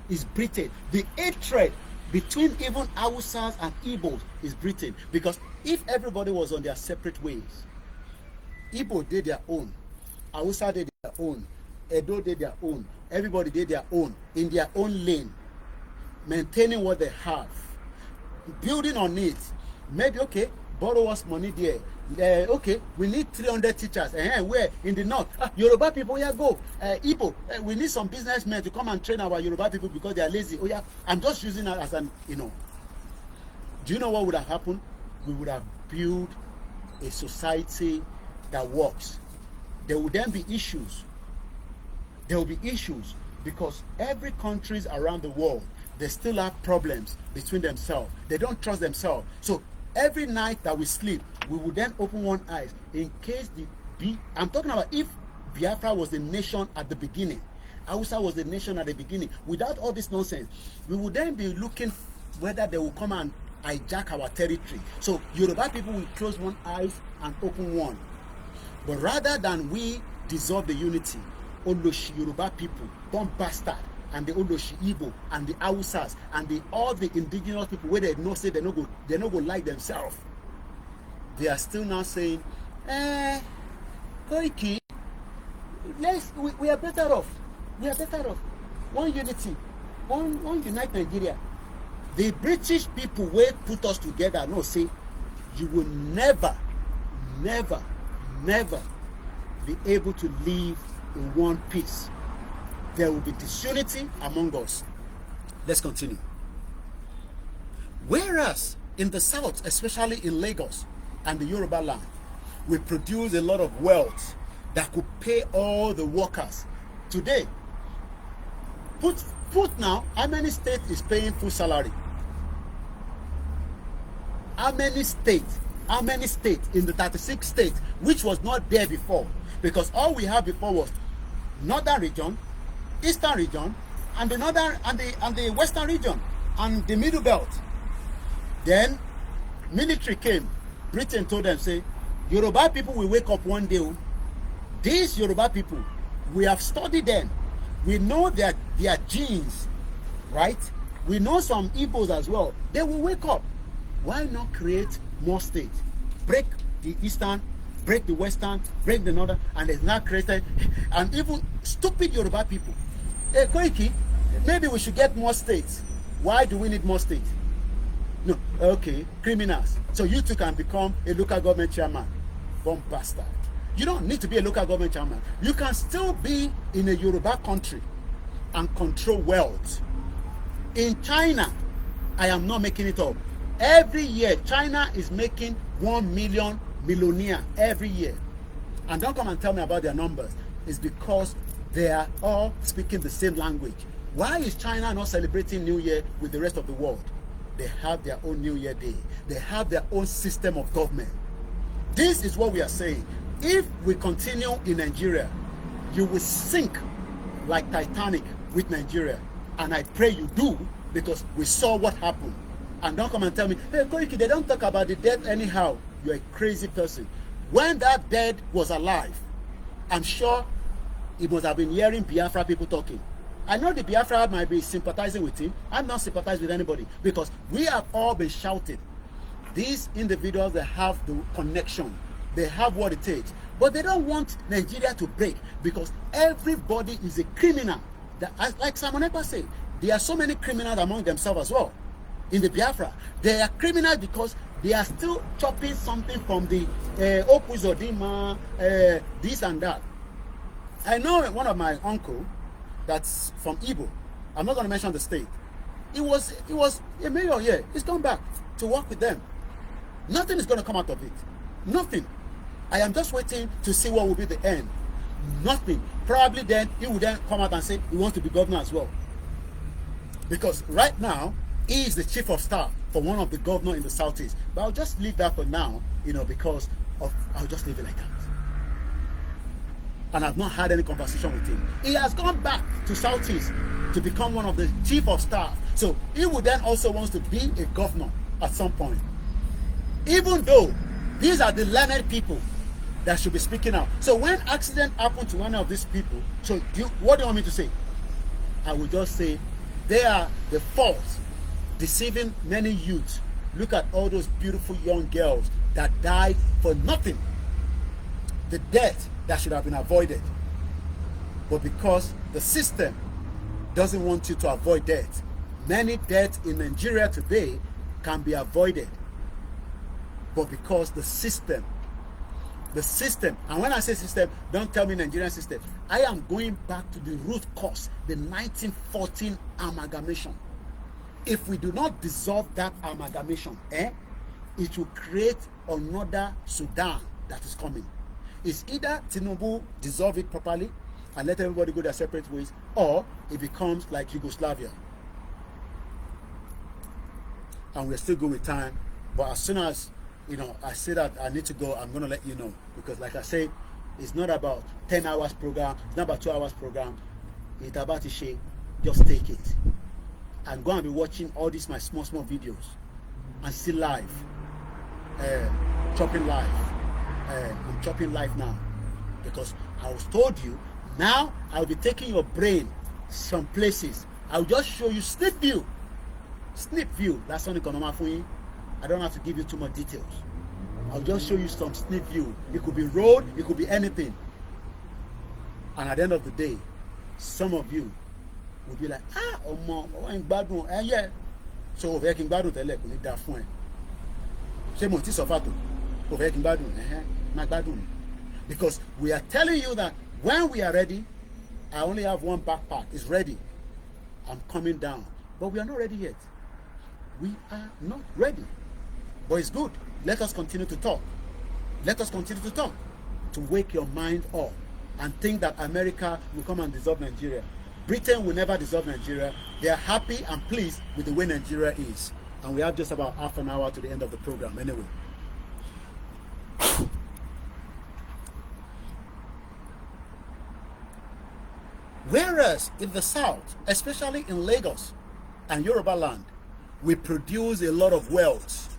is Britain. The hatred between even Hausas and Igbos is Britain. Because if everybody was on their separate ways, Igbo did their own, Hausa did their own, Edo did their own, everybody did their own, in their own lane, maintaining what they have, building on it, maybe, okay, borrow us money there. Okay, we need 300 teachers. Where? In the north. Yoruba people, yeah, go. Igbo, we need some businessmen to come and train our Yoruba people because they are lazy. Oh yeah, I'm just using that as an, Do you know what would have happened? We would have built a society that works. There would then be issues. There will be issues because every countries around the world, they still have problems between themselves. They don't trust themselves. So every night that we sleep, we will then open one eye in case I'm talking about if Biafra was the nation at the beginning, Hausa was the nation at the beginning, without all this nonsense, we would then be looking whether they will come and hijack our territory. So Yoruba people will close one eye and open one. But rather than we dissolve the unity, Oloshi Yoruba people, bomb bastard, and the Oloshi Igbo and the Hausas and all the indigenous people where they know say they no go like themselves. They are still now saying, Koiki, we are better off. We are better off. One unity, one unite Nigeria. The British people will put us together. No, say you will never be able to live in one piece. There will be disunity among us. Let's continue. Whereas in the south, especially in Lagos and the Yoruba land, we produce a lot of wealth that could pay all the workers. Today, put now, how many states is paying full salary? How many states in the 36 states, which was not there before? Because all we had before was northern region, eastern region, and the northern and the western region, and the middle belt. Then military came. Britain told them, say, Yoruba people will wake up one day. These Yoruba people, we have studied them. We know their genes, right? We know some Igbos as well. They will wake up. Why not create more states? Break the eastern, break the western, break the northern, and it's not created. And even stupid Yoruba people. Hey, Koiki, maybe we should get more states. Why do we need more states? No, okay, criminals. So you two can become a local government chairman. Bomb bastard. You don't need to be a local government chairman. You can still be in a Yoruba country and control wealth. In China, I am not making it up. Every year, China is making 1 million millionaire every year. And don't come and tell me about their numbers. It's because they are all speaking the same language. Why is China not celebrating New Year with the rest of the world? They have their own New Year Day. They have their own system of government. This is what we are saying. If we continue in Nigeria, you will sink like Titanic with Nigeria. And I pray you do, because we saw what happened. And don't come and tell me, hey, Koiki, they don't talk about the dead anyhow. You're a crazy person. When that dead was alive, I'm sure he must have been hearing Biafra people talking. I know the Biafra might be sympathizing with him. I'm not sympathizing with anybody, because we have all been shouted. These individuals, they have the connection. They have what it takes. But they don't want Nigeria to break, because everybody is a criminal. Like Simon Ekpa said, there are so many criminals among themselves as well. In the Biafra, they are criminals because they are still chopping something from the Okuzodima, this and that. I know one of my uncle that's from Igbo. I'm not going to mention the state. He was a mayor here. He's gone back to work with them. Nothing is going to come out of it. Nothing. I am just waiting to see what will be the end. Nothing. Probably then he will then come out and say he wants to be governor as well. Because right now, he is the chief of staff for one of the governors in the southeast. But I'll just leave that for now, because I'll just leave it like that. And I've not had any conversation with him. He has gone back to southeast to become one of the chief of staff. So he would then also wants to be a governor at some point. Even though these are the learned people that should be speaking out. So when accident happened to one of these people, so what do you want me to say? I will just say they are the fault, deceiving many youths. Look at all those beautiful young girls that died for nothing. The death that should have been avoided. But because the system doesn't want you to avoid death, many deaths in Nigeria today can be avoided. But because the system, and when I say system, don't tell me Nigerian system. I am going back to the root cause, the 1914 amalgamation. If we do not dissolve that amalgamation, it will create another Sudan that is coming. It's either Tinubu dissolve it properly and let everybody go their separate ways, or it becomes like Yugoslavia. And we're still good with time, but as soon as I say that I need to go, I'm going to let you know. Because like I say, it's not about 10 hours program, it's not about 2 hours program. It's about a shame. Just take it. And go and be watching all these my small videos. And see live. Chopping live. I'm chopping live now. Because I was told you, now I'll be taking your brain some places. I'll just show you snip view. Snip view. That's on economy for you. I don't have to give you too much details. I'll just show you some snip view. It could be road, it could be anything. And at the end of the day, some of you will be like, yeah. So over here, Kimbadu tele kuni da fun e. Se mo ti so fato. Over here, Kimbadu, because we are telling you that when we are ready, I only have one backpack. It's ready. I'm coming down. But we are not ready yet. We are not ready. But it's good. Let us continue to talk. Let us continue to talk. To wake your mind up and think that America will come and dissolve Nigeria. Britain will never dissolve Nigeria. They are happy and pleased with the way Nigeria is. And we have just about half an hour to the end of the program anyway. Whereas in the south, especially in Lagos and Yoruba land, we produce a lot of wealth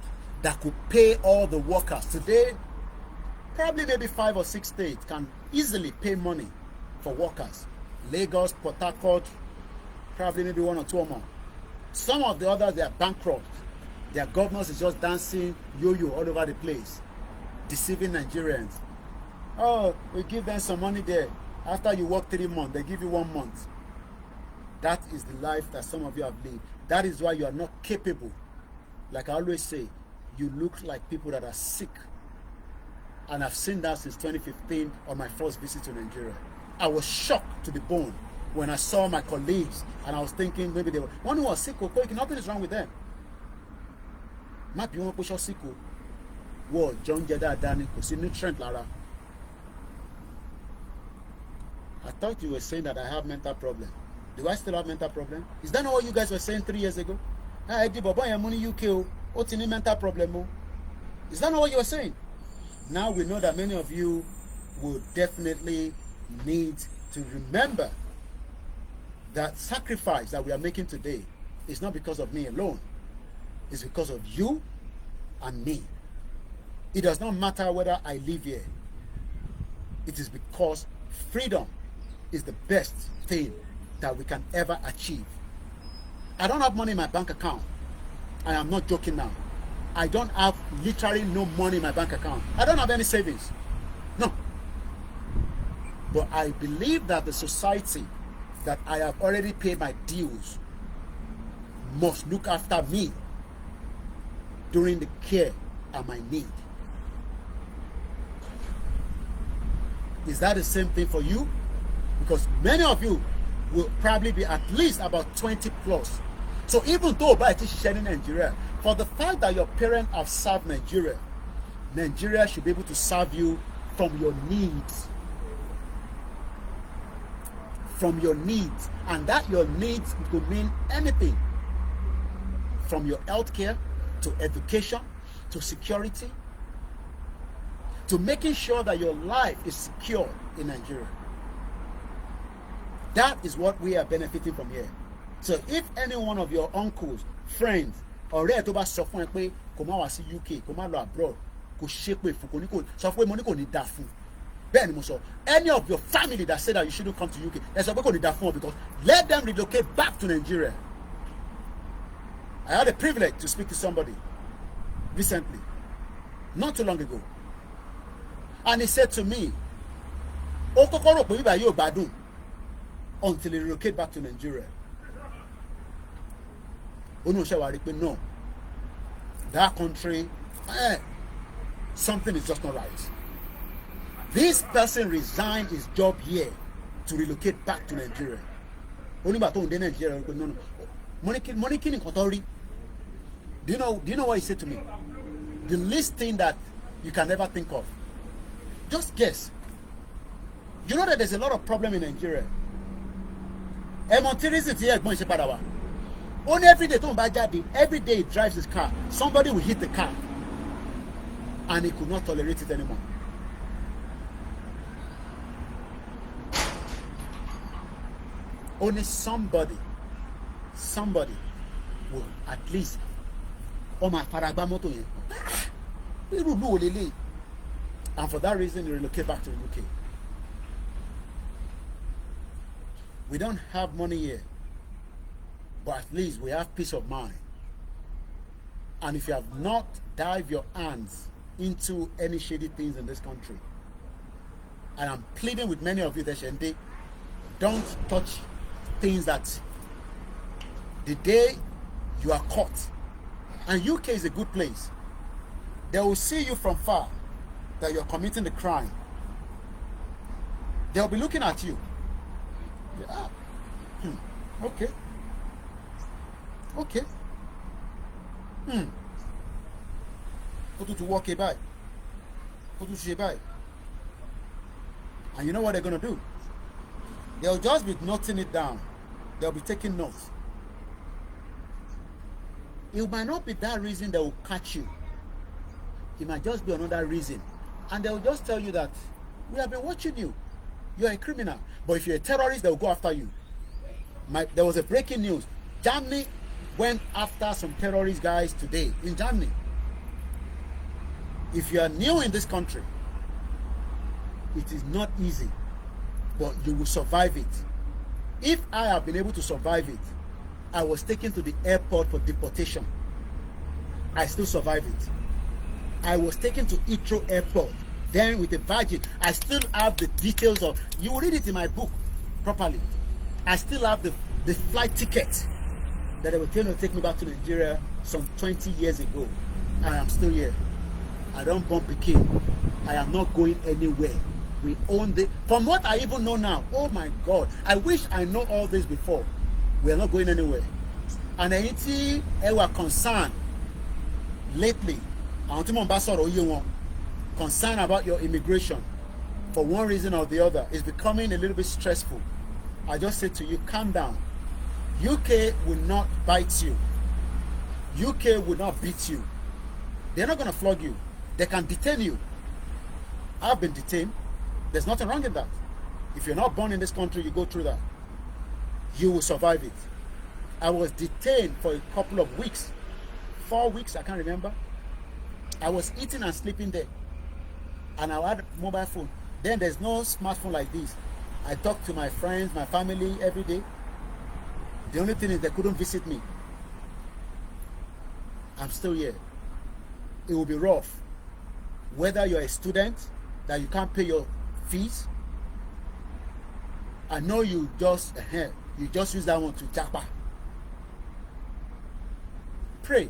that could pay all the workers. Today, probably maybe 5 or 6 states can easily pay money for workers. Lagos, Port Harcourt, probably maybe 1 or 2 more. Some of the others, they are bankrupt. Their governors is just dancing yo-yo all over the place, deceiving Nigerians. Oh, we give them some money there. After you work 3 months, they give you 1 month. That is the life that some of you have lived. That is why you are not capable. Like I always say, you look like people that are sick. And I've seen that since 2015 on my first visit to Nigeria. I was shocked to the bone when I saw my colleagues and I was thinking maybe they were, one who was sick, nothing is wrong with them. Not you want to push sick. Whoa, John Jeda Danny, because nutrient Lara. I thought you were saying that I have mental problem. Do I still have mental problem? Is that not what you guys were saying 3 years ago? I did money UK. What's in mental problem? Is that not what you were saying? Now we know that many of you will definitely need to remember that sacrifice that we are making today is not because of me alone. It's because of you and me. It does not matter whether I live here. It is because freedom is the best thing that we can ever achieve. I don't have money in my bank account. I am not joking now. I don't have literally no money in my bank account. I don't have any savings. No. But I believe that the society that I have already paid my dues must look after me during the care and my need. Is that the same thing for you? Because many of you will probably be at least about 20 plus. So even though by sharing Nigeria, for the fact that your parents have served Nigeria, Nigeria should be able to serve you from your needs. From your needs. And that your needs could mean anything. From your healthcare, to education, to security, to making sure that your life is secure in Nigeria. That is what we are benefiting from here. So if any one of your uncles, friends, ọ̀rẹ́ tó bá sọ fún ẹ pé kó má wá sí UK, kó má lọ abroad, kó ṣépè fún, kó ní kó sọ fún ẹ mo ní kò ní dá fún. Bẹ́ẹ̀ ni mo sọ. Any of your family that said that you shouldn't come to UK, ẹ sọ pé kò ní dá fún ọ, because let them relocate back to Nigeria. I had a privilege to speak to somebody recently, not too long ago. And he said to me, ó kọ́kọ́ rò pé bíbá yóò gbádùn until he relocate back to Nigeria. No, that country, something is just not right. This person resigned his job here to relocate back to Nigeria. Only about Nigeria. No. Money killing authority. Do you know what he said to me? The least thing that you can ever think of. Just guess. You know that there's a lot of problem in Nigeria. Only every day, every day he drives his car, somebody will hit the car. And he could not tolerate it anymore. Only somebody will at least, oh my faragba moto yen. And for that reason, he relocated back to the UK. We don't have money here, but at least we have peace of mind. And if you have not dived your hands into any shady things in this country, and I'm pleading with many of you, Deshende, don't touch things that the day you are caught. And UK is a good place. They will see you from far that you're committing the crime. They'll be looking at you. Yeah. Okay. Put to walk by. Put to by. And you know what they're gonna do? They'll just be noting it down. They'll be taking notes. It might not be that reason they will catch you. It might just be another reason. And they'll just tell you that we have been watching you. You're a criminal. But if you're a terrorist, they'll go after you. There was a breaking news. Germany went after some terrorist guys today in Germany. If you are new in this country, it is not easy, but you will survive it. If I have been able to survive it, I was taken to the airport for deportation. I still survived it. I was taken to Heathrow Airport, then with a Virgin. I still have the details of, you will read it in my book properly. I still have the flight ticket that they were trying to take me back to Nigeria some 20 years ago. I am still here. I don't bump the king. I am not going anywhere. We own the, from what I even know now, oh my God, I wish I know all this before. We are not going anywhere. And anything I were concerned lately, concerned about your immigration for one reason or the other is becoming a little bit stressful. I just said to you, calm down. UK will not bite you. UK will not beat you. They're not going to flog you. They can detain you. I've been detained. There's nothing wrong in that. If you're not born in this country, you go through that. You will survive it. I was detained for a couple of weeks, 4 weeks, I can't remember. I was eating and sleeping there, and I had a mobile phone. Then there's no smartphone like this. I talked to my friends, my family every day. The only thing is they couldn't visit me. I'm still here. It will be rough. Whether you're a student that you can't pay your fees, I know you just use that one to japa. Pray,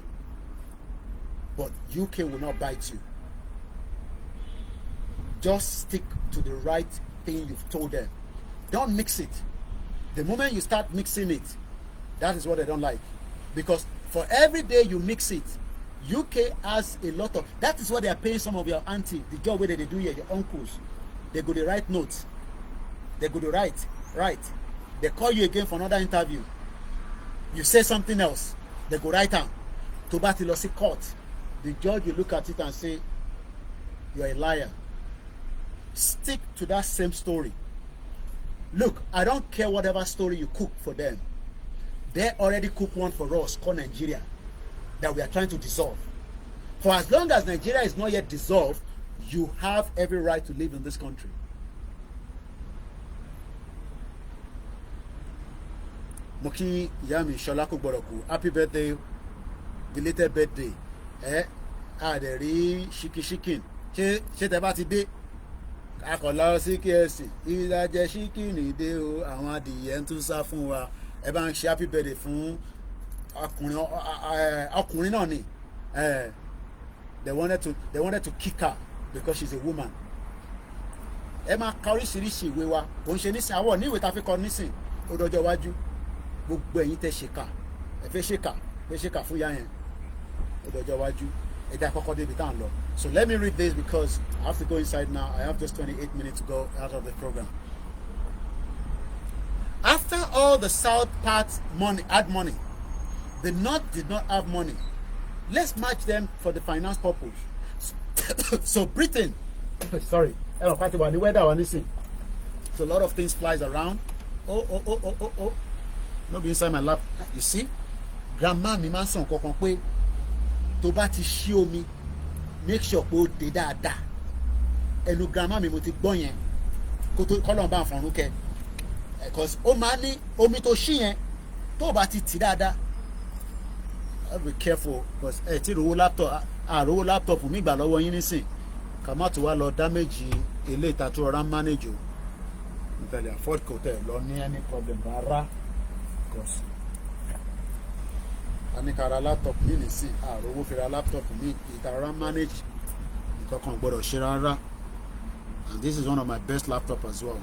but UK will not bite you. Just stick to the right thing you've told them. Don't mix it. The moment you start mixing it, that is what they don't like. Because for every day you mix it, UK has a lot of, that is what they are paying some of your auntie, the job where they do here, your uncles. They go to write notes. They go to write. They call you again for another interview. You say something else. They go write down. To Batilosi court. The judge will look at it and say, you're a liar. Stick to that same story. Look, I don't care whatever story you cook for them. They already cook one for us called Nigeria that we are trying to dissolve. For as long as Nigeria is not yet dissolved, you have every right to live in this country. Moki Yami Sholaku Boroku, happy birthday, belated birthday. Aderi Shikin. Ṣé tẹ́ bá ti dé? Akọ̀lá sí KFC. Ìdájẹ́ ṣíkìnì dé o, àwọn adìyẹ ń tún sá fún wa. Ẹ bá ń ṣe happy birthday fún ọkùnrin náà ni. They wanted to kick her because she's a woman. Ẹ máa ka oríṣiríṣi ìwé wa. Kò ń ṣe nísìn àwọ̀ ní ìwé ta fi kọ nísìn. Ó dọjọ́ iwájú. Gbogbo ẹ̀yin tẹ́ ṣèkà. Ẹ fẹ́ ṣèkà fún ìyá yẹn. Ó dọjọ́ iwájú. So let me read this because I have to go inside now. I have just 28 minutes to go out of the program. After all the South part had money, the North did not have money. Let's match them for the finance purpose. So Britain, sorry, so a lot of things flies around. Oh. Not be inside my lap. You see? Grandma mi máa ń sọ nǹkan kan pé tó bá ti ṣí omi, make sure pé ó dé dáadáa. Ẹnu grandma mi mo ti gbọ́ yẹn kó tó kọ́lọ́n bá fọ̀rún kẹ. Because ó máa ní omi tó ṣí yẹn tó bá ti tì dáadáa. I'll be careful because tí rówó laptop mi gbà lọ́wọ́ yín nísìn. Ká má tó wá lọ damage ilé ìta tó rọra manage o. Ìtẹ̀lẹ̀ afford kò tẹ̀ lọ ní any problem rárá. Because anikara laptop mi nísìn àròwó fi ra laptop mi ìtara manage nǹkan kan gbọ́dọ̀ ṣe rárá, and this is one of my best laptop as well.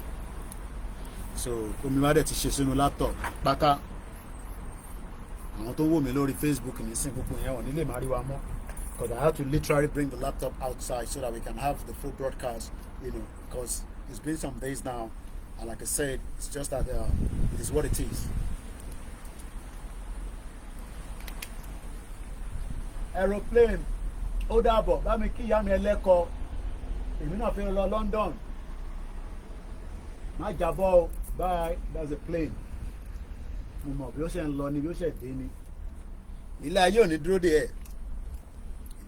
So omi wá dẹ̀ ti ṣe sínú laptop pátá. Àwọn tó ń wò mí lórí Facebook nísìn gbogbo yẹn wọ́n nílé máa rí wa mọ́, because I had to literally bring the laptop outside so that we can have the full broadcast, because it's been some days now, and like I said, it's just that it is what it is. Aeroplane ó dàbọ̀ bá mi kí ìyá mi ẹlẹ́kọ̀ọ́, èmi náà fẹ́ lọ London, má jábọ́ o, bye, that's a plane. Mo mọ̀ bí ó ṣe ń lọ ni bí ó ṣe dé ni. Ilé ayé ò ní dúró de ẹ̀.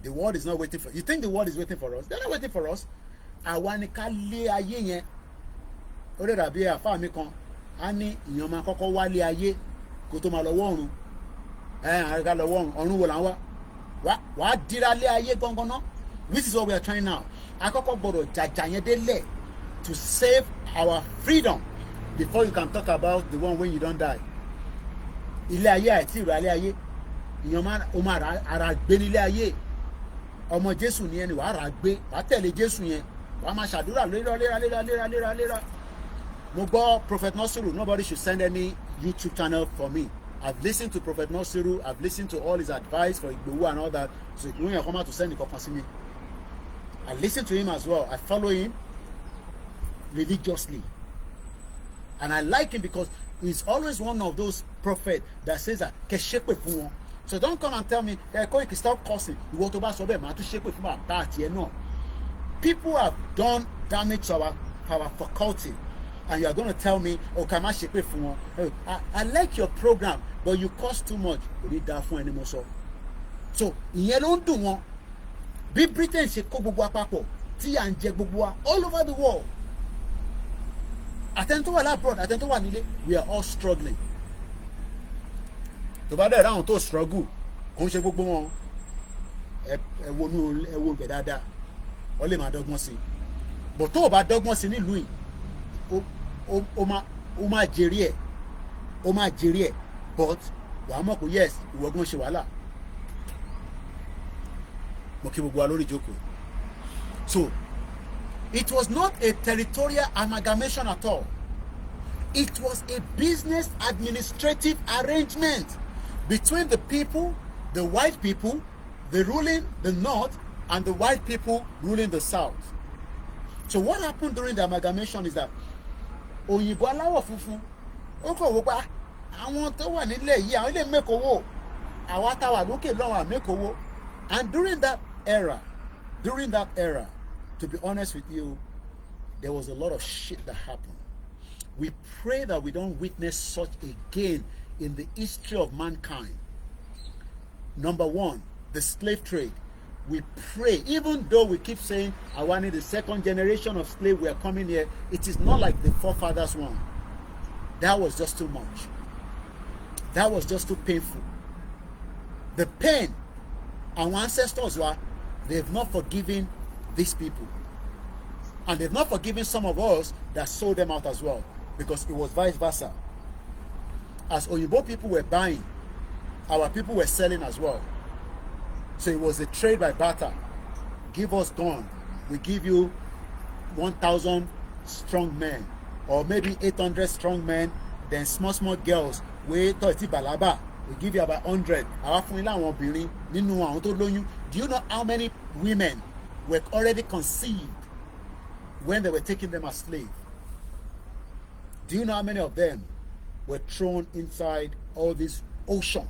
The world is not waiting for you. Think the world is waiting for us? They're not waiting for us. Àwa ni ká lé ayé yẹn. Ó dẹ̀ dàbí àfáà mi kan, á ní ìyàn máa kọ́kọ́ wálé ayé kó tó máa lọ wọ́ọ̀run. Àríkà lọ wọ́ọ̀run, ọ̀run wo là ń wá? Wàá dira lé ayé gangan náà. Which is what we are trying now. Akọ́kọ́ gbọ́dọ̀ jàjà yẹn délẹ̀ to save our freedom before you can talk about the one when you don't die. Ilé ayé àti ìrọ̀ alẹ́ ayé. Ìyàn ó máa ara gbé nílé ayé. Ọmọ Jésù ni ẹni wàá rà gbé. Wàá tẹ̀lé Jésù yẹn. Wàá máa ṣàdúrà léra. Mo gbọ́ Prophet Nasiru, nobody should send any YouTube channel for me. I've listened to Prophet Nasiru, I've listened to all his advice for Igbohu and all that. So when you come out to send the copy to me, I listen to him as well. I follow him religiously. And I like him because he's always one of those prophets that says that so don't come and tell me, Koiki, stop cursing. You want to buy something, man, to shape with my party. No. People have done damage to our power faculty, and you are going to tell me, oh, can I ṣépè fún wọn? Oh, I like your program, but you cost too much. Kò ní dáa fún ẹni mo sọ. So ìyẹn ló ń dùn wọn. Bí Britain ṣe kó gbogbo àpapọ̀ tí à ń jẹ gbogbo wa all over the world. Àtẹni tó wà lábroad, àtẹni tó wà nílé, we are all struggling. Tó bá dẹ̀ ráhùn tó struggle, kò ń ṣe gbogbo wọn. Ẹ wo ibẹ̀ dáadáa, wọ́n lè máa dọ́gbọ́n sí i. But tó o bá dọ́gbọ́n sí nílùú yìí, ó máa jèrè ẹ̀, but wàá mọ̀ pé yes, ìwọ́gbọ́n ṣe wàhálà. Mo kí gbogbo wa lórí ìjókòó. So it was not a territorial amalgamation at all. It was a business administrative arrangement between the people, the white people, the ruling the north, and the white people ruling the south. So what happened during the amalgamation is that òyìnbó aláwọ̀ funfun ó kọ̀ wò pa àwọn tó wà nílẹ̀ yìí àwọn ilé mẹ́kọ̀ọ́wọ́ àwa táwà lókè lọ́wọ́ àmẹ́kọ̀ọ́wọ́. And during that era, to be honest with you, there was a lot of shit that happened. We pray that we don't witness such again in the history of mankind. Number one, the slave trade. We pray, even though we keep saying, I wanted the second generation of slaves were coming here, it is not like the forefathers one. That was just too much. That was just too painful. The pain our ancestors were, they've not forgiven these people. And they've not forgiven some of us that sold them out as well, because it was vice versa. As Oyibo people were buying, our people were selling as well. So it was a trade by barter. Give us gun, we give you 1,000 strong men, or maybe 800 strong men. Then small girls, we 30 balaba, we give you about 100. Do you know how many women were already conceived when they were taking them as slaves? Do you know how many of them were thrown inside all this ocean?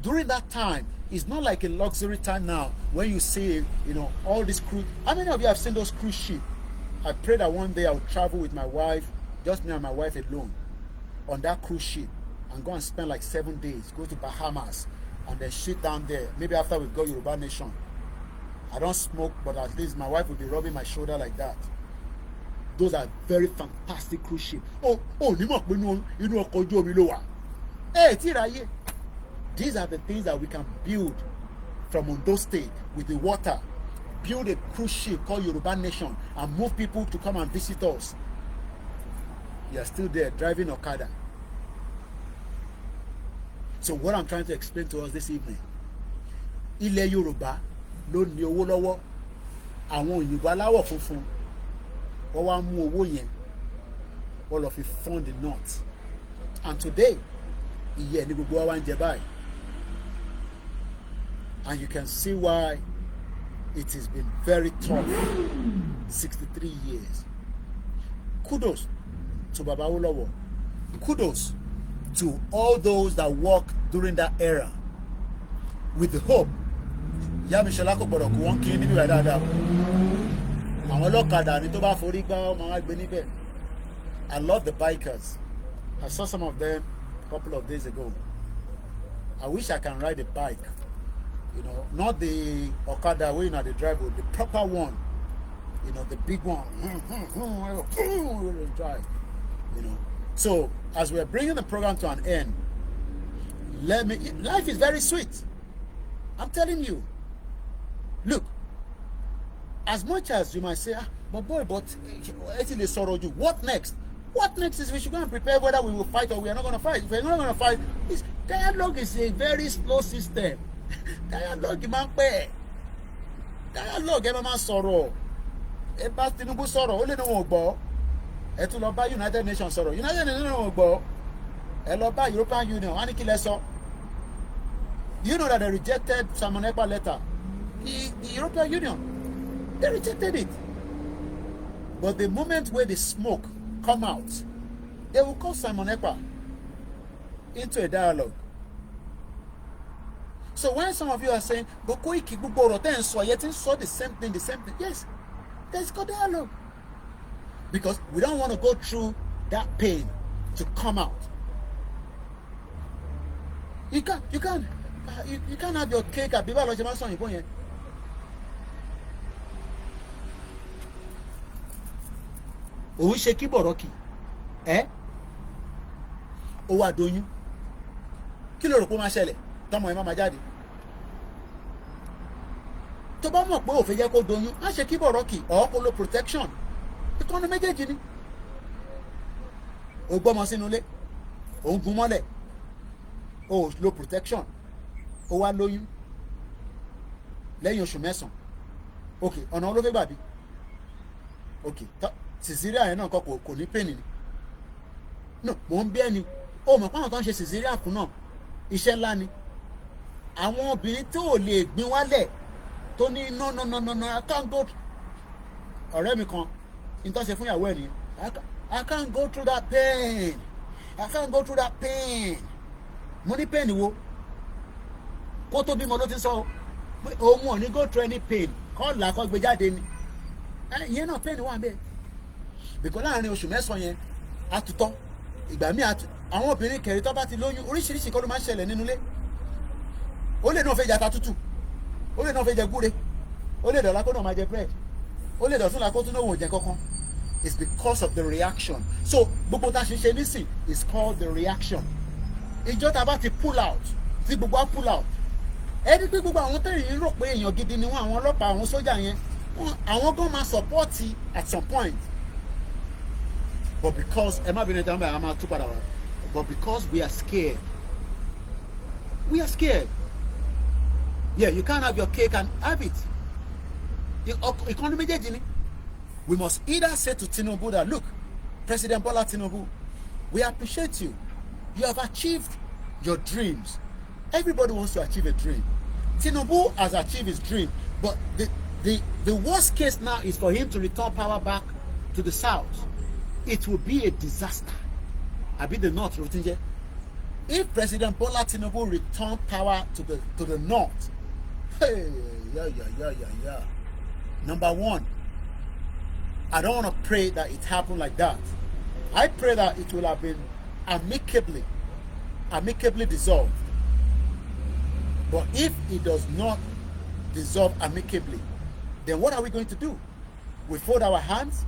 During that time, it's not like a luxury time now when you see, all these cruise. How many of you have seen those cruise ships? I pray that one day I will travel with my wife, just me and my wife alone, on that cruise ship, and go and spend like 7 days, go to Bahamas, and then sit down there. Maybe after we've got Yoruba Nation. I don't smoke, but at least my wife will be rubbing my shoulder like that. Those are very fantastic cruise ships. These are the things that we can build from Ondo State with the water. Build a cruise ship called Yoruba Nation and move people to come and visit us. You are still there driving Okada. So what I'm trying to explain to us this evening, ilẹ̀ Yorùbá ló ní owó lọ́wọ́, àwọn òyìnbó aláwọ̀ funfun wọ́n wá mú owó yẹn wọ́n lọ fi fund the north, and today ìyẹn ní gbogbo wa wá ń jẹ báyìí. And you can see why it has been very tough. 63 years. Kudos to Baba Awolowo. Kudos to all those that worked during that era with the hope. I love the bikers. I saw some of them a couple of days ago. I wish I can ride a bike. Not the Okada where they drive, but the proper one. The big one. Drive. So as we are bringing the program to an end, life is very sweet. I'm telling you. Look, as much as you might say, but what next? What next is we should go and prepare whether we will fight or we are not going to fight. If we're not going to fight, dialogue is a very slow system. Dialogue máa ń pẹ́. Dialogue ẹ máa sọ̀rọ̀. Ẹ bá Tinubu sọ̀rọ̀, ó lè ní wọn ò gbọ́. Ẹ tún lọ bá United Nations sọ̀rọ̀. United Nations wọn ò gbọ́. Ẹ lọ bá European Union, wọ́n á ní kí lẹ sọ. You know that they rejected Simon Ekpa letter. The European Union, they rejected it. But the moment where the smoke come out, they will call Simon Ekpa into a dialogue. So when some of you are saying, but Koiki gbogbo ọ̀rọ̀ tẹ́ ń sọ yẹn ti ń sọ the same thing. Yes, there's got dialogue. because we don't want to go through that pain to come out. You can't have your cake at Biba Lojima Son Ibo. Òun ṣe kí bọ̀rọ̀kì ó wà doyún kí ló rò pé ó máa ṣẹlẹ̀ tọmọ ẹ má máa jáde tó bá mọ̀ pé òfin jẹ́ kó doyún má ṣe kí bọ̀rọ̀kì ọ̀ kó lo protection ìkànnì méjèèjì ni ó gbọ́mọ sínú ilé ó ń gun mọ́lẹ̀ ó lo protection ó wá lóyún lẹ́yìn oṣù mẹ́sàn-án ok ọ̀nà olófẹ́ gbàbí ok cesarean yẹn náà kò ní pain ni no mò ń bí ẹni ó mọ̀ páwọn tó ń ṣe cesarean fún náà iṣẹ́ ńlá ni àwọn obìnrin tó ò lè gbin wálẹ̀ tó ní no I can't go ọ̀rẹ́ mi kan nítorí ṣe fún ìyàwó ẹ̀ nìyẹn I can't go through that pain mo ní pain wo kó tó bímọ ló ti sọ òun ò ní go through any pain kọ́ là kọ́ gbé jáde ni ìyẹn náà pain wà bẹ́ẹ̀ bìkọ́ láàrin oṣù mẹ́sàn-án yẹn àtútọ́ ìgbà míì àwọn obìnrin kẹrin tó bá ti lóyún oríṣiríṣi kọ́ ló máa ń ṣẹlẹ̀ nínú ilé ó lè náà fẹ́ jẹ ata tútù ó lè náà fẹ́ jẹ gúre ó lè dọ̀la kó náà máa jẹ bread ó lè dọ̀tún la kó tún náà wò jẹ kankan it's because of the reaction so gbogbo tá a ṣe ṣe nísìn is called the reaction ìjọ tá a bá ti pull out tí gbogbo á pull out ẹni pé gbogbo àwọn tẹ̀yìn rò pé èèyàn gidi ni wọn àwọn ọlọ́pàá àwọn sójà yẹn àwọn gan máa support at some point but because ẹ má bínú ẹja ń bẹ àwọn máa tú padà wá but because we are scared yeah you can't have your cake and have it ìkànnì méjèèjì ni we must either say to Tinubu that look President Bola Tinubu we appreciate you have achieved your dreams everybody wants to achieve a dream Tinubu has achieved his dream but the worst case now is for him to return power back to the south. It will be a disaster. Abi the north, Rotinje. If President Bola Tinubu return power to the north, hey, yeah. Number one, I don't want to pray that it happened like that. I pray that it will have been amicably dissolved. But if it does not dissolve amicably, then what are we going to do? We fold our hands?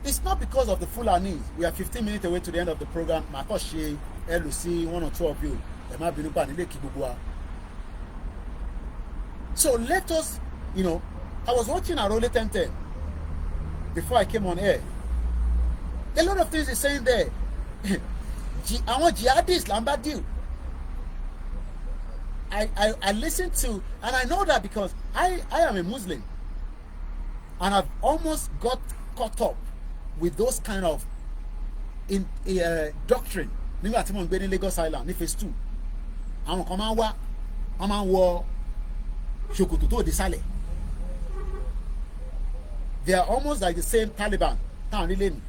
It's not because of the Fulanis. We are 15 minutes away to the end of the program. Makoshi, Lucy, one or two of you. So let us, I was watching Arole 1010 before I came on air. A lot of things is saying there. I want jihadists, Lambadiu. I listened to, and I know that because I am a Muslim. And I've almost got caught up with those kind of doctrine. Nígbà tí mo ń gbé ní Lagos Island ní phase 2. Àwọn kan máa ń wá, wọ́n máa ń wọ ṣòkòtò tó dé sálẹ̀. They are almost like the same Taliban táwọn nílé ni.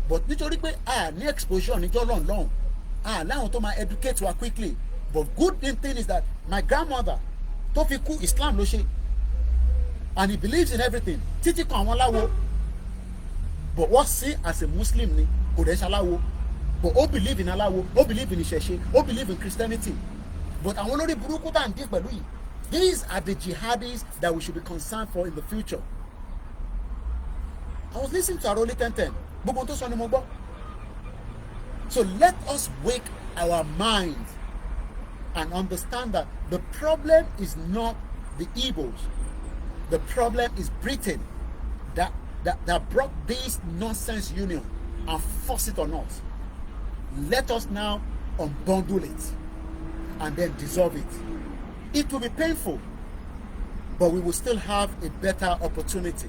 But nítorí pé ní exposure níjọ́ lọ́nlọ́n, láwọn tó máa educate wa quickly. But good thing is that my grandmother tó fi kú Islam ló ṣe. And he believes in everything. Títí kan àwọn láwo. But what see as a Muslim ni kò dẹ̀ ṣaláwo. But ó believe in aláwo, ó believe in ìṣẹ̀ṣe, ó believe in Christianity. But àwọn olórí burúkú tá à ń dé pẹ̀lú yìí. These are the jihadis that we should be concerned for in the future. I was listening to Arole 1010. Gbogbo tó sọ ni mo gbọ́. So let us wake our minds and understand that the problem is not the Igbos. The problem is Britain that brought this nonsense union and forced it on us. Let us now unbundle it and then dissolve it. It will be painful, but we will still have a better opportunity.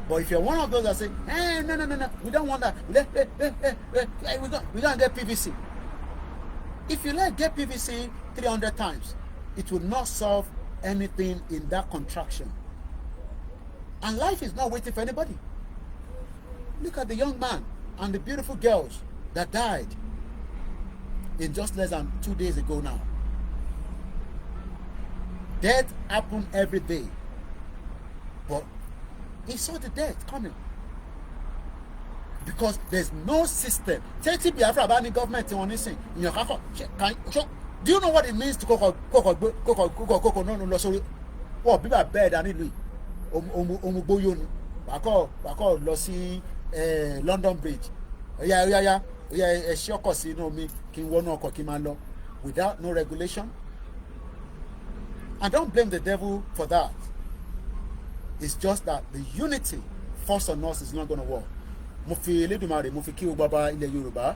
But if you're one of those that say, no, we don't want that. We don't get PVC. If you get PVC 300 times, it will not solve anything in that contraction. And life is not waiting for anybody. Look at the young man and the beautiful girls that died in just less than 2 days ago now. Death happened every day. But he saw the death coming. because there's no system. Tí Biafra bá ní government wọn nísìn ìyàn kákọ̀ do you know what it means to kókò náà lọ sórí wọ́n bíbà bẹ́ẹ̀ dá nílùú òmùgbóyò ni wàkọ̀ lọ sí London Bridge oya ẹ̀ṣẹ́ ọkọ̀ sí inú omi kí n wọnú ọkọ̀ kí n máa lọ without no regulation. And don't blame the devil for that. It's just that the unity forced on us is not going to work. Mo fi Elédùmarè mo fi kí o bàbá ilẹ̀ Yorùbá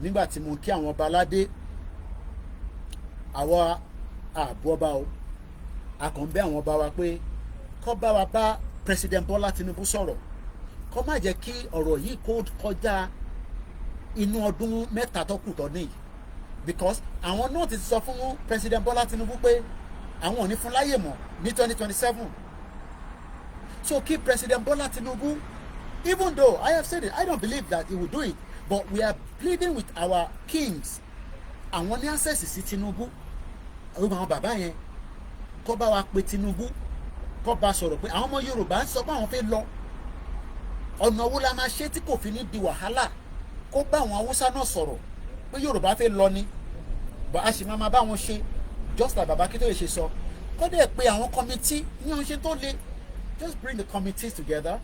nígbà tí mo kí àwọn ọba aládé àwa àbọ̀ ọba o a kàn ń bẹ̀ àwọn ọba wa pé kó bá wa bá President Bola Tinubu sọ̀rọ̀ kó má jẹ́ kí ọ̀rọ̀ yìí kó kọjá inú ọdún mẹ́ta tó kù tọ́ni because àwọn náà ti sọ fún President Bola Tinubu pé àwọn ò ní fún láyè mọ́ ní 2027. So keep President Bola Tinubu, even though I have said it, I don't believe that he will do it, but we are pleading with our kings. Àwọn ní access sí Tinubu, àwọn bàbá yẹn kó bá wa pe Tinubu, kó bá sọ̀rọ̀ pé àwọn ọmọ Yorùbá ń sọ pé àwọn fẹ́ lọ. Ọ̀nà wo la máa ṣe tí kò fi ní di wàhálà? Kó bá àwọn Haúsá náà sọ̀rọ̀ pé Yorùbá fẹ́ lọ ni, but a sì máa bá wọn ṣe just like Baba Akintoye ṣe sọ. Kó dẹ̀ pé àwọn committee ní ọ̀hún ṣe tó le. Just bring the committees together,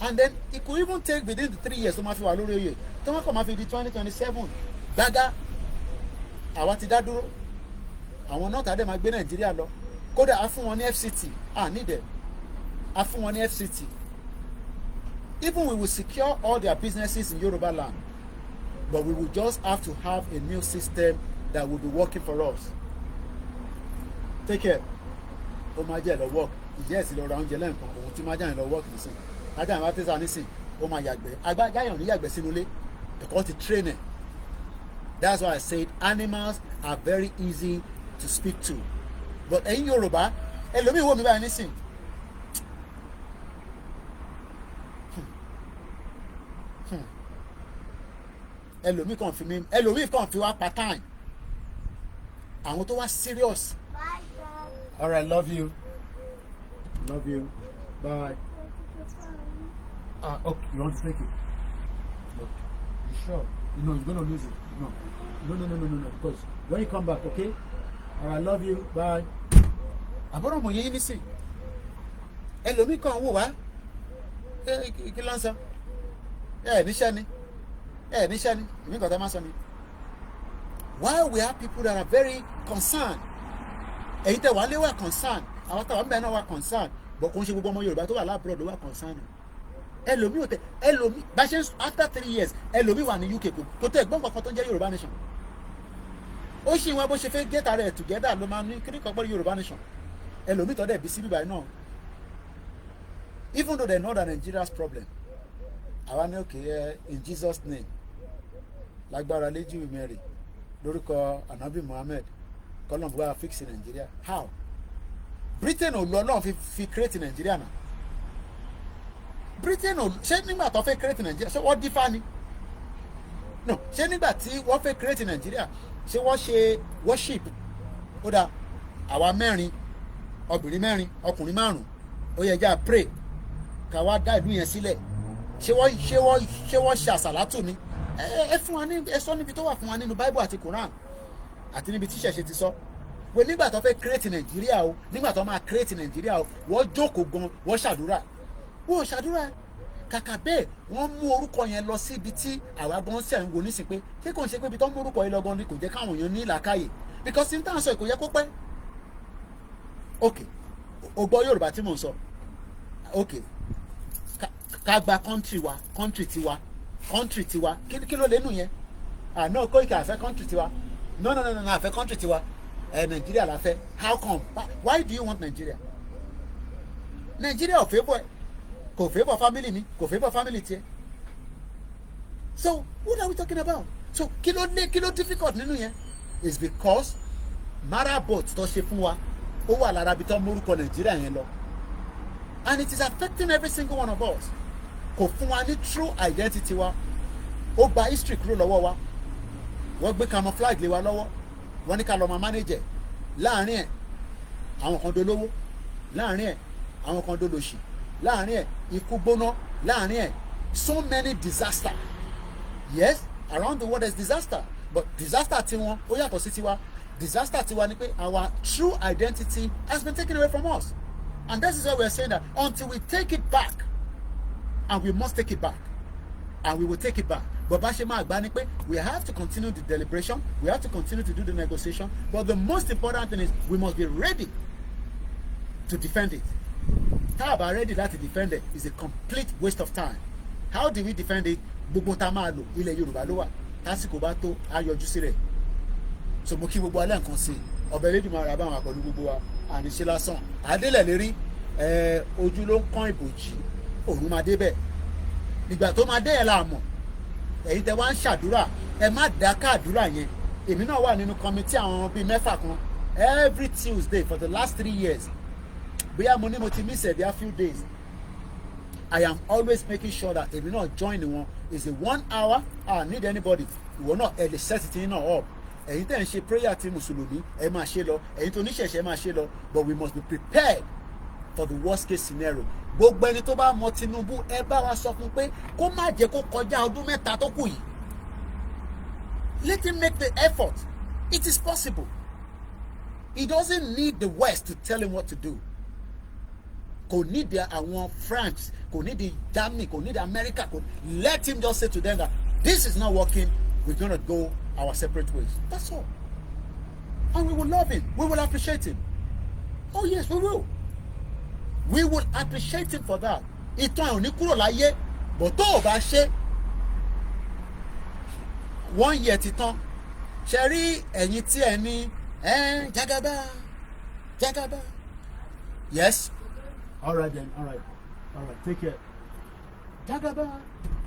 and then it could even take within the 3 years tó máa fi wà lórí oyè tó máa kọ́ máa fi di 2027 gbága àwa ti dá dúró àwọn náà tàdé máa gbé Nàìjíríà lọ kódà a fún wọn ní FCT nídẹ̀ a fún wọn ní FCT even we will secure all their businesses in Yoruba land, but we will just have to have a new system that will be working for us. Take care. Ó máa jẹ́ lọ work. Yes, lọ ra oúnjẹ lẹ́ǹkan òun tí máa jáyìn lọ work nísìn ajá ìwà tẹ́sà nísìn ó máa yàgbẹ́ agbájáyàn ní yàgbẹ́ sínú ilé because the training. That's why I said animals are very easy to speak to, but ẹ̀yin Yorùbá ẹlòmíì wò mí báyìí nísìn ẹlòmíì kàn fi wá part time àwọn tó wá serious. All right, love you. Love you. Bye. Okay, you want to take it? Look, you sure? No, you're gonna lose it. No. Because when you come back, okay? All right, love you. Bye. Àbúrò mo yẹn nísìn. Ẹlòmíì kan wò wá. Kí ló ń sọ? Níṣẹ́ ni. Èmi kan tó máa sọ ni. While we have people that are very concerned, èyí tẹ̀ wá lé wà concerned. Àwọn táwọn bẹ́ẹ̀ náà wà concern but kò ń ṣe gbogbo ọmọ Yorùbá tó wà lábúrò ló wà concern ẹlòmíì ò tẹ ẹlòmíì bá ṣe after 3 years ẹlòmíì wà ní UK kò tẹ gbọ́n kankan tó ń jẹ́ Yorùbá nation ó ṣì wọn bó ṣe fẹ́ get ara ẹ̀ together ló máa ní kí ní kan gbọ́ Yorùbá nation ẹlòmíì tó dẹ̀ bí sí bíbá náà even though they know that Nigeria's problem àwa ní òkè in Jesus name lágbára léjì Mary lórúkọ Anabi Muhammad kọ́lọ́mù bá fix Nigeria how? Britain ò lọ náà fi create Nigeria náà Britain ò ṣé nígbà tó fẹ́ create Nigeria ṣé wọ́n dífá ni no ṣé nígbà tí wọ́n fẹ́ create Nigeria ṣé wọ́n ṣe worship ó dà àwa mẹ́rin obìnrin mẹ́rin ọkùnrin márùn ó yẹ já pray ká wá dá ìlú yẹn sílẹ̀ ṣé wọ́n ṣe àsàlátù ni ẹ fún wa ní ẹ sọ níbi tó wà fún wa nínú Bible àti Quran àti níbi tí ṣẹ̀ṣẹ̀ ti sọ wọ́n nígbà tó fẹ́ create Nàìjíríà o nígbà tó máa create Nàìjíríà o wọ́n jókòó gan wọ́n ṣàdúrà wọ́n ṣàdúrà kàkà bẹ́ẹ̀ wọ́n mú orúkọ yẹn lọ sí ibi tí àwa gan ṣe ń wo nísìn pé ṣé kò ń ṣe pé ibi tó ń mú orúkọ yẹn lọ gan ni kò jẹ́ káwọn èèyàn ní làákàyè because ní táwọn sọ kò yẹ kó pẹ́ ok o gbọ́ Yorùbá tí mò ń sọ ok ká gba country tiwa kí ló lè nù yẹn no Koiki àfẹ́ country tiwa no àfẹ́ country tiwa Nigeria la fẹ́ how come why do you want Nigeria ò favour kò favour family mi kò favour family tiẹ̀ so what are we talking about so kí ló difficult nínú yẹn is because marabot tó ṣe fún wa ó wà lára bí tó mórúkọ Nigeria yẹn lọ and it is affecting every single one of us kò fún wa ní true identity wa ó gba history kúrò lọ́wọ́ wa wọ́n gbé camouflage lé wa lọ́wọ́ wọ́n ní ká lọ́ọ́ máa manager láàrin ẹ̀ àwọn kan dolówó láàrin ẹ̀ àwọn kan dolòṣì láàrin ẹ̀ ikú gbóná láàrin ẹ̀ so many disaster Yes, around the world there's disaster, but disaster tiwọn ó yàtọ̀ sí tiwa. Disaster tiwa ni pé our true identity has been taken away from us, and that is why we are saying that until we take it back, and we must take it back, and we will take it back. But bá ṣe máa gbà ni pé we have to continue the deliberation, we have to continue to do the negotiation, but the most important thing is we must be ready to defend it. Tá a bá ready láti defend it is a complete waste of time. How do we defend it? Gbogbo tá a máa lò ilẹ̀ Yorùbá ló wà, tásìkò bá tó a yọjú sí rẹ̀. So mo kí gbogbo alẹ́ nǹkan sí ọbẹ̀ Elédùmarè àbáwọn àpọ̀lú gbogbo wa àníṣe lásán adélẹ̀ lérí ojú ló ń kán ìbòjì òun máa débẹ̀ ìgbà tó máa dé ẹ̀ la mọ̀ ẹ̀yin tẹ wá ń ṣàdúrà ẹ má dáká àdúrà yẹn. Èmi náà wà nínú kọmitì àwọn bíi mẹ́fà kan every Tuesday for the last 3 years bóyá mo ní mo ti miss ẹ̀ bí a few days. I am always making sure that èmi náà join wọn. It's a 1 hour. I need anybody ìwọ náà ẹ lè set it náà up. Ẹ̀yin tẹ́ ń ṣe prayer ti mùsùlùmí ẹ máa ṣe lọ, ẹ̀yin tó níṣẹ̀ṣẹ̀ máa ṣe lọ, but we must be prepared for the worst case scenario. Gbogbo ẹni tó bá mọ Tinubu ẹ bá wa sọ fún pé kó má jẹ́ kó kọjá ọdún mẹ́ta tó kù yìí. Let him make the effort. It is possible. He doesn't need the West to tell him what to do. Kò ní di àwọn France, kò ní di Germany, kò ní di America. Let him just say to them that this is not working, we're gonna go our separate ways. That's all. And we will love him. We will appreciate him. Oh yes, we will. We will appreciate him for that. Ìtàn ẹ̀ ò ní kúrò láyé, but tó o bá ṣe 1 year ti tán. Ṣé rí ẹ̀yin tí ẹ ní Jagaba, Jagaba. Yes. All right then. All right. Take care. Jagaba,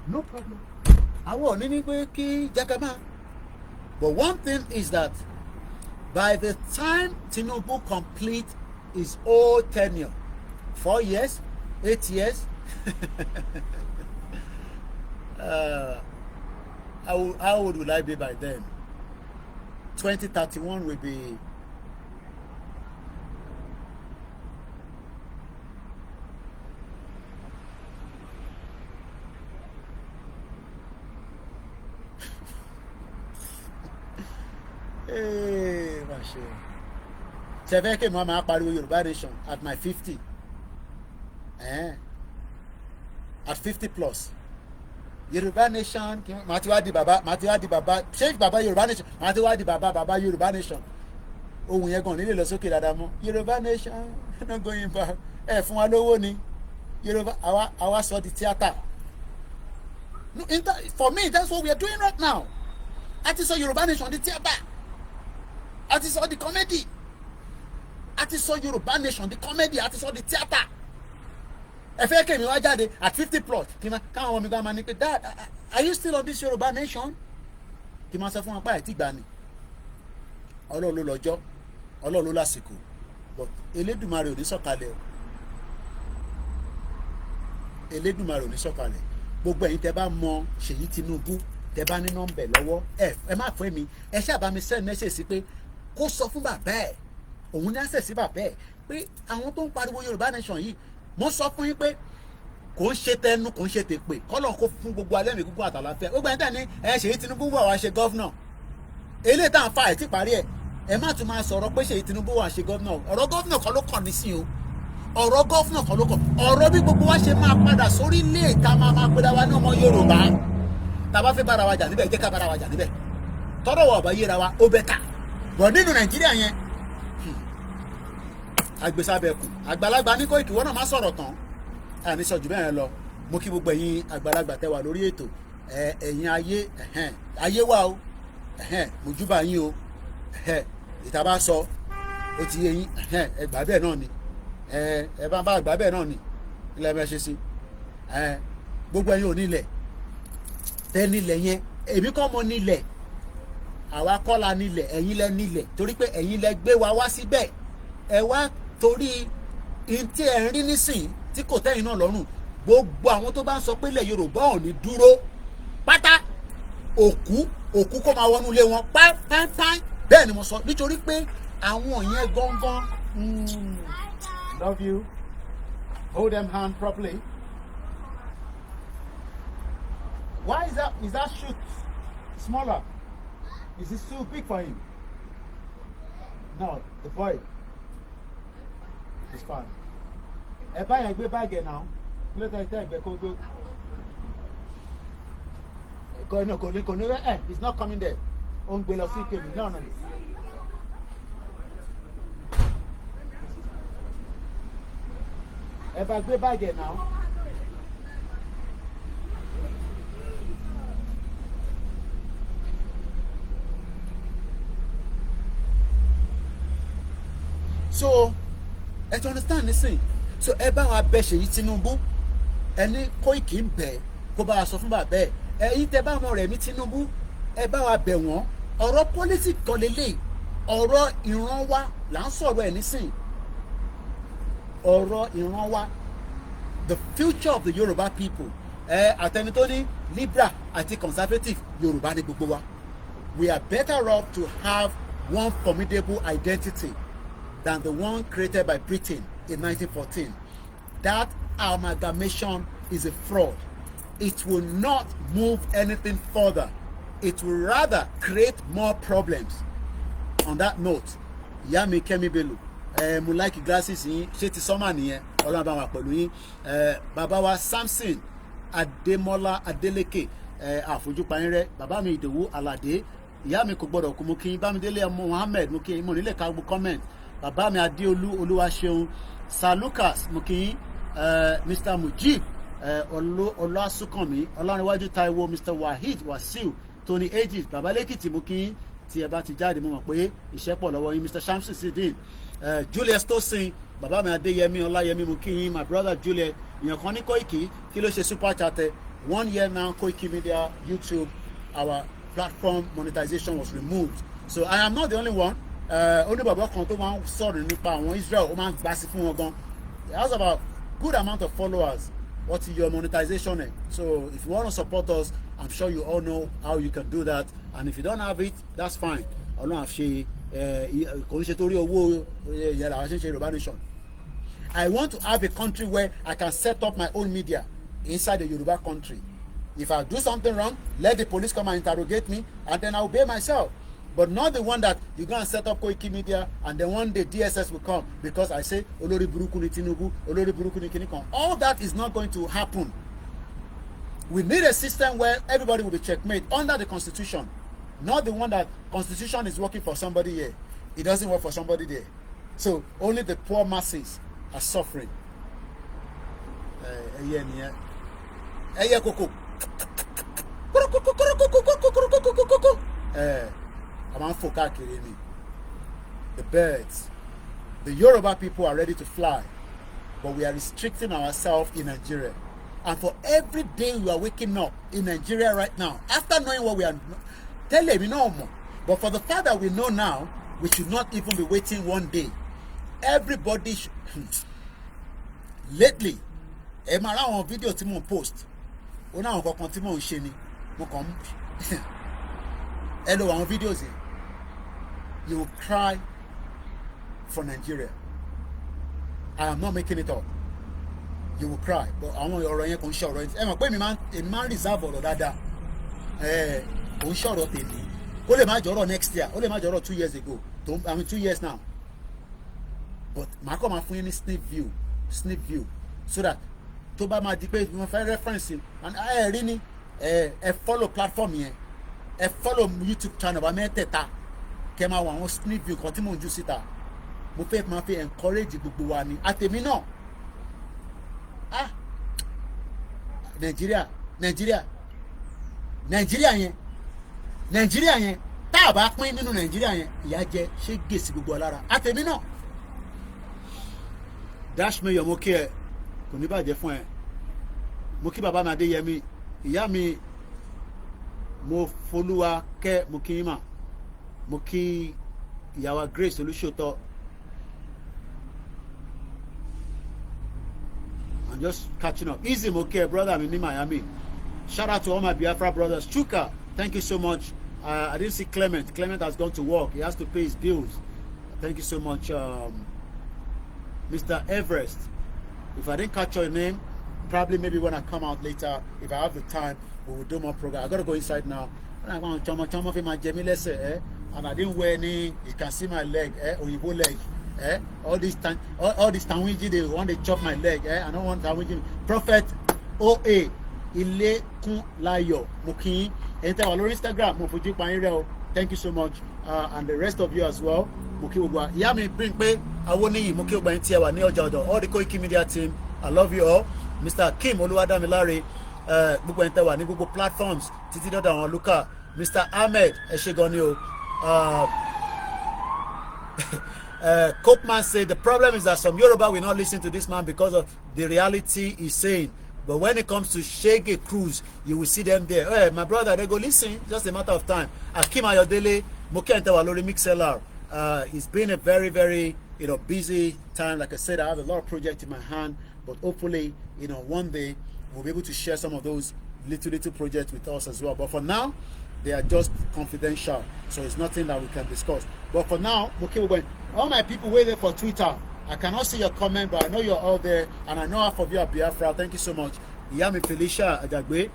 no problem. Àwọn ò ní ní pé kí Jagaba. But one thing is that by the time Tinubu complete his whole tenure, 4 years, 8 years, how old will I be by then? 2031 will be ṣe fẹ́ kí mo máa pariwo Yorùbá nation at my 50 at 50 plus Yorùbá nation màá ti wá di bàbá ṣé bàbá Yorùbá nation màá ti wá di bàbá Yorùbá nation ohun yẹn gan nílé lọ sókè dáadáa mọ́ Yorùbá nation no going back ẹ fún wa lówó ni Yorùbá àwa sọ di theatre. For me that's what we are doing right now. A ti sọ Yorùbá nation di theatre. A ti sọ di comedy. A ti sọ Yorùbá nation di comedy. A ti sọ di theatre. Ẹ fẹ́ kí èmi wá jáde at 50 plus kí n káwọn ọmọ mi gbá máa ní pé dad are you still on this Yorùbá nation? Kí n máa sọ fún wọn pé àìtí gbà ni. Ọlọ́run ló lọ́jọ́, Ọlọ́run ló lásìkò, but Elédùmarè ò ní sọ̀kalẹ̀ o. Elédùmarè ò ní sọ̀kalẹ̀. Gbogbo ẹ̀yin tẹ́ bá mọ Ṣèyí Tinubu tẹ́ bá ní nọ́mbẹ̀ lọ́wọ́ ẹ má fún mi ẹ ṣáà bá mi send message sí pé kó sọ fún bàbá ẹ̀ òun ní access sí bàbá ẹ̀ pé àwọn tó ń pariwo Yorùbá nation yìí mo sọ fún yín pé kò ń ṣe tẹnu kò ń ṣe tèpè kọ́lọ̀ kó fún gbogbo alẹ́ mi gbogbo àtàlàfẹ́ ó gbẹ́ni tẹ́ ní Ṣèyí Tinubu wà wá ṣe gọ́fúnà eléyìí tá à ń fa ẹ̀ tí parí ẹ̀ ẹ má tún máa sọ̀rọ̀ pé Ṣèyí Tinubu wà ṣe gọ́fúnà ọ̀rọ̀ gọ́fúnà kan ló kàn ní sí o ọ̀rọ̀ gọ́fúnà kan ló kàn ọ̀rọ̀ bí gbogbo wa ṣe máa padà sórí ilé ìta máa pera wa ní ọmọ Yorùbá tá a bá fẹ́ bára wa jà níbẹ̀ jẹ́ ká bára wa jà níbẹ̀ tọ́rọ̀ wọ̀ ọ̀bá yéra wa ó bẹ́ ta bọ̀ nínú Nàìjíríà yẹn agbésàbẹ̀kù àgbàlagbà ní Koiki wọ́n náà má sọ̀rọ̀ tán àní sọ jù bẹ́ẹ̀ lọ mo kí gbogbo ẹ̀yin àgbàlagbà tẹ́ wà lórí ètò ẹ̀yin ayé wa o mojúbà yín o ìta bá sọ ó ti yé yín ẹgbàá bẹ́ẹ̀ náà ni ẹ bá àgbà bẹ́ẹ̀ náà ni ilẹ̀ ẹ ṣe sí gbogbo ẹ̀yin ò nílẹ̀ tẹ́ nílẹ̀ yẹn èmi kọ́ mo nílẹ̀ àwa kọ́ la nílẹ̀ ẹ̀yin lẹ nílẹ̀ torí pé ẹ̀yin lẹ gbé wa wá síbẹ̀ ẹ wá torí tí ẹ ń rí nísìnyí tí kò tẹ́yìn náà lọ́rùn gbogbo àwọn tó bá ń sọ pé ilẹ̀ Yorùbá ò ní dúró pátá òkú kó máa wọnú ilé wọn pápápá bẹ́ẹ̀ ni mo sọ nítorí pé àwọn yẹn gangan love you hold them hand properly Why is that shoot smaller? Is it too big for him? No, the boy is fine. Ẹ bá yẹn gbé báàgì náà. Let us tell you, it's not coming there. No. If I go back there now, so let's understand this thing. So ẹ bá wa bẹ̀ Ṣèyí Tinubu, ẹni Koiki ń bẹ̀ kó bá wa sọ fún bàbá ẹ̀, ẹ̀yin tẹ́ bá mọ̀ rẹ̀ mi Tinubu, ẹ bá wa bẹ̀ wọ́n. Ọ̀rọ̀ politics kan lélẹ̀, ọ̀rọ̀ ìran wa là ń sọ̀rọ̀ ẹ̀ nísìn. Ọ̀rọ̀ ìran wa, the future of the Yoruba people. Àtẹni tó ní Libra àti conservative Yorùbá ní gbogbo wa. We are better off to have one formidable identity than the one created by Britain in 1914. That amalgamation is a fraud. It will not move anything further. It will rather create more problems. On that note, Yami Kemi Bello, mo like glasses yín, ṣé ti sọ́mà nìyẹn, Ọlọ́run bá wa pẹ̀lú yín. Bàbá wa Samson Adémọ́lá Adélékè, àfojúpayínrẹ́, bàbá mi Ìdòwú Aládé, ìyá mi kò gbọ́dọ̀ kú, mo kí yín. Bámidélé Mohammed, mo kí yín. Mo nílẹ̀ ká gbọ́ comment. Bàbá mi Adéolú Olúwaṣeun, Sir Lucas, mo kí yín. Mr Mujib, Ọlásùnkànmí, Ọlárẹ̀wájú Táíwò, Mr Waheed Wasiu, Tony Aegis, Bàbá Lẹ́kìtì, mo kí yín. Tí ẹ bá ti jáde mo mọ̀ pé iṣẹ́ pọ̀ lọ́wọ́ yín. Mr Shamsu Sidin, Julius Tosin, bàbá mi Adéyẹmí Ọláyẹmí, mo kí yín. My brother Julius, èèyàn kan ní Koiki, kí ló ṣe super chat? 1 year now, Koikimedia, YouTube, our platform monetization was removed. So I am not the only one. Only bàbá kan tó máa ń sọ̀rọ̀ nípa àwọn Israel, ó máa ń gbà sí fún wọn gan. It has about good amount of followers. What's your monetization? So if you want to support us, I'm sure you all know how you can do that. And if you don't have it, that's fine. Ọlọ́run àṣe kò ń ṣe torí owó yẹn làwọn ṣe ń ṣe Yorùbá nation. I want to have a country where I can set up my own media inside the Yoruba country. If I do something wrong, let the police come and interrogate me, and then I'll obey myself. But not the one that you go and set up Koikimedia, and then one day DSS will come because I say Olórí burúkú ni Tinubu, Olórí burúkú ni kinikan. All that is not going to happen. We need a system where everybody will be checkmate under the Constitution, not the one that Constitution is working for somebody here. It doesn't work for somebody there. So only the poor masses are suffering. The birds. The Yoruba people are ready to fly, but we are restricting ourselves in Nigeria. And for every day we are waking up in Nigeria right now, after knowing what we are, tell them we know more. But for the fact that we know now, we should not even be waiting one day. Everybody should. Lately, ẹ máa ráwọn fídíò tí mò ń post, ó náà kankan tí mò ń ṣe ni mo kàn ń ẹ lo àwọn videos yẹn, you will cry for Nigeria. I am not making it up. You will cry. But àwọn ọ̀rọ̀ yẹn kò ń ṣe ọ̀rọ̀ yẹn. Ẹ mọ̀ pé èmi máa ń reserve ọ̀rọ̀ dáadáa. Kò ń ṣe ọ̀rọ̀ tèmi. Ó lè má jọ̀rọ̀ next year. Ó lè má jọ̀rọ̀ 2 years ago. I mean 2 years now. But màá kọ́ máa fún yín ní sneak view so that tó bá máa di pé mo fẹ́ reference and ẹ rí ni ẹ follow platform yẹn, ẹ follow YouTube channel bá mẹ́tẹ̀ẹ̀ta kẹ́ máa wọ àwọn sneak view kan tí mò ń jù síta. Mo fẹ́ máa fi encourage gbogbo wa ni àtèmi náà. Nàìjíríà yẹn tá a bá pín nínú Nàìjíríà yẹn ìyà jẹ ṣé gèsì gbogbo alára àtèmi náà. Dash me your mo kí ẹ kò ní bàjẹ́ fún ẹ. Mo kí bàbá mi Adéyẹmí, ìyá mi mo folúwa kẹ́, mo kí yín mà, mo kí ìyàwó Grace Olúṣòótọ́. I'm just catching up. Easy mo kí ẹ brother mi ní Miami. Shout out to all my Biafra brothers. Chuka, thank you so much. I didn't see Clement. Clement has gone to work. He has to pay his bills. Thank you so much, Mr. Everest. If I didn't catch your name, probably maybe when I come out later, if I have the time, we will do more program. I gotta go inside now. And I didn't wear any. You can see my leg, Oyibo leg, all this time, all this Tanwiji, they want to chop my leg, I don't want Tanwiji. Prophet OA OLAYOMI KOIKI. Enter our Instagram. Thank you so much, and the rest of you as well. All the Koikimedia team, I love you all. Mr. Kim Oluwadamilare, Google platforms, Titi Doda Luka, Mr. Ahmed Eshegonio. Copeman said the problem is that some Yoruba will not listen to this man because of the reality he's saying. But when it comes to Shege Cruise, you will see them there. Hey, my brother, they go listen. Just a matter of time. Akim Ayodele, Moke Ntewalori Mixelar. It's been a very, very, busy time. Like I said, I have a lot of projects in my hand. But hopefully, one day we'll be able to share some of those little projects with us as well. But for now, they are just confidential. So it's nothing that we can discuss. But for now, Moke, all my people waiting for Twitter. I cannot see your comment, but I know you're all there, and I know half of you are Biafra. Thank you so much. Iyami Felicia Ajagbe,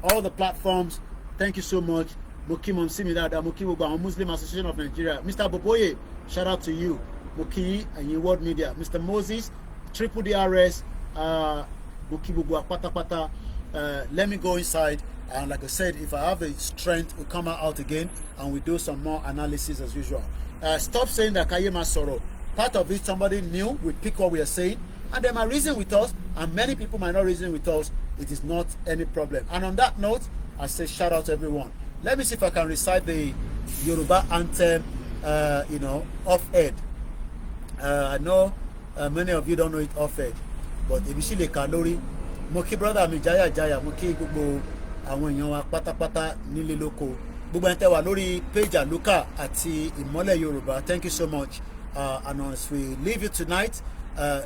all the platforms, thank you so much. Moki Momsimidada, Moki Wuba, Muslim Association of Nigeria. Mr. Boboye, shout out to you. Moki and your World Media. Mr. Moses, Triple DRS, Moki Wuba, Pata Pata. Let me go inside, and like I said, if I have the strength, we'll come out again, and we do some more analysis as usual. Stop saying that Kayema Soro. Part of it, somebody new, we pick what we are saying, and they might reason with us, and many people might not reason with us. It is not any problem. And on that note, I say shout out to everyone. Let me see if I can recite the Yoruba anthem, off-ed. I know many of you don't know it off-ed, but Ebishile Kalori, Moki brother mi Jaya Jaya, Moki Gugu, àwọn èèyàn wa pátápátá nílé lóko. Gbogbo ẹni tẹ́ wà lórí page Aluka àti Ìmọ́lẹ̀ Yorùbá. Thank you so much. And as we leave you tonight,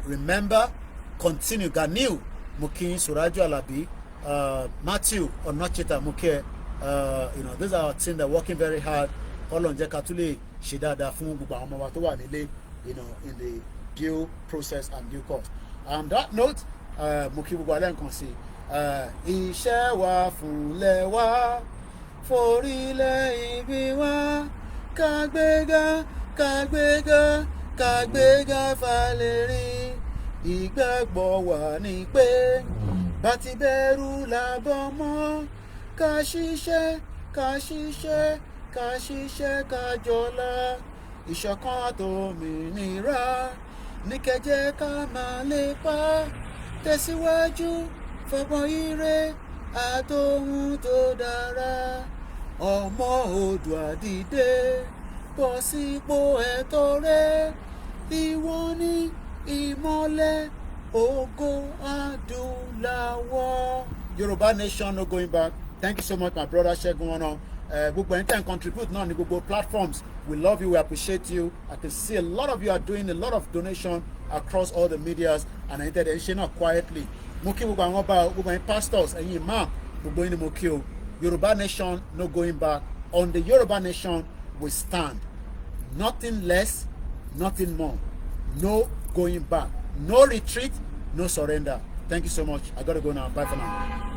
remember, continue. Ganil Mukin, Suraju Alabi, Matthew Onochita Muke. These are our team that are working very hard. Olonje Katule Shidada Fun Guba Amawatowa Nile, in the due process and due course. On that note, Muki Bugalen Konsi, Iṣẹ́ wa fúnlẹ̀ wa, forílẹ̀ ibi wa, Kagbega. Kàgbéga Fàlẹ́rìn, ìgbàgbọ́ wa ni pé bá ti bẹ̀rù làbọ̀ mọ́, ká ṣiṣẹ́ ká jọlá, ìṣọ̀kan àtòmìnira ní kẹjẹ ká máa lépa, tẹ̀síwájú fọgbọ́n ire àtòhun tó dára, ọmọ Oòduà dìde. Bọ́ sípò ẹ̀tọ́ rẹ, ìwọ ni ìmọ́lẹ̀ ògo adúláwọ̀. Yoruba nation, no going back. Thank you so much, my brother Segun Ono. Gbogbo ẹni tẹ́ ń contribute náà ní gbogbo platforms. We love you, we appreciate you. I can see a lot of you are doing a lot of donation across all the medias, and ẹni tẹ́ ẹ ṣe náà quietly. Mo kí gbogbo àwọn ọba, gbogbo ẹni pastors, ẹ̀yin imam, gbogbo ẹni mo kí o. Yoruba nation, no going back. On the Yoruba nation, we stand. Nothing less, nothing more. No going back. No retreat, no surrender. Thank you so much. I gotta go now. Bye for now.